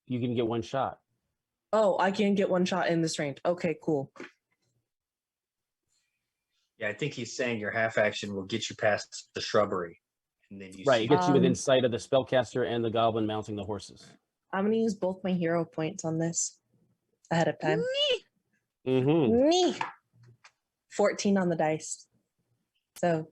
You can get 1 shot. Oh, I can get 1 shot in this range. Okay, cool. Yeah, I think he's saying your half action will get you past the shrubbery. And then you Right, see it gets you within Um, sight of the spellcaster and the goblin mounting the horses. I'm gonna use both my hero points on this ahead of time. Mm-hmm. Me. 14 on the dice. So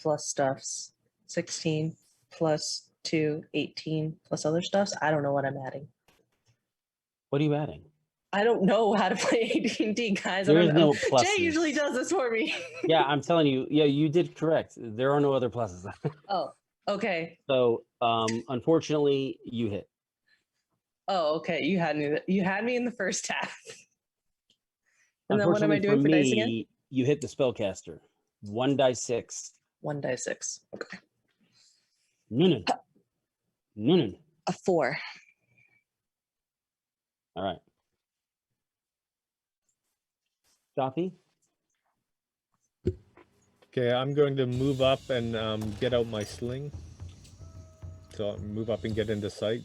plus stuffs. 16 plus 2, 18 plus other stuffs. I don't know what I'm adding. What are you adding? I don't know how to play AD&D, guys. I There don't is no Jay pluses. usually does this for me. Yeah, I'm telling you. Yeah, you did correct. There are no other pluses. Oh, okay. So, unfortunately, you hit. Oh, okay. You had me. You had me in the first half. And then what am I doing for dice again? You hit the spellcaster. 1d6. 1d6. Okay. Noonan. Noonan. A 4. All right. Joffy? Okay, I'm going to move up and get out my sling. So I'll move up and get into sight.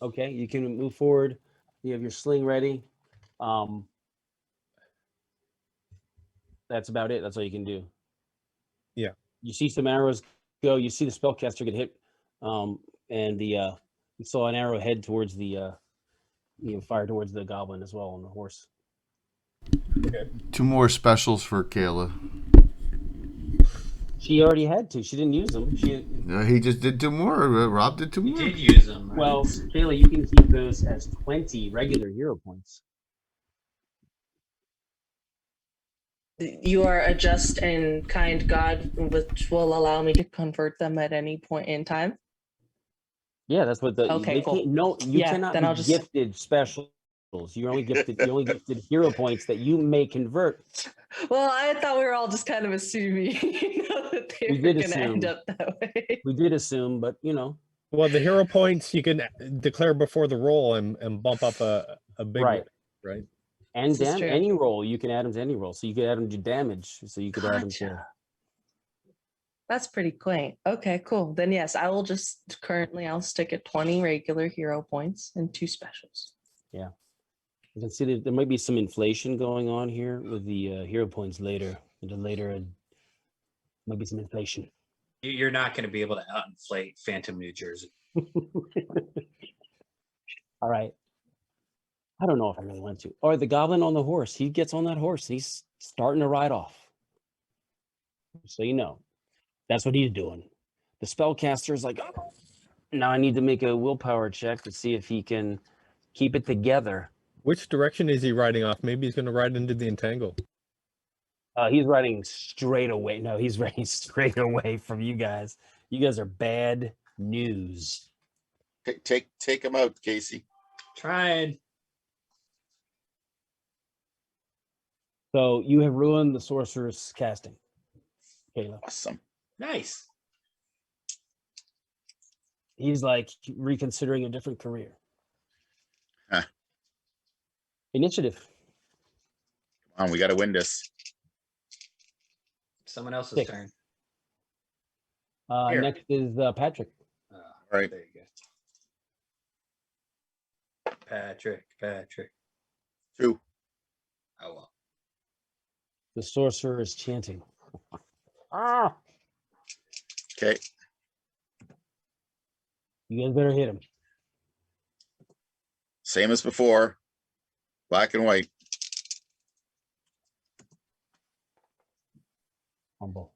Okay, you can move forward. You have your sling ready. That's about it. That's all you can do. Yeah. You see some arrows go. You see the spellcaster get hit, and you saw an arrow head towards the fire towards the goblin as well on the horse. Okay. 2 more specials for Kayla. She already had 2. She didn't use them. He just did 2 more. Rob did 2 You more. did use them. Right? Well, Kayla, you can keep those as 20 regular hero points. You are a just and kind God, which will allow me to convert them at any point in time. Yeah, that's what the Okay, cool. you Yeah, cannot then be I'll just- gifted specials. You're only gifted hero points that you may convert. Well, I thought we were all just kind of assuming that they We were did going to end assume. up that way. We did assume, but Well, the hero points you can declare before the roll and bump up a big Right. one, right? and This is true. any roll you can add them to any roll. So you could add them to damage. So you could add them to. Gotcha. That's pretty quaint. Okay, cool. Then yes, I will just I'll stick at 20 regular hero points and 2 specials. Yeah. You can see that there might be some inflation going on here with the hero points later. Might be some inflation. You're not going to be able to out-inflate Phantom New Jersey. All right. I don't know if I really want to. Or the goblin on the horse. He gets on that horse. He's starting to ride off. So that's what he's doing. The spellcaster's like, oh, now I need to make a willpower check to see if he can keep it together. Which direction is he riding off? Maybe he's going to ride into the entangle. He's riding straight away. No, he's riding straight away from you guys. You guys are bad news. Take him out, Casey. Trying. So you have ruined the sorcerer's casting, Kayla. Awesome. Nice. He's like reconsidering a different career. Huh. Initiative. Come on, we got to win this. Someone else's 6. turn. Here. Next is Patrick. Oh, Right. There you go. Patrick. 2. Oh, well. The sorcerer is chanting. Ah! Okay. You guys better hit him. Same as before. Black and white. Humble.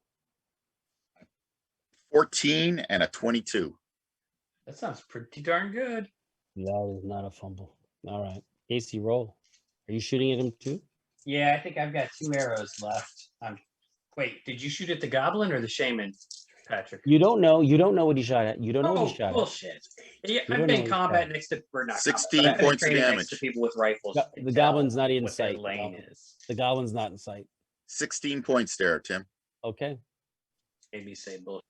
14 and a 22. That sounds pretty darn good. That is not a fumble. All right. Casey, roll. Are you shooting at him too? Yeah, I think I've got 2 arrows left. Wait, did you shoot at the goblin or the shaman, Patrick? You don't know. You don't know what he shot at. You don't know what he shot bullshit. Yeah, You I've don't been know in what combat he next to, or not 16 combat, but I've been points of training next damage. to people with rifles. at. Can The tell goblin's not in what their sight. lane is. The goblin's not in sight. 16 points there, Tim. Okay. Maybe say bullshit.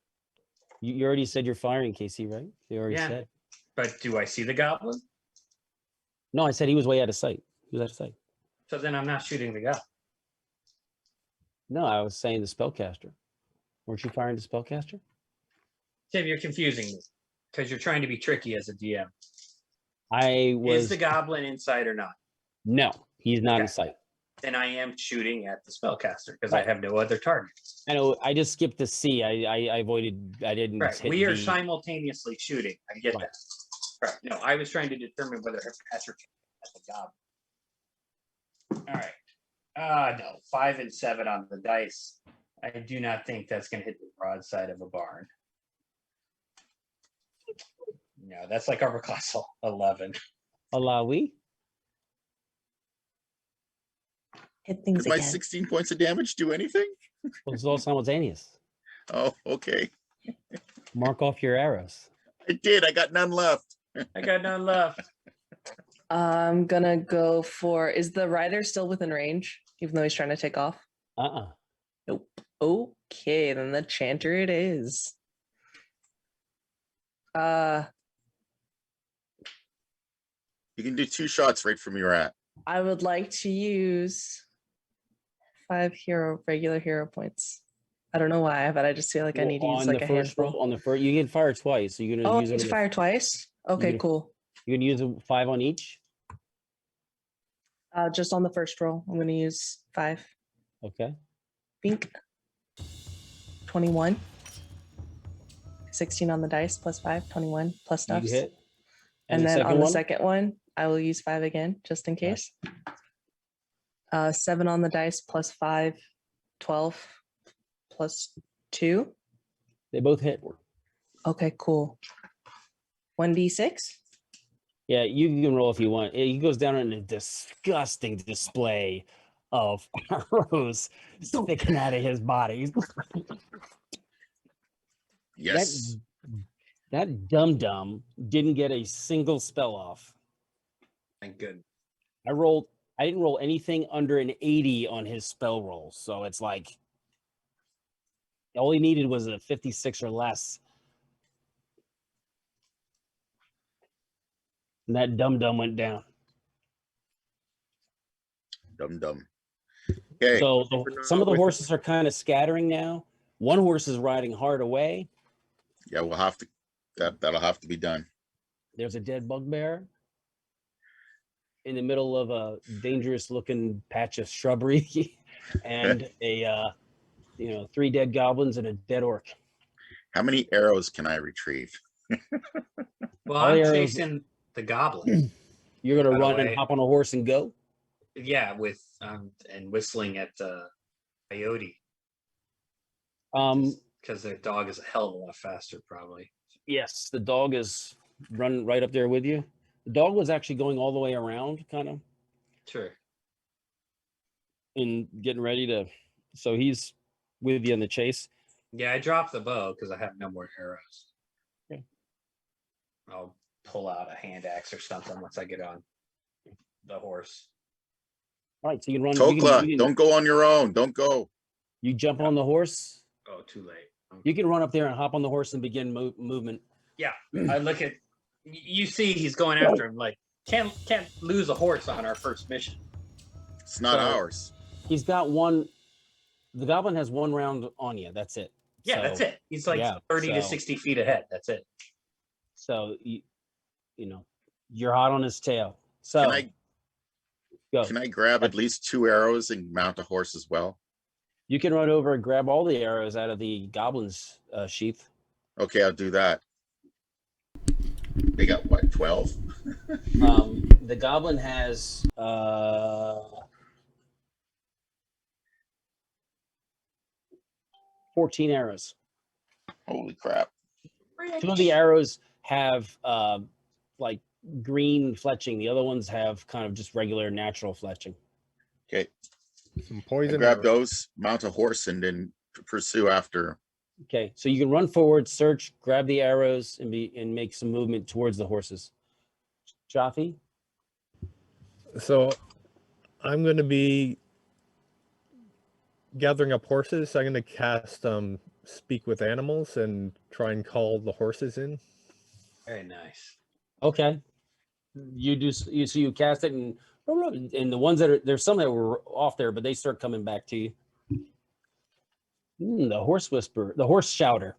You already said you're firing, Casey, right? You already Yeah. said. But do I see the goblin? No, I said he was way out of sight. He was out of sight. So then I'm not shooting the goblin. No, I was saying the spellcaster. Weren't you firing the spellcaster? Tim, you're confusing me because you're trying to be tricky as a DM. I was. Is the goblin inside or not? No, he's not in Okay. sight. Then I am shooting at the spellcaster because I Right. have no other targets. I know. I just skipped the C. I avoided. I didn't. Right. hit We are the- simultaneously shooting. I get Right. that. Right. No, I was trying to determine whether Patrick had the goblin. All right. No. 5 and 7 on the dice. I do not think that's going to hit the broadside of a barn. No, that's like upper class 11. Alawi. Hit things Does my again. 16 points of damage do anything? Well, it's all simultaneous. Oh, okay. Mark off your arrows. I did. I got none left. I got none left. I'm gonna go for. Is the rider still within range, even though he's trying to take off? Nope. Okay, then the chanter it is. You can do 2 shots right from where you're at. I would like to use 5 regular hero points. I don't know why, but I just feel like I need to use like a handful. On the first, you can fire twice. So you're gonna Oh, use I it. can fire twice. Okay, gonna- cool. You're gonna use 5 on each. Just on the first roll, I'm gonna use 5. Okay. Bink. 21. 16 on the dice plus 5. 21 plus You stuffs. hit. And then on the second one, I will use 5 again, just in Okay. case. 7 on the dice plus 5. 12 plus 2. They both hit. Okay, cool. 1d6. Yeah, you can roll if you want. He goes down in a disgusting display of arrows sticking out of his body. Yes. That dum-dum didn't get a single spell off. Thank good. I didn't roll anything under an 80 on his spell roll. So it's like all he needed was a 56 or less. And that dum-dum went down. Dum. Okay. So some of the horses are kind of scattering now. One horse is riding hard away. Yeah, we'll have to. That'll have to be done. There's a dead bugbear in the middle of a dangerous-looking patch of shrubbery, and a 3 dead goblins and a dead orc. How many arrows can I retrieve? Well, All I'm arrows- chasing the goblin. You're gonna By the run and way- hop on a horse and go. Yeah, with and whistling at coyote Um, because their dog is a hell of a lot faster, probably. yes, the dog is running right up there with you. The dog was actually going all the way around, kind of, Sure. and getting ready to. So he's with you in the chase. Yeah, I dropped the bow because I have no more arrows. Okay. I'll pull out a hand axe or something once I get on the horse. All right, so you can run. Tokla, don't go on your own. Don't go. You jump on the horse. Oh, too late. You can run up there and hop on the horse and begin movement. Yeah, I look at. You see, he's going after him. Like, can't lose a horse on our first mission. It's not So- ours. He's got one. The goblin has 1 round on you. That's it. Yeah, that's it. He's like 30 to so- 60 feet ahead. That's it. So you're hot on his tail. So go. Can I grab at least 2 arrows and mount a horse as well? You can run over and grab all the arrows out of the goblin's sheath. Okay, I'll do that. They got what, 12? The goblin has 14 arrows. Holy crap. 2 of the arrows have like green fletching. The other ones have kind of just regular natural fletching. Okay, Some I poison. grab arrows. those, mount a horse, and then pursue after. Okay, so you can run forward, search, grab the arrows, and make some movement towards the horses. Jaffe? So I'm going to be gathering up horses. I'm going to cast Speak with Animals and try and call the horses in. Very nice. Okay. You cast it and the ones there's some that were off there, but they start coming back to you. The horse whisperer, the horse shouter.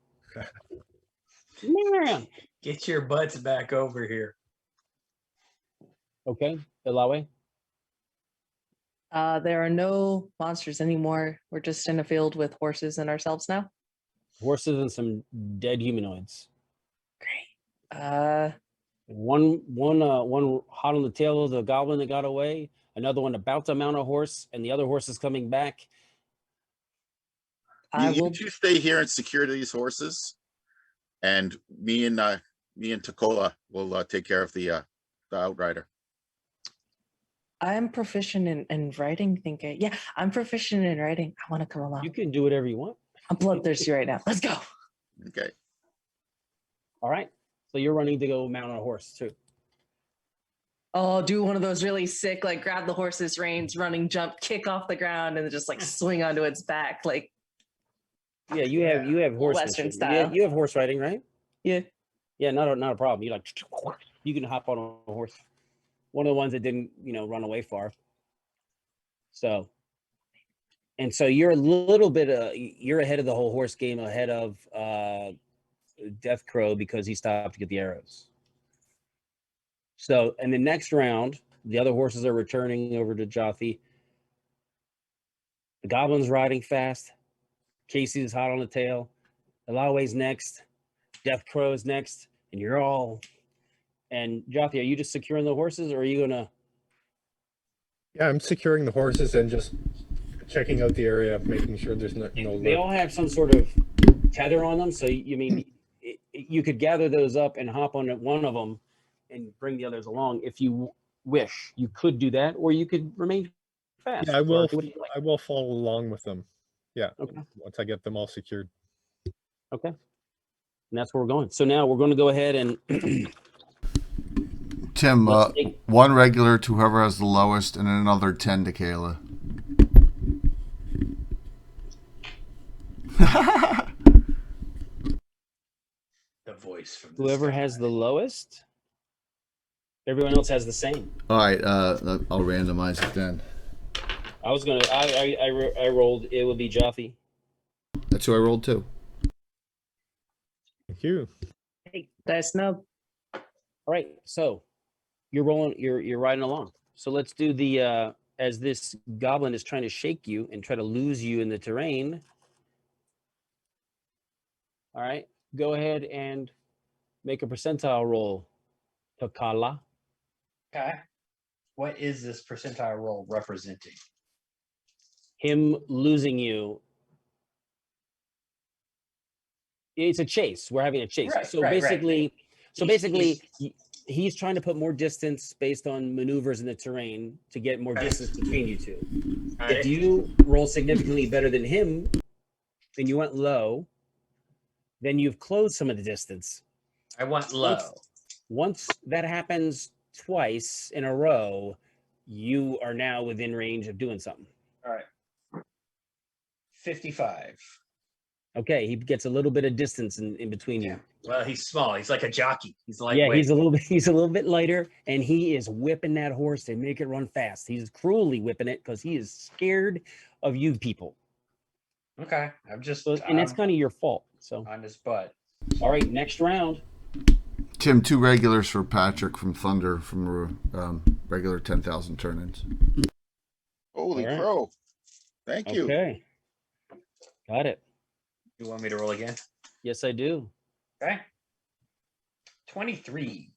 Man. Get your butts back over here. Okay, Ilawe. There are no monsters anymore. We're just in a field with horses and ourselves now. Horses and some dead humanoids. Great. One hot on the tail of the goblin that got away. Another one about to mount a horse, and the other horse is coming back. You two stay here and secure these horses, and me and Takola will take care of the outrider. I'm proficient in writing. Yeah, I'm proficient in writing. I want to come along. You can do whatever you want. I'm bloodthirsty right now. Let's go. Okay. All right. So you're running to go mount on a horse too. Oh, do one of those really sick, like grab the horse's reins, running jump, kick off the ground, and then just like swing onto its back, like Yeah, you have horsemanship. Western style. You have horse riding, right? yeah. Yeah, not a problem. You like you can hop on a horse. One of the ones that didn't, run away far. So, and so you're a little bit you're ahead of the whole horse game, ahead of Death Crow because he stopped to get the arrows. So, in the next round, the other horses are returning over to Jothi. The goblin's riding fast. Casey is hot on the tail. Elaway's next. Death Crow's next. And you're all. And Jothi, are you just securing the horses, or are you gonna? Yeah, I'm securing the horses and just checking out the area, making sure there's no. They all have some sort of tether on them, so you could gather those up and hop on one of them and bring the others along if you wish. You could do that, or you could remain fast. Yeah, I or will. do what you like. I will follow along with them. Yeah, Okay. once I get them all secured. Okay. And that's where we're going. So now we're going to go ahead and Tim, Let's take- one regular to whoever has the lowest, and then another 10 to Kayla. The voice from the whoever sky. has the lowest, everyone else has the same. All right, I'll randomize it then. I was gonna. I rolled. It would be Jothi. That's who I rolled too. Thank you. Dice snub. All right. So you're rolling. You're riding along. So let's do the as this goblin is trying to shake you and try to lose you in the terrain. All right. Go ahead and make a percentile roll, Takala. Okay. What is this percentile roll representing? Him losing you. It's a chase. We're having a chase. Right, so right, right. basically, He's- he's trying to put more distance based on maneuvers in the terrain to get more distance between you two. If you roll significantly better than him, and you went low, then you've closed some of the distance. I want low. Once that happens twice in a row, you are now within range of doing something. All right. 55. Okay, he gets a little bit of distance in between you. Well, he's small. He's like a jockey. He's like Yeah, he's a little bit lighter, and he is whipping that horse to make it run fast. He's cruelly whipping it because he is scared of you people. Okay. I'm just And that's kind of your fault. So, on his butt. all right, next round. Tim, 2 regulars for Patrick from Thunder from regular 10,000 turn-ins. Holy All right. crow. Thank you. Okay, got it. You want me to roll again? Yes, I do. Okay. 23.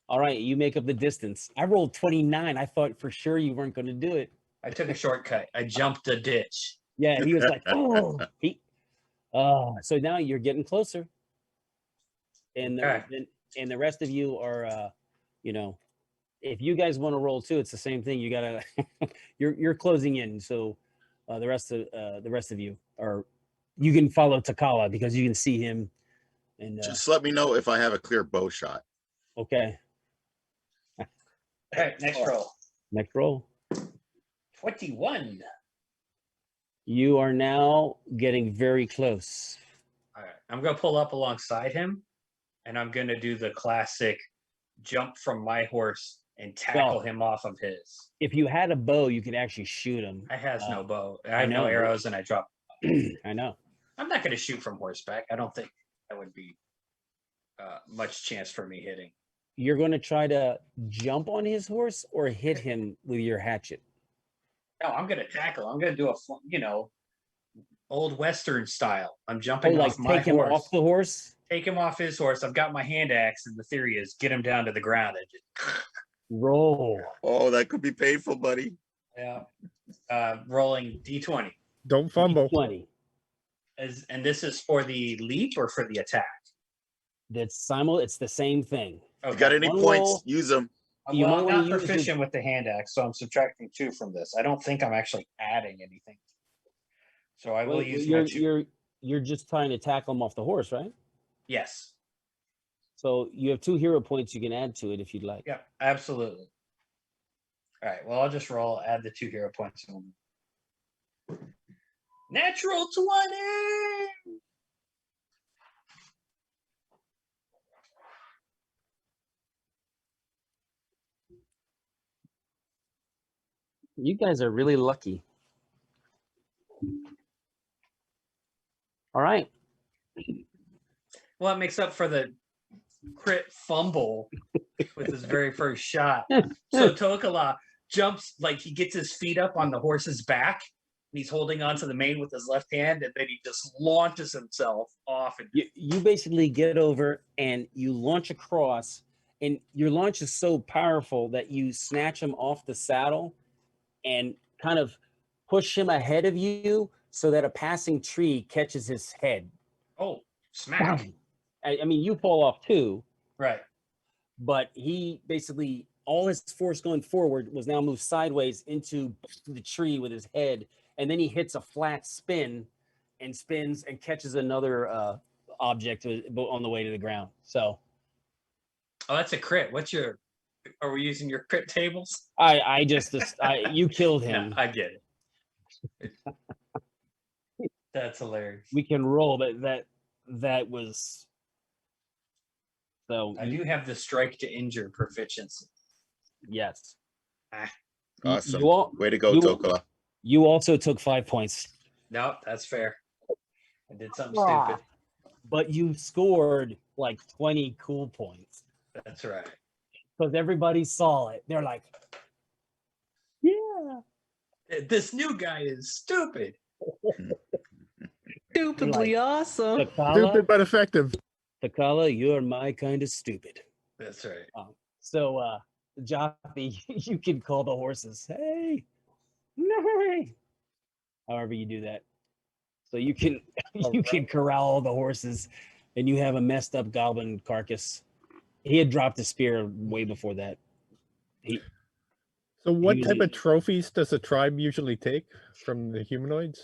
All right, you make up the distance. I rolled 29. I thought for sure you weren't going to do it. I took a shortcut. I jumped a ditch. Yeah, he was like, oh, so now you're getting closer. And Okay. and the rest of you are, if you guys want to roll too, it's the same thing. You gotta, you're closing in. So the rest of you are, you can follow Takala because you can see him. And Just let me know if I have a clear bow shot. okay, Okay, next roll. next roll. 21. You are now getting very close. All right. I'm going to pull up alongside him, and I'm going to do the classic jump from my horse and tackle him off of his. If you had a bow, you could actually shoot him. I has no bow. I I have no know. arrows, and I drop. I know. I'm not going to shoot from horseback. I don't think that would be much chance for me hitting. You're going to try to jump on his horse or hit him with your hatchet. No, I'm going to tackle. I'm going to do a, old Western style. I'm jumping like off my take him horse. off the horse. Take him off his horse. I've got my hand axe, and the theory is get him down to the ground and just Roll. Oh, that could be painful, buddy. rolling d20. Don't fumble. 20. And this is for the leap or for the attack? It's the same thing. If you got any One points, roll. use them. You Well, might I'm wanna not use proficient with the hand axe, so I'm subtracting 2 from this. I don't think I'm actually adding anything. So I will Well, use my two. you're just trying to tackle him off the horse, right? Yes. So you have 2 hero points you can add to it if you'd like. Yeah, absolutely. All right. Well, I'll just roll. Add the 2 hero points. Natural 20. You guys are really lucky. All right. Well, it makes up for the crit fumble with his very first shot. So Tokala jumps, like he gets his feet up on the horse's back. And he's holding onto the mane with his left hand, and then he just launches himself off. And You basically get over and you launch across, and your launch is so powerful that you snatch him off the saddle and kind of push him ahead of you so that a passing tree catches his head. oh, smack! I mean, you fall off too, Right. but he basically, all his force going forward was now moved sideways into the tree with his head, and then he hits a flat spin and spins and catches another object on the way to the ground. So Oh, that's a crit. Are we using your crit tables? you killed No, him. I get it. That's hilarious. We can roll that was. So I do have the strike to injure proficiency. yes. Awesome. You Way to go, you- Tokala. You also took 5 points, No, that's fair. I did something Ah. stupid. but you scored like 20 cool points That's right. because everybody saw it. They're like, yeah. This new guy is stupid. Stupidly awesome. Stupid but effective. Takala, you're my kind of stupid. That's right. So, Joffy, you can call the horses. Hey, nay. However you do that. So you can corral all the horses, and you have a messed up goblin carcass. He had dropped a spear way before that. So what type Usually- of trophies does a tribe usually take from the humanoids?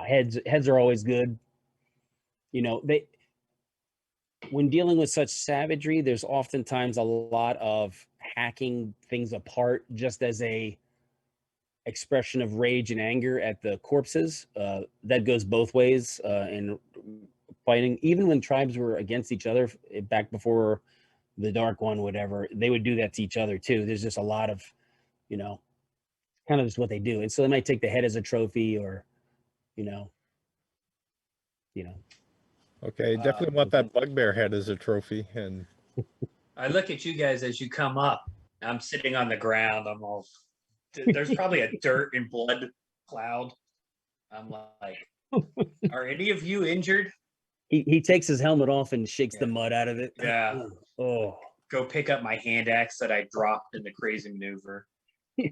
Heads are always good. You know, when dealing with such savagery, there's oftentimes a lot of hacking things apart just as a expression of rage and anger at the corpses. That goes both ways in fighting. Even when tribes were against each other back before the Dark One, whatever, they would do that to each other too. There's just a lot of, kind of just what they do. And so they might take the head as a trophy or, Okay, definitely want that bugbear head as a trophy. And I look at you guys as you come up. I'm sitting on the ground. I'm all. There's probably a dirt and blood cloud. I'm like, are any of you injured? he takes his helmet off and shakes the Yeah. mud out of it. Yeah. Oh. Go pick up my hand axe that I dropped in the crazy maneuver.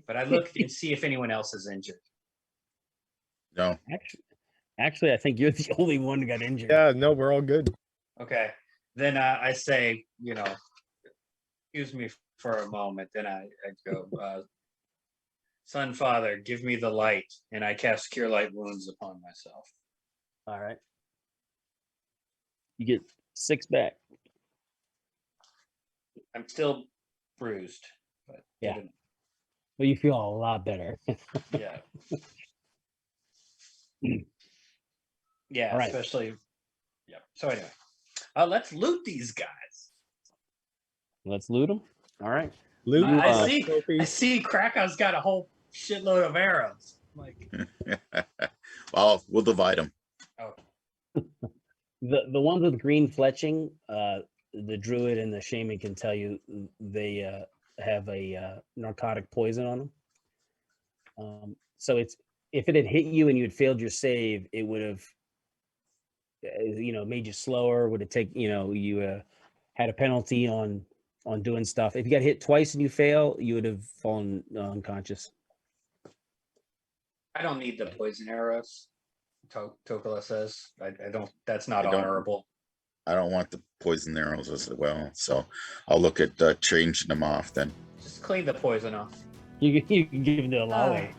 But I look and see if anyone else is injured. No. Actually, I think you're the only one who got injured. yeah, no, we're all good. Okay. Then I say, excuse me for a moment. Then I go, Son, Father, give me the light. And I cast Cure Light Wounds upon myself. All right. You get 6 back. I'm still bruised. But Yeah. Well, you feel a lot better. Yeah. Yeah, All right. especially. Yeah. So anyway, let's loot these guys. Let's loot them. All right. Loot, I trophies. see Krakow's got a whole shitload of arrows. Like, Well, we'll divide them. The ones with green fletching, the druid and the shaman can tell you they have a narcotic poison on them. So if it had hit you and you had failed your save, it would have made you slower. Would have you had a penalty on doing stuff. If you got hit twice and you fail, you would have fallen unconscious. I don't need the poison arrows. Tokala says, I don't. That's not I don't. honorable. I don't want the poison arrows as well, so I'll look at changing them off then. Just clean the poison off. You can give it to Alawe.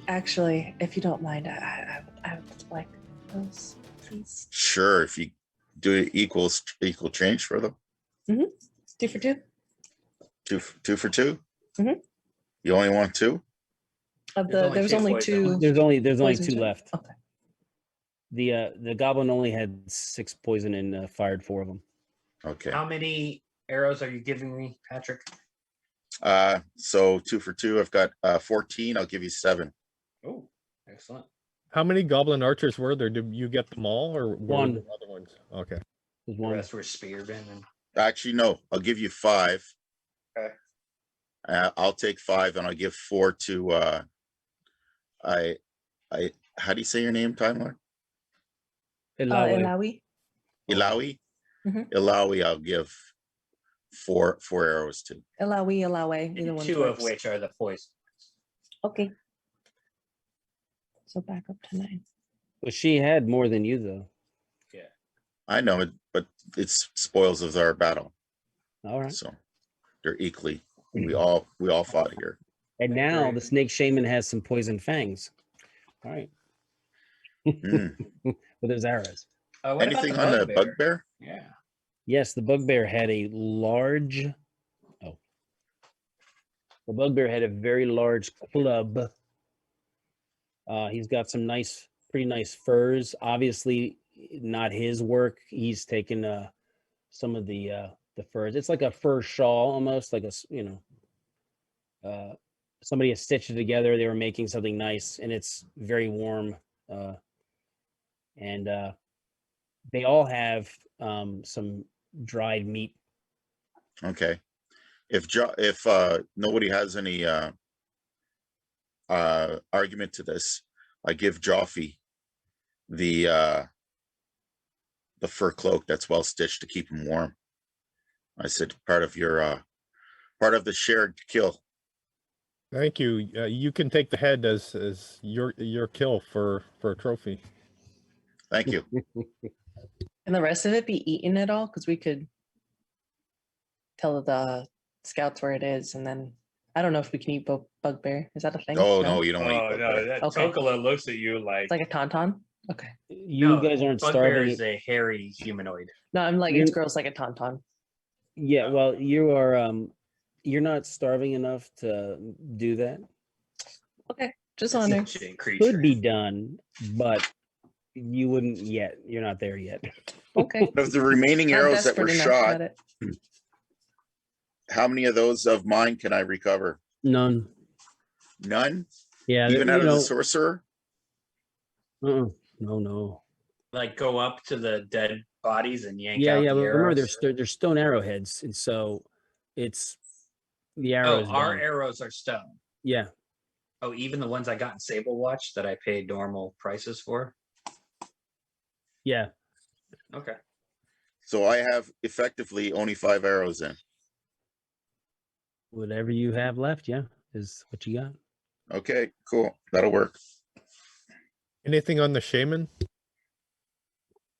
Actually, if you don't mind, I would like those, please. Sure, if you do equal change for them? 2 for 2. Two for two? Mhm. You only want two? Of There's the only there was two only poison 2. ones. There's only poisons, 2 right? left. Okay. The goblin only had 6 poison and fired 4 of them. Okay. How many arrows are you giving me, Patrick? So 2 for 2. I've got 14. I'll give you 7. Oh, excellent. How many goblin archers were there? Did you get them all, or were One. there other ones? Okay. There's The one. rest were spearmen. And Actually, no. I'll give you 5. Okay. I'll take 5, and I'll give 4 to I. How do you say your name, Time Lord? Ilawe. Ilawi. Ilawi. Mhm. Ilawi. I'll give 4 arrows to. Ilawi, Ilawe. Either one. 2 of which are the poison. Okay. So back up to 9. But she had more than you though. Yeah. I know it, but it's spoils of our battle. All right. So they're equally. We all fought here. And now the snake shaman has some poison fangs. All right. Mm. With his arrows. What Anything about on the bugbear? Yeah. Yes, the bugbear had a large. Oh. The bugbear had a very large club. He's got some pretty nice furs. Obviously, not his work. He's taken some of the furs. It's like a fur shawl, almost like somebody has stitched it together. They were making something nice, and it's very warm. And they all have some dried meat. Okay. If nobody has any argument to this, I give Joffy the fur cloak that's well stitched to keep him warm. I said part of the shared kill. Thank you. You can take the head as your kill for a trophy. Thank you. And the rest of it be eaten at all? Because we could tell the scouts where it is, and then I don't know if we can eat bugbear. Is that a thing? Oh no, you don't eat Oh no, bugbear. that Okay. Tokala looks at you like It's like a tauntaun. Okay. You guys aren't Bugbear starving. is a hairy humanoid. No, I'm like it's gross like a tauntaun. Yeah, well, you are. You're not starving enough to do that. Okay, just It's a wondering. sentient creature. Could be done, but you wouldn't yet. You're not there yet. Okay. Of the remaining Not arrows that were desperate enough shot, at it. how many of those of mine can I recover? None. None? Yeah, Even out of the sorcerer? No. Like go up to the dead bodies and yank Yeah, out yeah. the But remember, arrows. there's stone arrowheads, and so it's the arrow. Oh, our arrows are stone. Yeah. Oh, even the ones I got in Sable Watch that I paid normal prices for. Yeah. Okay. So I have effectively only 5 arrows in. Whatever you have left, yeah, is what you got. Okay, cool. That'll work. Anything on the shaman?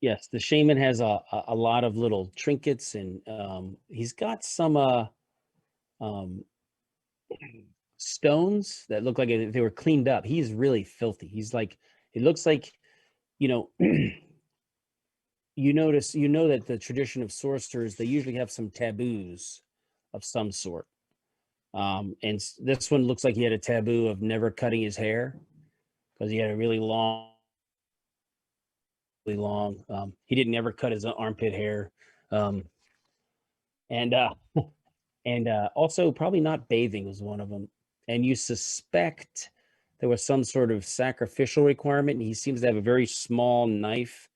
Yes, the shaman has a lot of little trinkets, and he's got some stones that look like they were cleaned up. He's really filthy. He's like, it looks like, you know, you know that the tradition of sorcerers, they usually have some taboos of some sort. And this one looks like he had a taboo of never cutting his hair because he had a really long. He didn't ever cut his armpit hair, and also probably not bathing was one of them. And you suspect there was some sort of sacrificial requirement. And he seems to have a very small knife.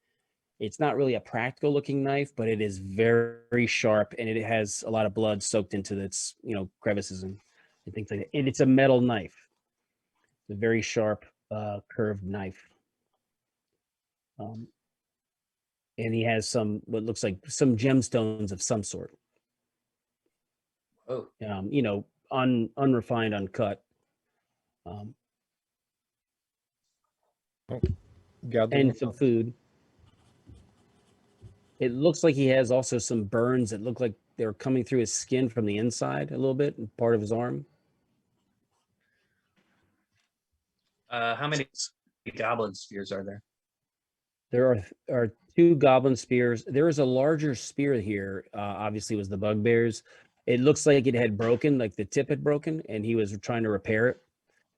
It's not really a practical looking knife, but it is very, very sharp, and it has a lot of blood soaked into its crevices and things like that. And it's a metal knife. It's a very sharp, curved knife. And he has what looks like some gemstones of some sort. Oh. Unrefined, uncut. And some food. It looks like he has also some burns that look like they're coming through his skin from the inside a little bit, and part of his arm. How many goblin spears are there? There are 2 goblin spears. There is a larger spear here. Obviously, was the bugbears. It looks like it had broken, like the tip had broken, and he was trying to repair it.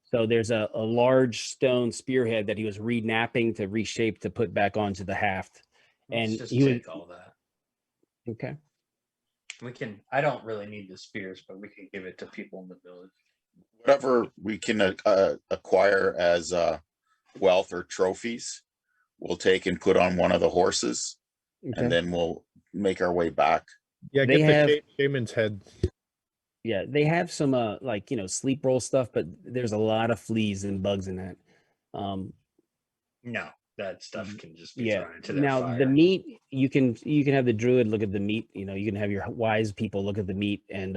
So there's a large stone spearhead that he was re-napping to reshape to put back onto the haft. Let's And just he would take all that. okay. We can. I don't really need the spears, but we can give it to people in the village. Whatever we can acquire as wealth or trophies, we'll take and put on one of the horses, Okay. and then we'll make our way back. Yeah, They get the have- shaman's head. Yeah, they have some like sleep roll stuff, but there's a lot of fleas and bugs in that. No, that stuff can just be Yeah. thrown into their Now fire. the meat, you can have the druid look at the meat. You can have your wise people look at the meat, and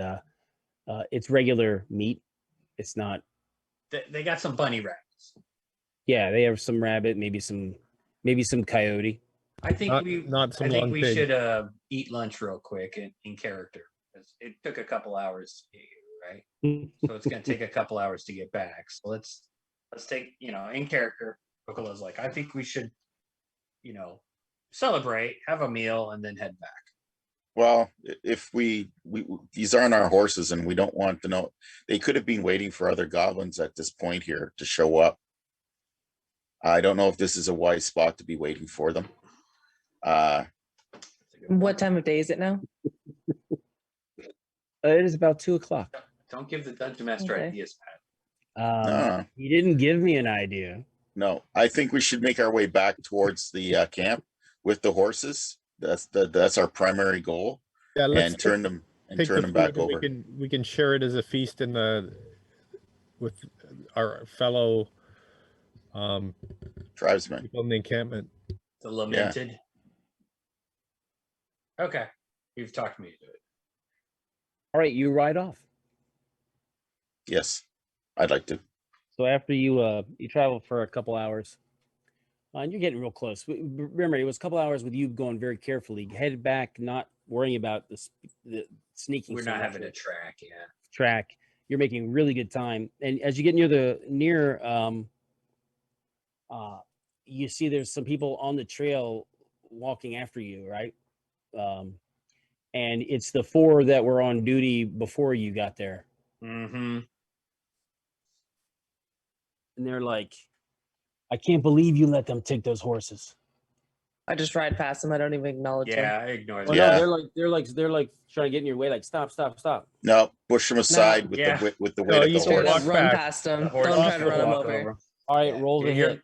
it's regular meat. It's not. They got some bunny rabbits. Yeah, they have some rabbit, maybe some coyote. I think Not some I think long we pig. should eat lunch real quick in character. 'Cause it took a couple hours to get here, right? So it's gonna take a couple hours to get back. So let's take, in character. Bukala's like, I think we should, celebrate, have a meal, and then head back. Well, if we these aren't our horses, and we don't want to know, they could have been waiting for other goblins at this point here to show up. I don't know if this is a wise spot to be waiting for them. That's a good What point. time of day is it now? It is about 2:00. Don't give the dungeon master Okay. ideas, Pat. No. He didn't give me an idea. No, I think we should make our way back towards the camp with the horses. That's our primary goal, Yeah, let's and turn them take the back food and over. we can share it as a feast with our fellow Tribesmen. people in the encampment. The lamented. Okay, you've talked me into it. All right, you ride off. Yes, I'd like to. So after you travel for a couple hours, and you're getting real close. Remember, it was a couple hours with you going very carefully. Head back, not worrying about the sneaking. We're so not much having with a track, yeah. track. You're making really good time, and as you get near, you see there's some people on the trail walking after you, right? And it's the 4 that were on duty before you got there. Mm-hmm. And they're like, I can't believe you let them take those horses. I just ride past them. I don't even acknowledge Yeah, them. I ignore Oh, that. Yeah. no, they're like trying to get in your way, like stop. No, push them aside with yeah. the with the No, weight of you the should Straight horse. up walk run back. past them. The Don't horse try has to run them walk over. All right, Yeah, roll the you're- hit.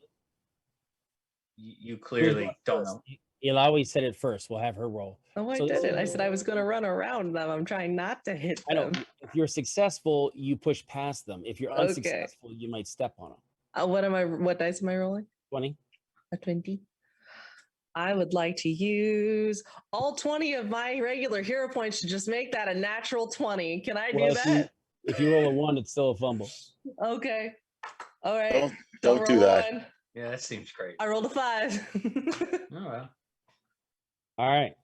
You clearly don't know. Ilawi said it first. We'll have her roll. Oh, I So- didn't. I said I was going to run around them. I'm trying not to hit I know. them. If you're successful, you push past them. If you're Okay. unsuccessful, you might step on them. What dice am I rolling? 20. A 20. I would like to use all 20 of my regular hero points to just make that a natural 20. Can I Well, do that? If you roll a 1, it's still a fumble. Okay. All right. Don't do roll that. one. Yeah, that seems great. I rolled a 5. Oh well. All right.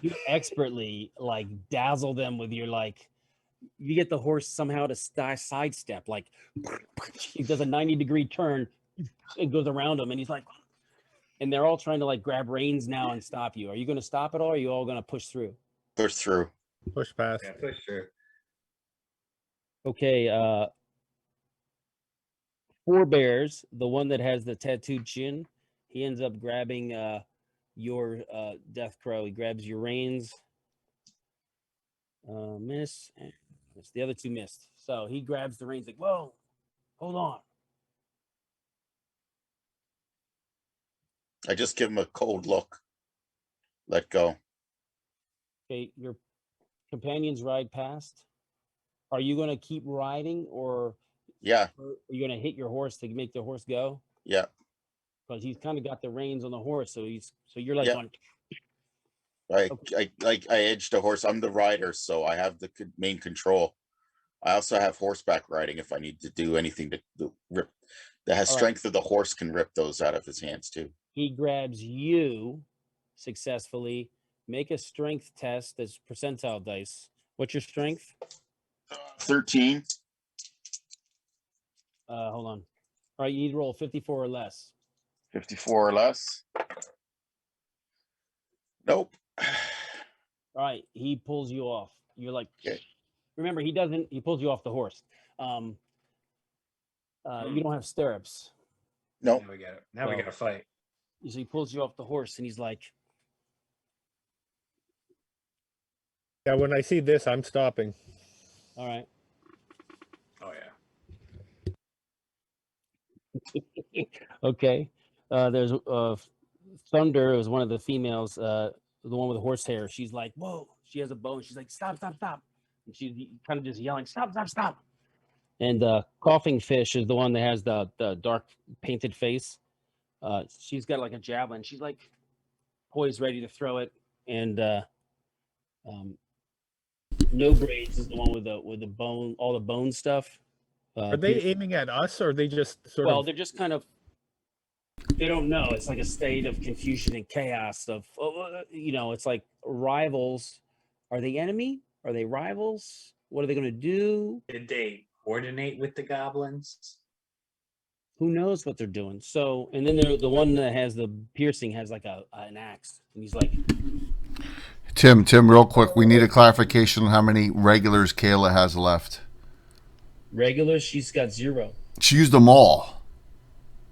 You expertly like dazzle them with your you get the horse somehow to sidestep, like he does a 90-degree turn and goes around him, and he's like, and they're all trying to like grab reins now and stop you. Are you going to stop it all? Or are you all going to push through? Push through. Push past. Yeah, push through. Okay. 4 Bears, the one that has the tattooed chin, he ends up grabbing your Death Crow. He grabs your reins. Miss. The other 2 missed. So he grabs the reins like, whoa, hold on. I just give him a cold look. Let go. Okay, your companions ride past. Are you going to keep riding, or Yeah, are you going to hit your horse to make the horse go? yeah. Because he's kind of got the reins on the horse, so you're like Yeah. going, I edged a horse. I'm the rider, so I have the main control. I also have horseback riding if I need to do anything to rip. That has All right. strength of the horse can rip those out of his hands too. he grabs you successfully. Make a strength test. That's percentile dice. What's your strength? 13. Hold on. All right, you need to roll 54 or less. 54 or less. Nope. All right, he pulls you off. You're like, Okay. remember, he doesn't. He pulls you off the horse. You don't have stirrups, Nope. Now we got it. Now we So- got to fight. so he pulls you off the horse, and he's like, Yeah, when I see this, I'm stopping. "All right." Oh yeah. Okay. There's Thunder is one of the females, the one with the horse hair. She's like, "Whoa!" She has a bow, and she's like, "Stop, stop, stop!" And she's kind of just yelling, "Stop, stop, stop!" And Coughing Fish is the one that has the dark painted face. She's got like a javelin. She's like poised, ready to throw it. And No Braids is the one with the bone, all the bone stuff. Are they aiming at us, or are they just sort Well, of? they're just kind of. They don't know. It's like a state of confusion and chaos. It's like rivals. Are they enemy? Are they rivals? What are they going to do? Did they coordinate with the goblins? Who knows what they're doing? So, and then the one that has the piercing has like an axe, and he's like, Tim, real quick, we need a clarification on how many regulars Kayla has left. regular. She's got 0. She used them all.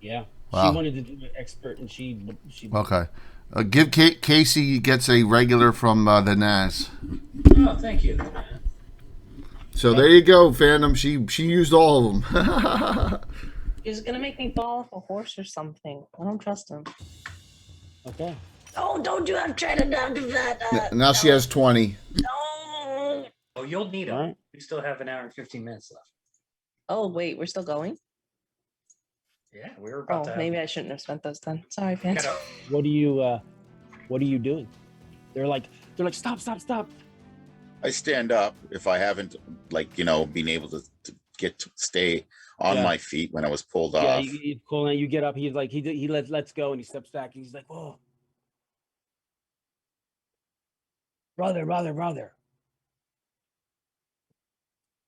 Yeah, Wow. she wanted to do an expert, and she. Okay. Give Casey gets a regular from the NAS. Oh, thank you. So there you go, fandom. She used all of them. He's gonna make me fall off a horse or something. I don't trust him. Okay. Oh, don't do that! Try to not do that. Now she has 20. No. Oh, you'll need them. All right. We still have an hour and 15 minutes left. Oh wait, we're still going. Yeah, we were about Oh, to have. maybe I shouldn't have spent those then. Sorry, fans. Gotta- What are you doing? They're like, stop, stop, stop. I stand up if I haven't, been able to stay on Yeah. my feet when I was pulled Yeah, off. you cool. And you get up. He's like, he lets go, and he steps back, and he's like, "Whoa, brother.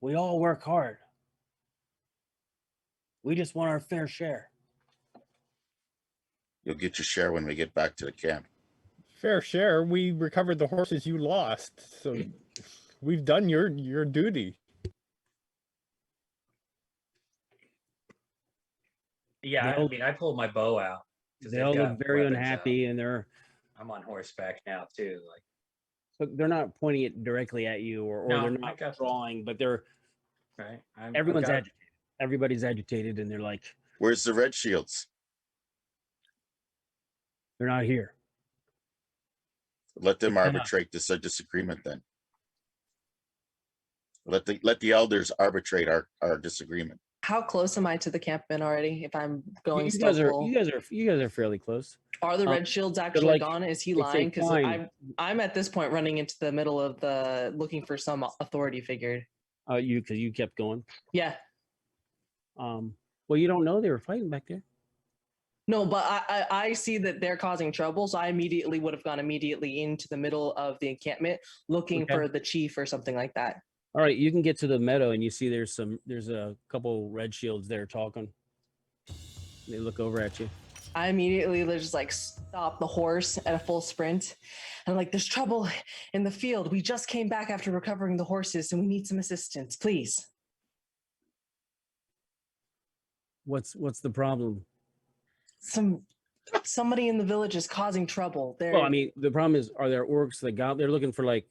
We all work hard. We just want our fair share." You'll get your share when we get back to the camp. Fair share. We recovered the horses you lost, so we've done your duty. Yeah, They all- I mean, I pulled my bow out. 'cause They they've all got look very weapons unhappy, out. and I'm on horseback now too. Like, they're not pointing it directly at you, or No, they're I not got- drawing, but right? everyone's agitated. Everybody's agitated, and they're like, Where's the red shields? they're not here. Let them They cannot. arbitrate this disagreement then. Let the elders arbitrate our disagreement. How close am I to the campman already? If I'm going You guys stealthful? you guys are fairly close. Are the um, red shields actually like, gone? Is he it's a lying? Because fine. I'm at this point running into the middle of the looking for some authority figure. Because you kept going. Yeah. Well, you don't know they were fighting back there. No, but I see that they're causing trouble, so I immediately would have gone immediately into the middle of the encampment looking Okay. for the chief or something like that. All right, you can get to the meadow, and you see there's a couple red shields there talking. They look over at you. I immediately just like stop the horse at a full sprint. And I'm like, there's trouble in the field. We just came back after recovering the horses and we need some assistance, please. What's the problem? Somebody in the village is causing trouble. They're Well, I mean, the problem is, are there orcs that got? They're looking for like.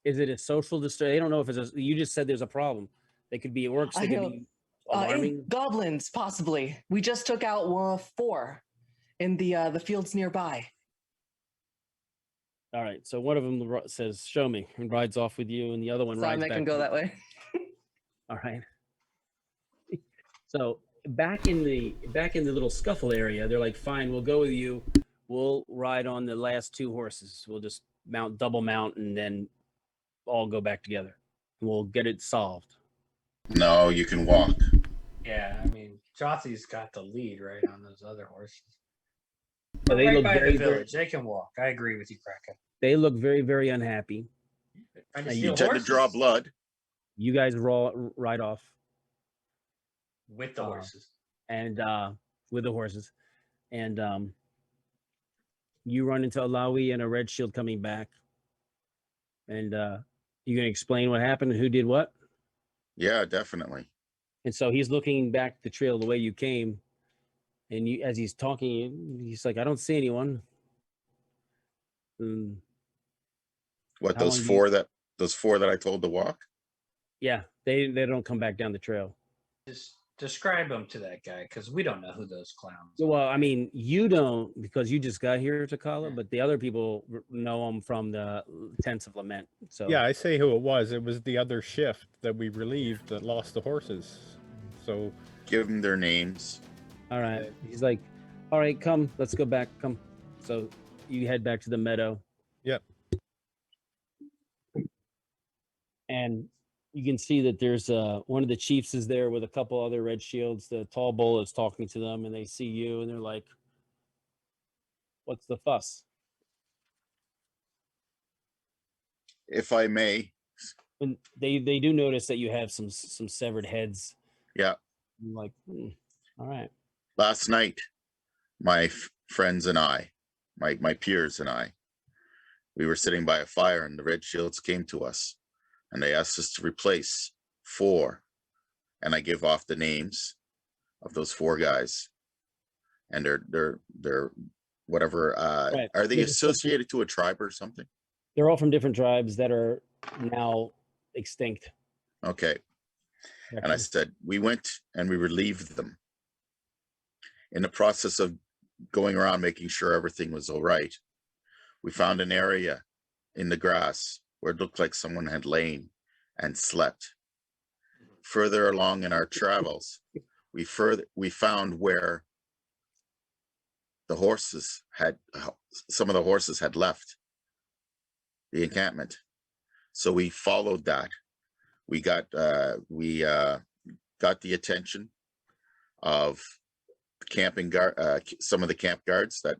Is it a social distress? They don't know if it's. You just said there's a problem. They could be orcs. I They could know. be alarming. Goblins, possibly. We just took out 4 in the fields nearby. All right, so one of them says, "Show me," and rides off with you, and the other one So rides I back. can go that way. All right. So back in the little scuffle area, they're like, "Fine, we'll go with you. We'll ride on the last 2 horses. We'll just double mount, and then all go back together. And we'll get it solved." No, you can walk. Yeah, I mean, Jothy's got the lead right on those other horses. So they right look by very, the very, village. They can walk. I agree with you, Kraken. they look very, very unhappy. I You just You steal tend to draw horses blood. You guys ride off with the horses. and with the horses, and you run into Alawi and a red shield coming back. And you gonna explain what happened and who did what? Yeah, definitely. And so he's looking back the trail the way you came, and you, as he's talking, he's like, "I don't see anyone." Mm, What how long do you? those four that I told to walk? Yeah, they don't come back down the trail. Just describe them to that guy because we don't know who those clowns. Well, are. I mean, you don't because you just got here to Kala, but the other people know him from the Tents of Lament. So Yeah, I say who it was. It was the other shift that we relieved that lost the horses. So Give them their names. all right. He's like, "All right, come, let's go back. Come." So you head back to the meadow. Yep. And you can see that there's one of the chiefs is there with a couple other red shields. The tall bull is talking to them, and they see you, and they're like, "What's the fuss?" If I may, And they do notice that you have some severed heads. yeah. I'm like, all right. Last night, my friends and I, my peers and I, we were sitting by a fire, and the red shields came to us, and they asked us to replace 4, and I give off the names of those 4 guys, and they're whatever. Right. Are they They're just different- associated to a tribe or something? They're all from different tribes that are now extinct. Okay. And I said, we went and we relieved them. In the process of going around making sure everything was all right, we found an area in the grass where it looked like someone had lain and slept. Further along in our travels, we found where the horses had, some of the horses had left the encampment. So we followed that. We got the attention of camping guard, some of the camp guards that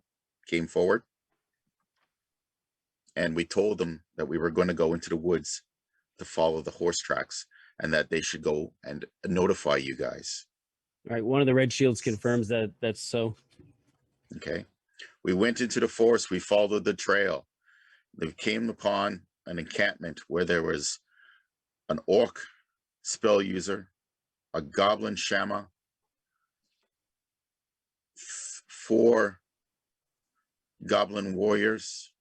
came forward, and we told them that we were going to go into the woods to follow the horse tracks, and that they should go and notify you guys. All right. One of the red shields confirms that that's so. Okay. We went into the forest. We followed the trail. They came upon an encampment where there was an orc spell user, a goblin shama, 4 goblin warriors,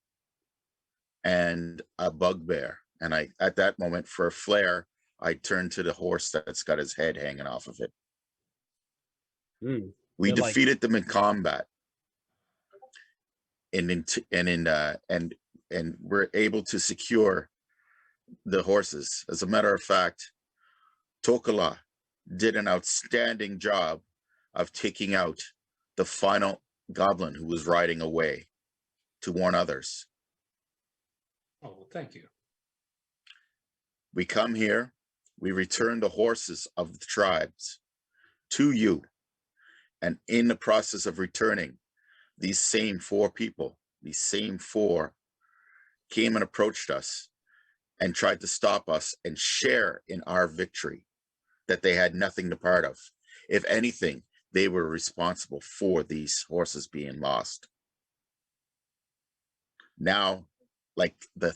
and a bugbear. And I, at that moment, for a flare, I turned to the horse that's got his head hanging off of it. We They're like- defeated them in combat, and we're able to secure the horses. As a matter of fact, Tokala did an outstanding job of taking out the final goblin who was riding away to warn others. Oh, well, thank you. We come here, we return the horses of the tribes to you, and in the process of returning, these same 4 people, these same 4 came and approached us and tried to stop us and share in our victory that they had nothing to part of. If anything, they were responsible for these horses being lost. Now, like the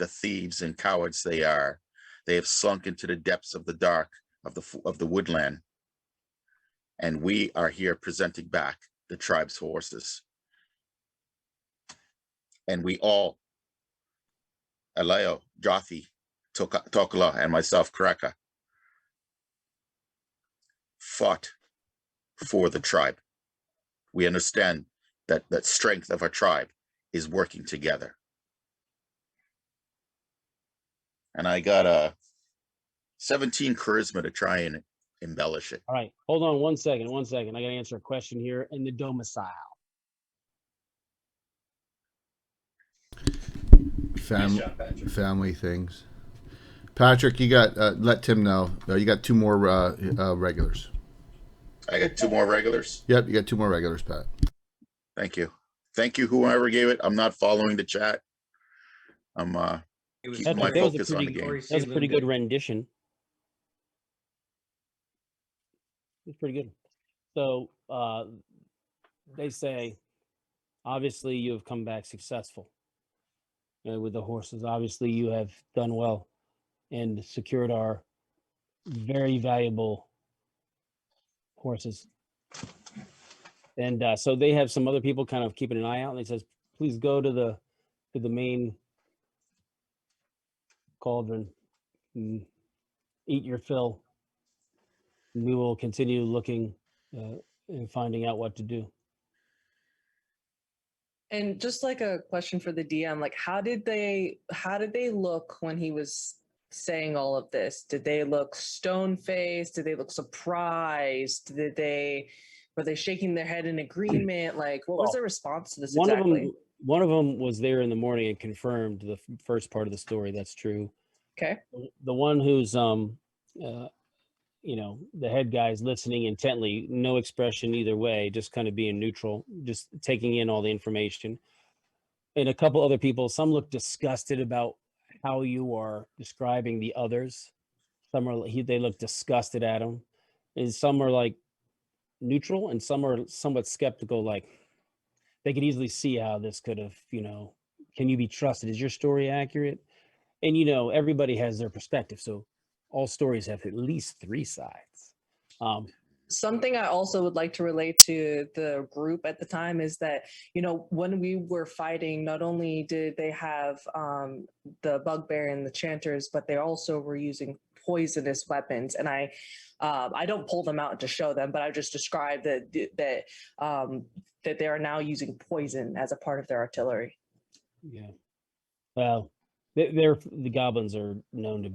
thieves and cowards they are, they have sunk into the depths of the dark of the woodland, and we are here presenting back the tribe's horses. And we all, Aleo, Jothi, Tokala, and myself, Karaka, fought for the tribe. We understand that the strength of our tribe is working together. And I got a 17 charisma to try and embellish it. All right. Hold on 1 second. 1 second. I got to answer a question here in the domicile. Nice job, Patrick. Family things. Patrick, you got let Tim know. You got 2 more regulars. I got 2 more regulars. Yep, you got 2 more regulars, Pat. Thank you. Thank you, whoever gave it. I'm not following the chat. I'm It was keeping my that was a focus on the pretty- game. That was a pretty good rendition. It's pretty good. So they say, obviously you have come back successful with the horses. Obviously you have done well and secured our very valuable horses. And so they have some other people kind of keeping an eye out, and they says, please go to the main cauldron and eat your fill. And we will continue looking and finding out what to do. And just like a question for the DM, like how did they look when he was saying all of this? Did they look stone faced? Did they look surprised? Were they shaking their head in agreement? Like what was their response to this exactly? One of them was there in the morning and confirmed the first part of the story. That's true. Okay. The one who's the head guy's listening intently, no expression either way, just kind of being neutral, just taking in all the information. And a couple other people, some look disgusted about how you are describing the others. Some they look disgusted at him, and some are like neutral, and some are somewhat skeptical, like they could easily see how this could have, can you be trusted? Is your story accurate? And everybody has their perspective, so all stories have at least 3 sides. Something I also would like to relate to the group at the time is that, when we were fighting, not only did they have the bugbear and the chanters, but they also were using poisonous weapons. And I don't pull them out to show them, but I just described that they are now using poison as a part of their artillery. Yeah. Well, the goblins are known to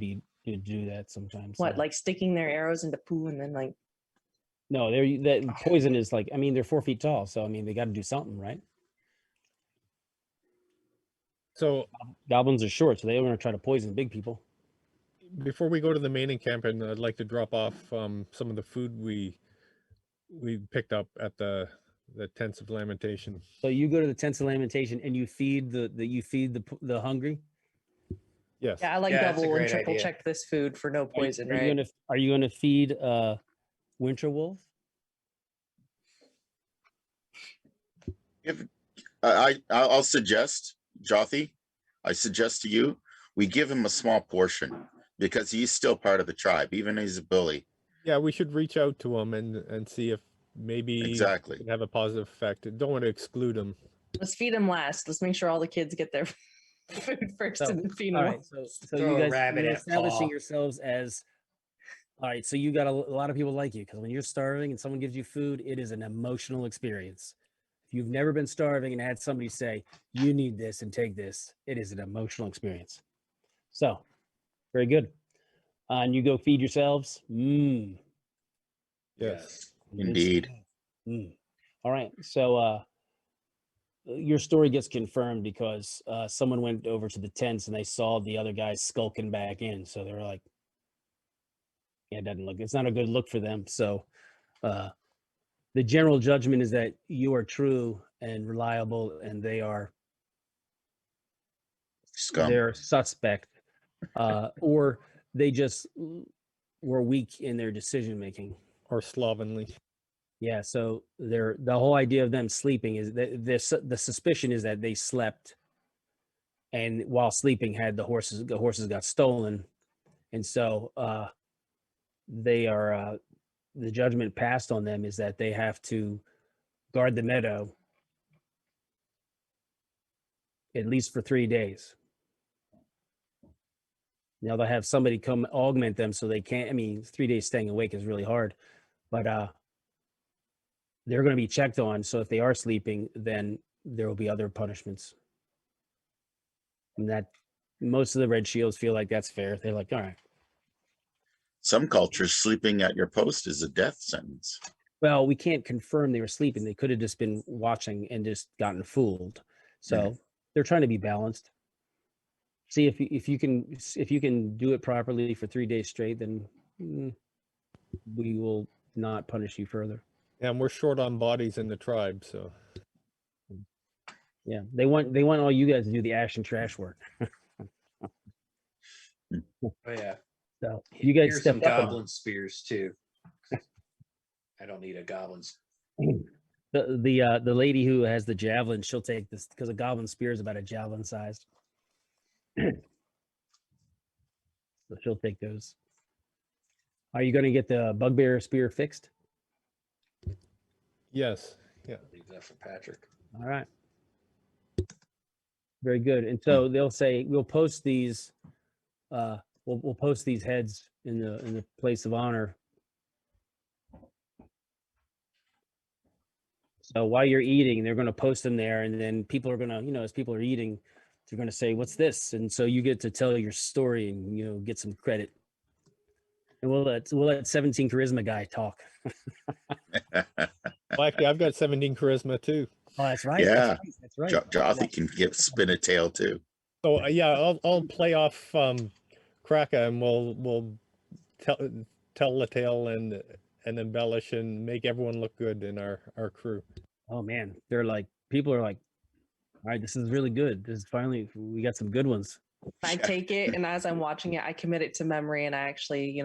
do that sometimes. What, like sticking their arrows into poo and then like? No, that poison is like, they're 4 feet tall, so they got to do something, right? So goblins are short, so they want to try to poison big people. Before we go to the main encampment, I'd like to drop off some of the food we picked up at the tents of lamentation. So you go to the tents of lamentation and you feed the hungry. Yes. Yeah, I like double and triple check this food for no poison, right? Are you gonna feed Winter Wolf? I'll suggest, Jothy, I suggest to you, we give him a small portion because he's still part of the tribe, even as a bully. Yeah, we should reach out to him and see if maybe exactly it can have a positive effect. Don't want to exclude him. Let's feed him last. Let's make sure all the kids get their food first and then feed them. All right, so you guys are establishing yourselves as, all right, so you got a lot of people like you, because when you're starving and someone gives you food, it is an emotional experience. If you've never been starving and had somebody say, you need this and take this, it is an emotional experience. So, very good. And you go feed yourselves. Yes, indeed. All right, so your story gets confirmed because someone went over to the tents and they saw the other guys skulking back in. So they're like, yeah, it's not a good look for them. So the general judgment is that you are true and reliable and they are scum. They're suspect, or they just were weak in their decision making. Or slovenly. Yeah, so the whole idea of them sleeping is that the suspicion is that they slept, and while sleeping the horses got stolen, and so they are the judgment passed on them is that they have to guard the meadow at least for 3 days. Now they'll have somebody come augment them so they can't. 3 days staying awake is really hard, but they're going to be checked on. So if they are sleeping, then there will be other punishments. And that most of the Red Shields feel like that's fair. They're like, all right. Some cultures, sleeping at your post is a death sentence. Well, we can't confirm they were sleeping. They could have just been watching and just gotten fooled. So they're trying to be balanced. See if you can do it properly for 3 days straight, then we will not punish you further. Yeah, and we're short on bodies in the tribe, so yeah, they want all you guys to do the ash and trash work. Oh yeah. So you guys some step up. goblin spears too. I don't need a goblin. The lady who has the javelin, she'll take this because a goblin spear is about a javelin sized. So she'll take those. Are you going to get the bugbear spear fixed? Yes. Yeah. Leave that for Patrick. All right. Very good. And so they'll say we'll post these. We'll post these heads in the place of honor. So while you're eating, they're going to post them there, and then people are going to, as people are eating, they're going to say, "What's this?" And so you get to tell your story and get some credit. And we'll let 17 charisma guy talk. Well, actually, I've got 17 charisma too. Oh, that's right. Yeah. That's right. Jothy can spin a tail too. So yeah, I'll play off Kraka, and we'll tell the tale and embellish and make everyone look good in our crew. Oh man, people are like, all right, this is really good. This is finally, we got some good ones. I take it, and as I'm watching it, I commit it to memory, and I actually,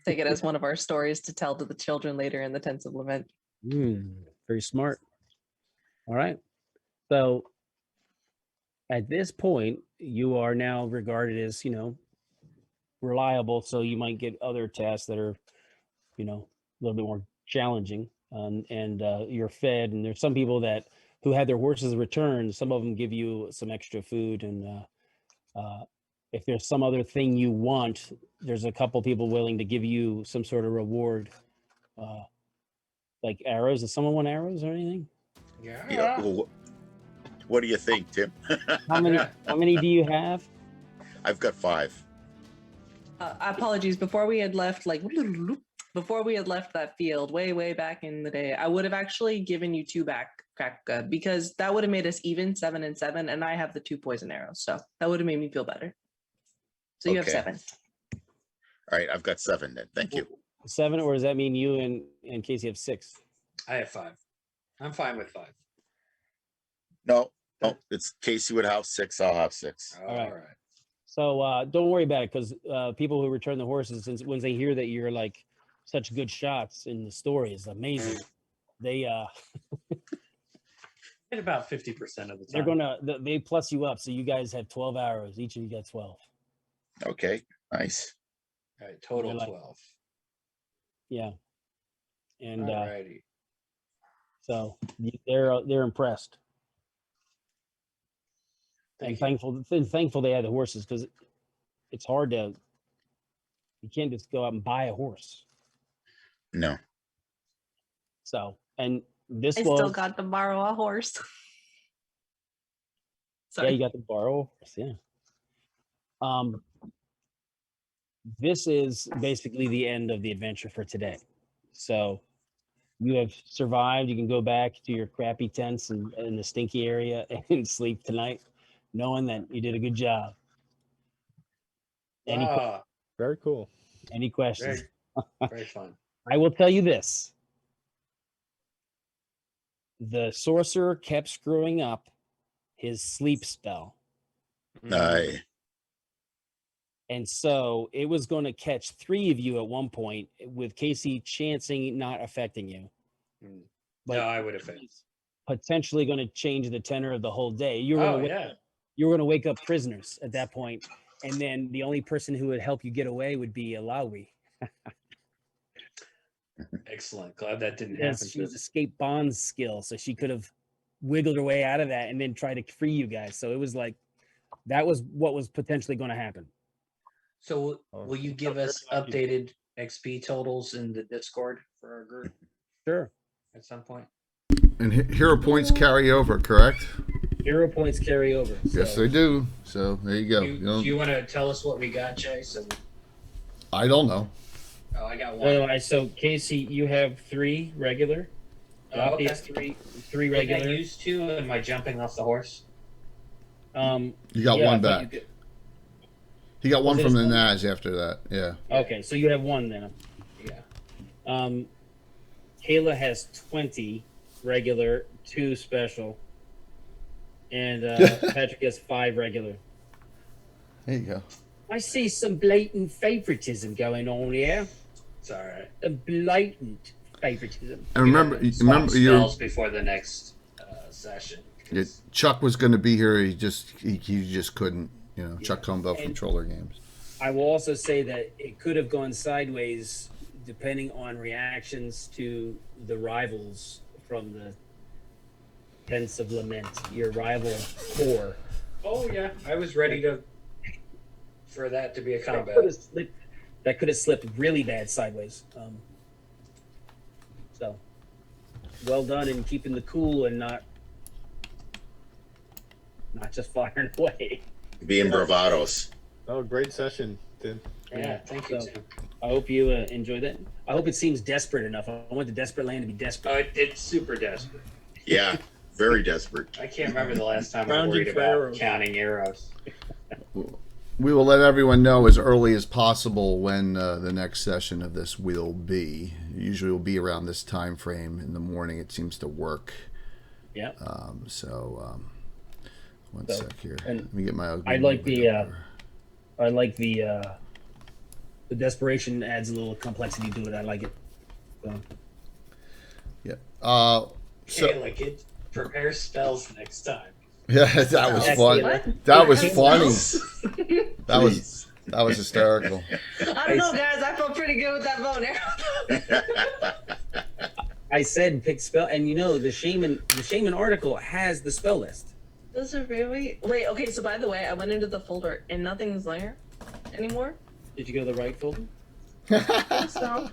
take it as one of our stories to tell to the children later in the Tents of Lament. Very smart. All right. So at this point, you are now regarded as, reliable. So you might get other tasks that are, a little bit more challenging. And you're fed. And there's some people who had their horses returned. Some of them give you some extra food. And if there's some other thing you want, there's a couple people willing to give you some sort of reward. Like arrows. Does someone want arrows or anything? Yeah. Well, what do you think, Tim? How many do you have? I've got 5. Apologies. Before we had left that field way back in the day, I would have actually given you 2 back, because that would have made us even 7 and 7, and I have the 2 poison arrows, so that would have made me feel better. So you have 7. All right, I've got 7 then. Thank you. 7, or does that mean you and Casey have 6? I have 5. I'm fine with 5. No, it's Casey would have 6. I'll have 6. All right. So don't worry about it, because people who return the horses, since when they hear that you're like such good shots in the story is amazing, they Hit about 50% of the they're time. they plus you up, so you guys have 12 arrows. Each of you got 12. Okay, nice. All right, total You're like- 12. Yeah, and Alrighty. so they're impressed. And thankful they had the horses, because it's hard to. You can't just go out and buy a horse. No. So, and this I was still got to borrow a horse. yeah, Sorry. you got to borrow a horse, yeah. This is basically the end of the adventure for today. So you have survived. You can go back to your crappy tents and in the stinky area and sleep tonight, knowing that you did a good job. Very cool. Any questions? Very fun. I will tell you this. The sorcerer kept screwing up his sleep spell. Aye. And so it was going to catch 3 of you at one point, with Casey chancing not affecting you. No, I would have failed. Potentially going to change the tenor of the whole day. You were going to wake up prisoners at that point, and then the only person who would help you get away would be Alawi. Excellent. Glad that didn't happen. She was escape bonds skill, so she could have wiggled her way out of that and then try to free you guys. So it was like that was what was potentially going to happen. So will you give us updated XP totals in the Discord for our group? Sure. At some point. And hero points carry over, correct? Hero points carry over. Yes, they do. So there you go. Do you want to tell us what we got, Chase? I don't know. Oh, I got 1. So Casey, you have 3 regular. Okay. Has 3 Did regular. I use 2? Am I jumping off the horse? You got 1 back. He got 1 from the Naz after that. Yeah. Okay, so you have 1 then. Yeah. Kayla has 20 regular, 2 special, and Patrick has 5 regular. There you go. I see some blatant favoritism going on here. It's all right. A blatant favoritism. And remember, Swap you. spells before the next session. Yeah, Chuck was going to be here. He just couldn't. You know, Chuck Combo from And- Troller Games. I will also say that it could have gone sideways depending on reactions to the rivals from the Tents of Lament, your rival core. Oh yeah, I was ready for that to be a combat. That could have slipped really bad sideways. So, well done in keeping the cool and not just firing away. Being bravados. Oh, great session, Tim. Yeah, thank you. So, Tim. I hope you enjoyed it. I hope it seems desperate enough. I want the desperate land to be desperate. It's super desperate. Yeah, very desperate. I can't remember the last time I Rounded worried for about arrows. counting arrows. We will let everyone know as early as possible when the next session of this will be. Usually, will be around this time frame in the morning. It seems to work. Yeah. One So, sec here. and Let me get my. I like the desperation adds a little complexity to it. I like it. So, Yeah. Okay, like it. Prepare spells next time. Yeah, that was That's fun. the- That was What? funny. That was hysterical. I don't know, guys. I felt pretty good with that bow and arrow. I said pick spell, and the shaman article has the spell list. Does it really? Wait, okay, so by the way, I went into the folder and nothing's there anymore. Did you go to the right folder? So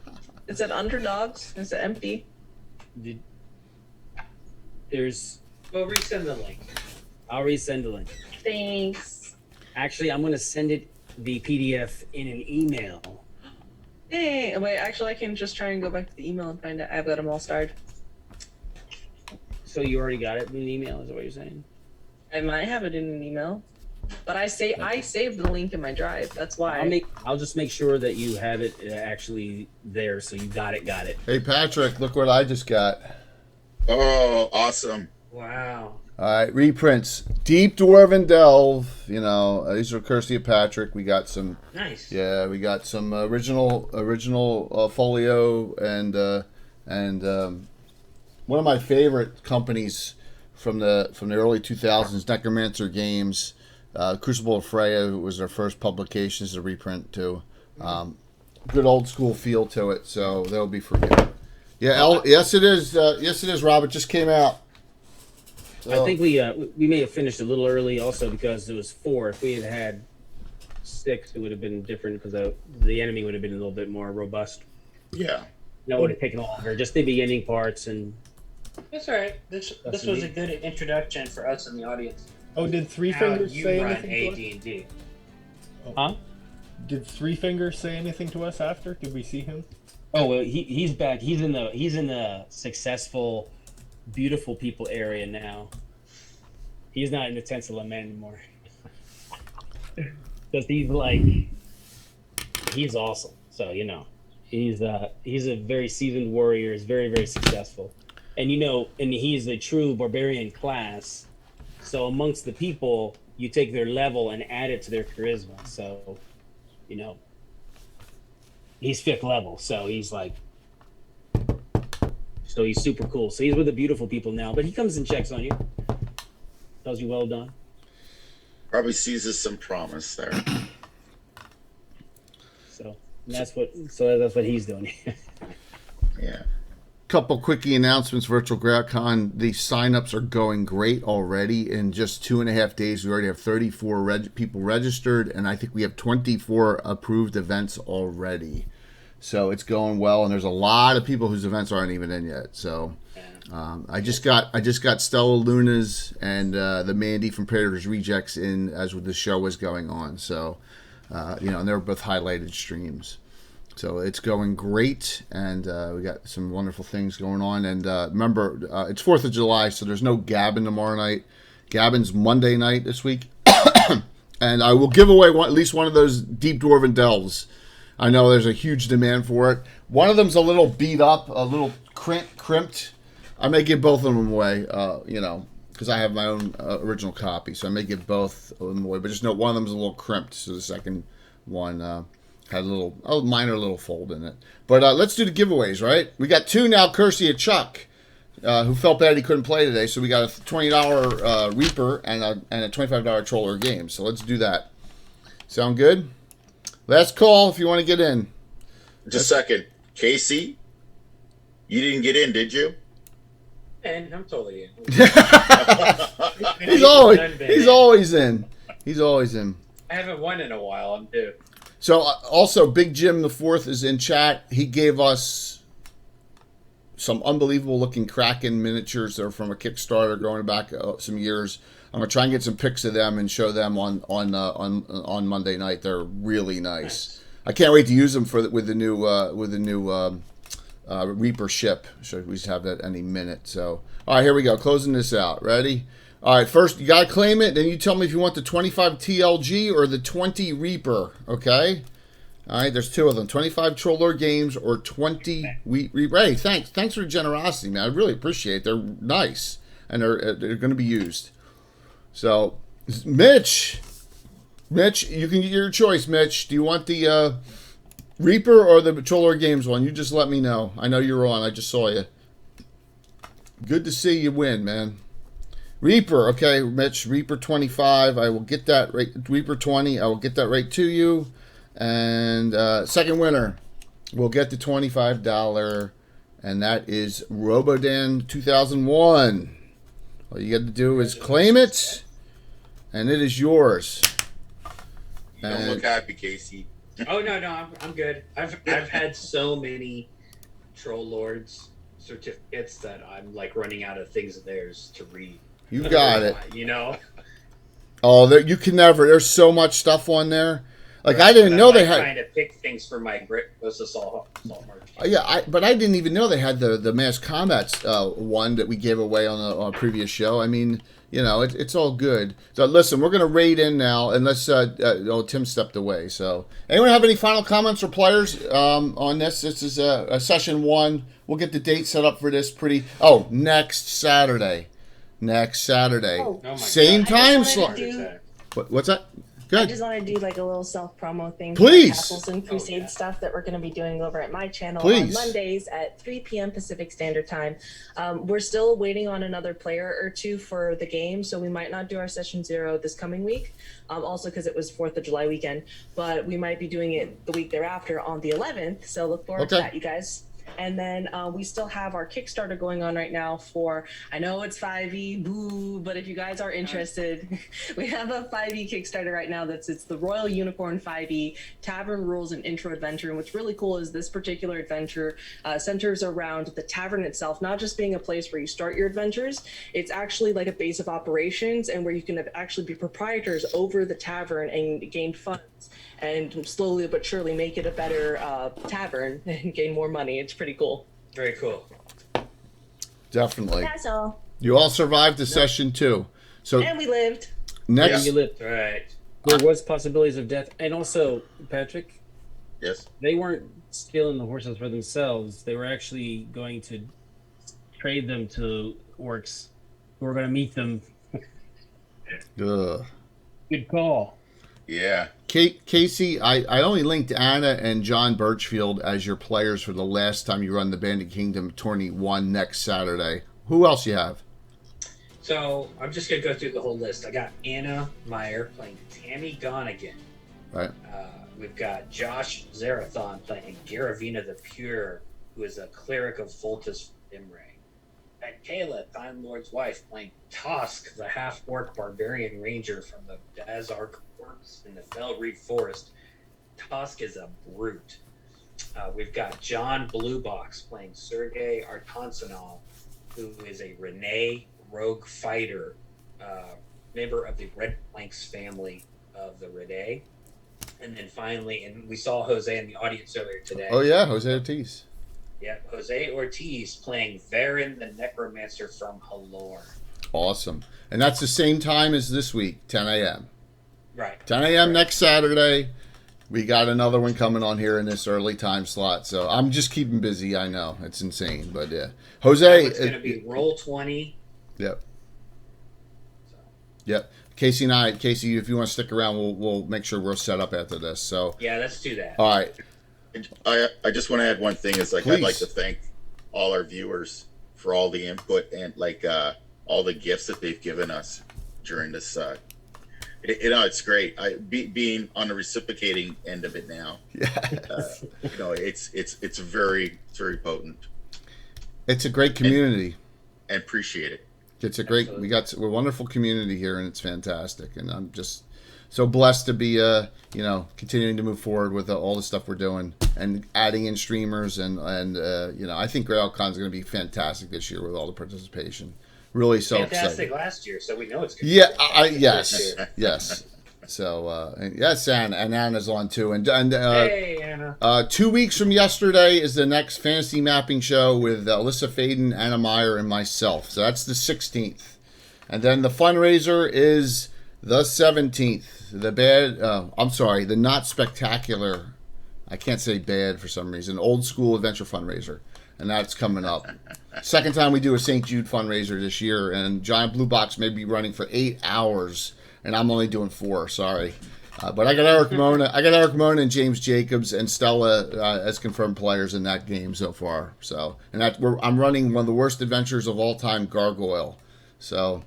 it said Underdogs. It's empty. There's. Well, resend the link. I'll resend the link. Thanks. Actually, I'm gonna send it the PDF in an email. Hey, wait, actually, I can just try and go back to the email and find out. I've got them all starred. So you already got it in an email? Is that what you're saying? I might have it in an email, but I saved the link in my drive. That's why. I'll just make sure that you have it actually there, so you got it. Hey Patrick, look what I just got. Oh, awesome. Wow. All right, reprints. Deep Dwarven Delve. These are courtesy of Patrick. We got some. Nice. Yeah, we got some original folio and one of my favorite companies from the early 2000s, Necromancer Games. Crucible of Freya was their first publication as a reprint too. Good old school feel to it, so that'll be for you. Yeah, yes it is. Yes it is, Rob. It just came out. I think we may have finished a little early also because it was 4. If we had 6, it would have been different because the enemy would have been a little bit more robust. Yeah. That would have taken longer. Just the beginning parts and. That's all right. This was a good introduction for us in the audience. Oh, did Three How Fingers you say run anything to us? AD&D. Huh? Did Three Fingers say anything to us after? Did we see him? Oh well, he's back. He's in the successful, beautiful people area now. He's not in the Tents of Lament anymore. Because he's awesome. So he's a very seasoned warrior. Is very, very successful, and he's a true barbarian class. So amongst the people, you take their level and add it to their charisma. So, he's 5th level. So he's he's super cool. So he's with the beautiful people now, but he comes and checks on you. Tells you well done. Probably seizes some promise there. So that's what he's doing. Yeah. Couple quickie announcements. Virtual GrowCon. The signups are going great already. In just 2.5 days, we already have 34 people registered, and I think we have 24 approved events already. So it's going well, and there's a lot of people whose events aren't even in yet. So I just got Stella Luna's and the Mandy from Predators Rejects in as the show was going on. So and they're both highlighted streams. So it's going great, and we got some wonderful things going on. And remember, it's 4th of July, so there's no Gabbin tomorrow night. Gabbin's Monday night this week. And I will give away at least one of those Deep Dwarven Delves. I know there's a huge demand for it. One of them's a little beat up, a little crimped. I may give both of them away, because I have my own original copy. So I may give both of them away. But just know one of them's a little crimped, so the second one... Had a minor little fold in it. But let's do the giveaways, right? We got 2 now, courtesy of Chuck, who felt bad he couldn't play today. So we got a $20 Reaper and a $25 Troller game. So let's do that. Sound good? Last call if you want to get in. Just a second. Casey, you didn't get in, did you? And I'm totally in. He's always in. He's always in. I haven't won in a while. I'm due. So also, Big Jim the Fourth is in chat. He gave us some unbelievable looking Kraken miniatures. They're from a Kickstarter going back some years. I'm gonna try and get some pics of them and show them on Monday night. They're really nice. I can't wait to use them with the new Reaper ship. So we just have that any minute. So all right, here we go. Closing this out. Ready? All right, first you gotta claim it. Then you tell me if you want the 25 TLG or the 20 Reaper. Okay. All right, there's 2 of them: 25 Troller Games or 20 Reaper. Hey, thanks for the generosity, man. I really appreciate it. They're nice and they're going to be used. So, Mitch, you can get your choice. Mitch, do you want the Reaper or the Troller Games one? You just let me know. I know you're on. I just saw you. Good to see you win, man. Reaper, okay, Mitch. Reaper 25. I will get that right. Reaper 20. I will get that right to you. And second winner will get the $25, and that is Robodan 2001. All you got to do is claim it, and it is yours. You don't look happy, Casey. Oh no, I'm good. I've had so many Troll Lords certificates that I'm like running out of things of theirs to read. You got it. You know. Oh, you can never. There's so much stuff on there. Like, I didn't know they had. Trying to pick things for my Grit was assault march. Yeah, but I didn't even know they had the mass combat one that we gave away on a previous show. I mean, you know, it's all good. So listen, we're gonna raid in now, unless Tim stepped away. So anyone have any final comments or players on this? This is a session 1. We'll get the date set up for this next Saturday. Next Saturday, same time slot. What's that? Good. I just want to do like a little self-promo thing. Please. For Castles and Crusade stuff that we're going to be doing over at my channel Please. on Mondays at 3 p.m. Pacific Standard Time. We're still waiting on another player or 2 for the game, so we might not do our session 0 this coming week. Also because it was 4th of July weekend, but we might be doing it the week thereafter on the 11th. So look forward to that, you guys. And then we still have our Kickstarter going on right now for, I know it's 5e, boo, but if you guys are interested, we have a 5e Kickstarter right now it's the Royal Unicorn 5e Tavern Rules and Intro Adventure. And what's really cool is this particular adventure centers around the tavern itself, not just being a place where you start your adventures. It's actually like a base of operations and where you can actually be proprietors over the tavern and gain funds and slowly but surely make it a better tavern and gain more money. It's pretty cool. Very cool. Definitely. That's all. You all survived the session 2. So And we lived. next, You lived. Right. There was possibilities of death, and also, Patrick, Yes. they weren't stealing the horses for themselves. They were actually going to trade them to orcs who were going to meet them. Ugh. Good call. Yeah. Casey, I only linked Anna and John Birchfield as your players for the last time you run the Bandit Kingdom Tourney 1 next Saturday. Who else you have? So I'm just gonna go through the whole list. I got Anna Meyer playing Tammy Gonigan. Right. We've got Josh Zarathon playing Garavina the Pure, who is a cleric of Voltus Imre. And Kayla, Time Lord's wife, playing Tosk, the half-orc barbarian ranger from the Dazark Orcs in the Felreed Forest. Tosk is a brute. We've got John Bluebox playing Sergei Artansonov, who is a Renee rogue fighter, member of the Red Planks family of the Renee. And then finally, and we saw Jose in the audience earlier today. Oh yeah, Jose Ortiz. Yeah, Jose Ortiz playing Varen the Necromancer from Halor. Awesome. And that's the same time as this week, 10 a.m. Right. 10 a.m. next Saturday. We got another one coming on here in this early time slot. So I'm just keeping busy. I know. It's insane. But yeah. Jose. It's going to be Roll 20. Yep. So. Yep. Casey and I, Casey, if you want to stick around, we'll make sure we're set up after this. So, Yeah, let's do that. all right. And I just want to add one thing. Is like Please. I'd like to thank all our viewers for all the input and like all the gifts that they've given us during this. It's great. Being on the reciprocating end of it now. Yeah. It's very potent. It's a great community. And appreciate it. It's a great. We're a wonderful community here, and it's fantastic. And I'm just so blessed to be, continuing to move forward with all the stuff we're doing and adding in streamers and I think GreyhawkCon is going to be fantastic this year with all the participation. Really so Fantastic excited. last year, so we know it's good. Yeah, yes. So yes, and Anna's on too, and Hey, Anna. 2 weeks from yesterday is the next fantasy mapping show with Alyssa Faden, Anna Meyer, and myself. So that's the 16th, and then the fundraiser is the 17th. The not spectacular. I can't say bad for some reason. Old school adventure fundraiser, and that's coming up. Second time we do a St. Jude fundraiser this year, and Giant Blue Box may be running for 8 hours. And I'm only doing 4. Sorry, but I got Eric Mona and James Jacobs and Stella as confirmed players in that game so far. So, and I'm running one of the worst adventures of all time, Gargoyle. So,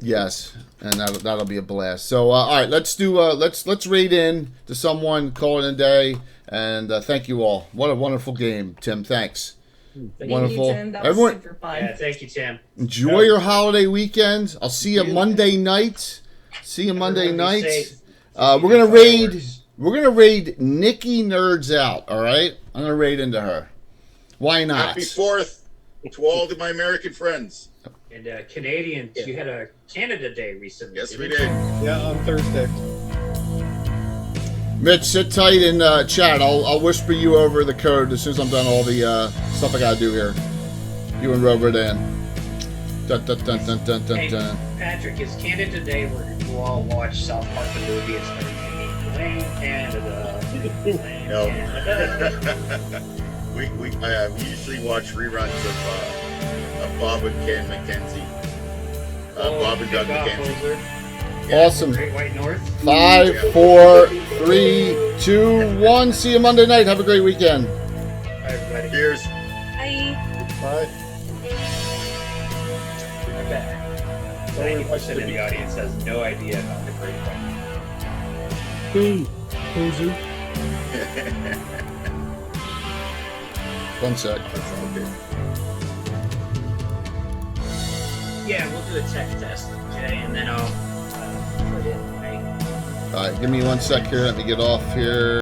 yes, and that'll be a blast. So, all right, let's raid in to someone, call it a day, and thank you all. What a wonderful game, Tim. Thanks. Wonderful. You, Tim. That was Everyone, super fun. Yeah, thank you, Tim. enjoy your holiday weekend. I'll see you Monday night. Everyone be safe. We're gonna raid Nikki Nerds Out. All right, I'm gonna raid into her. Why not? Happy 4th to all of my American friends. And Canadians, you had a Canada Day recently. Yes, we didn't did. you? Yeah, on Thursday. Mitch, sit tight in chat. I'll whisper you over the code as soon as I'm done all the stuff I gotta do here. You and Robert in. Dun, dun, dun, dun, dun, dun, Hey, dun. Patrick, is Canada Day where you all watch South Park the movie and start singing Blame Canada? Blame No. Canada. we usually watch reruns of Bob and Ken McKenzie. Bob and Doug Kickoff McKenzie. over. Awesome. Great White North. 5, 4, 3, 2, 1. See you Monday night. Have a great weekend. Bye, everybody. Cheers. Bye. Bye. We're back. 90% of the audience has no idea about the Great White. One sec. Yeah, we'll do a tech test, okay, and then I'll put it, right? All right, give me 1 sec here. Let me get off here.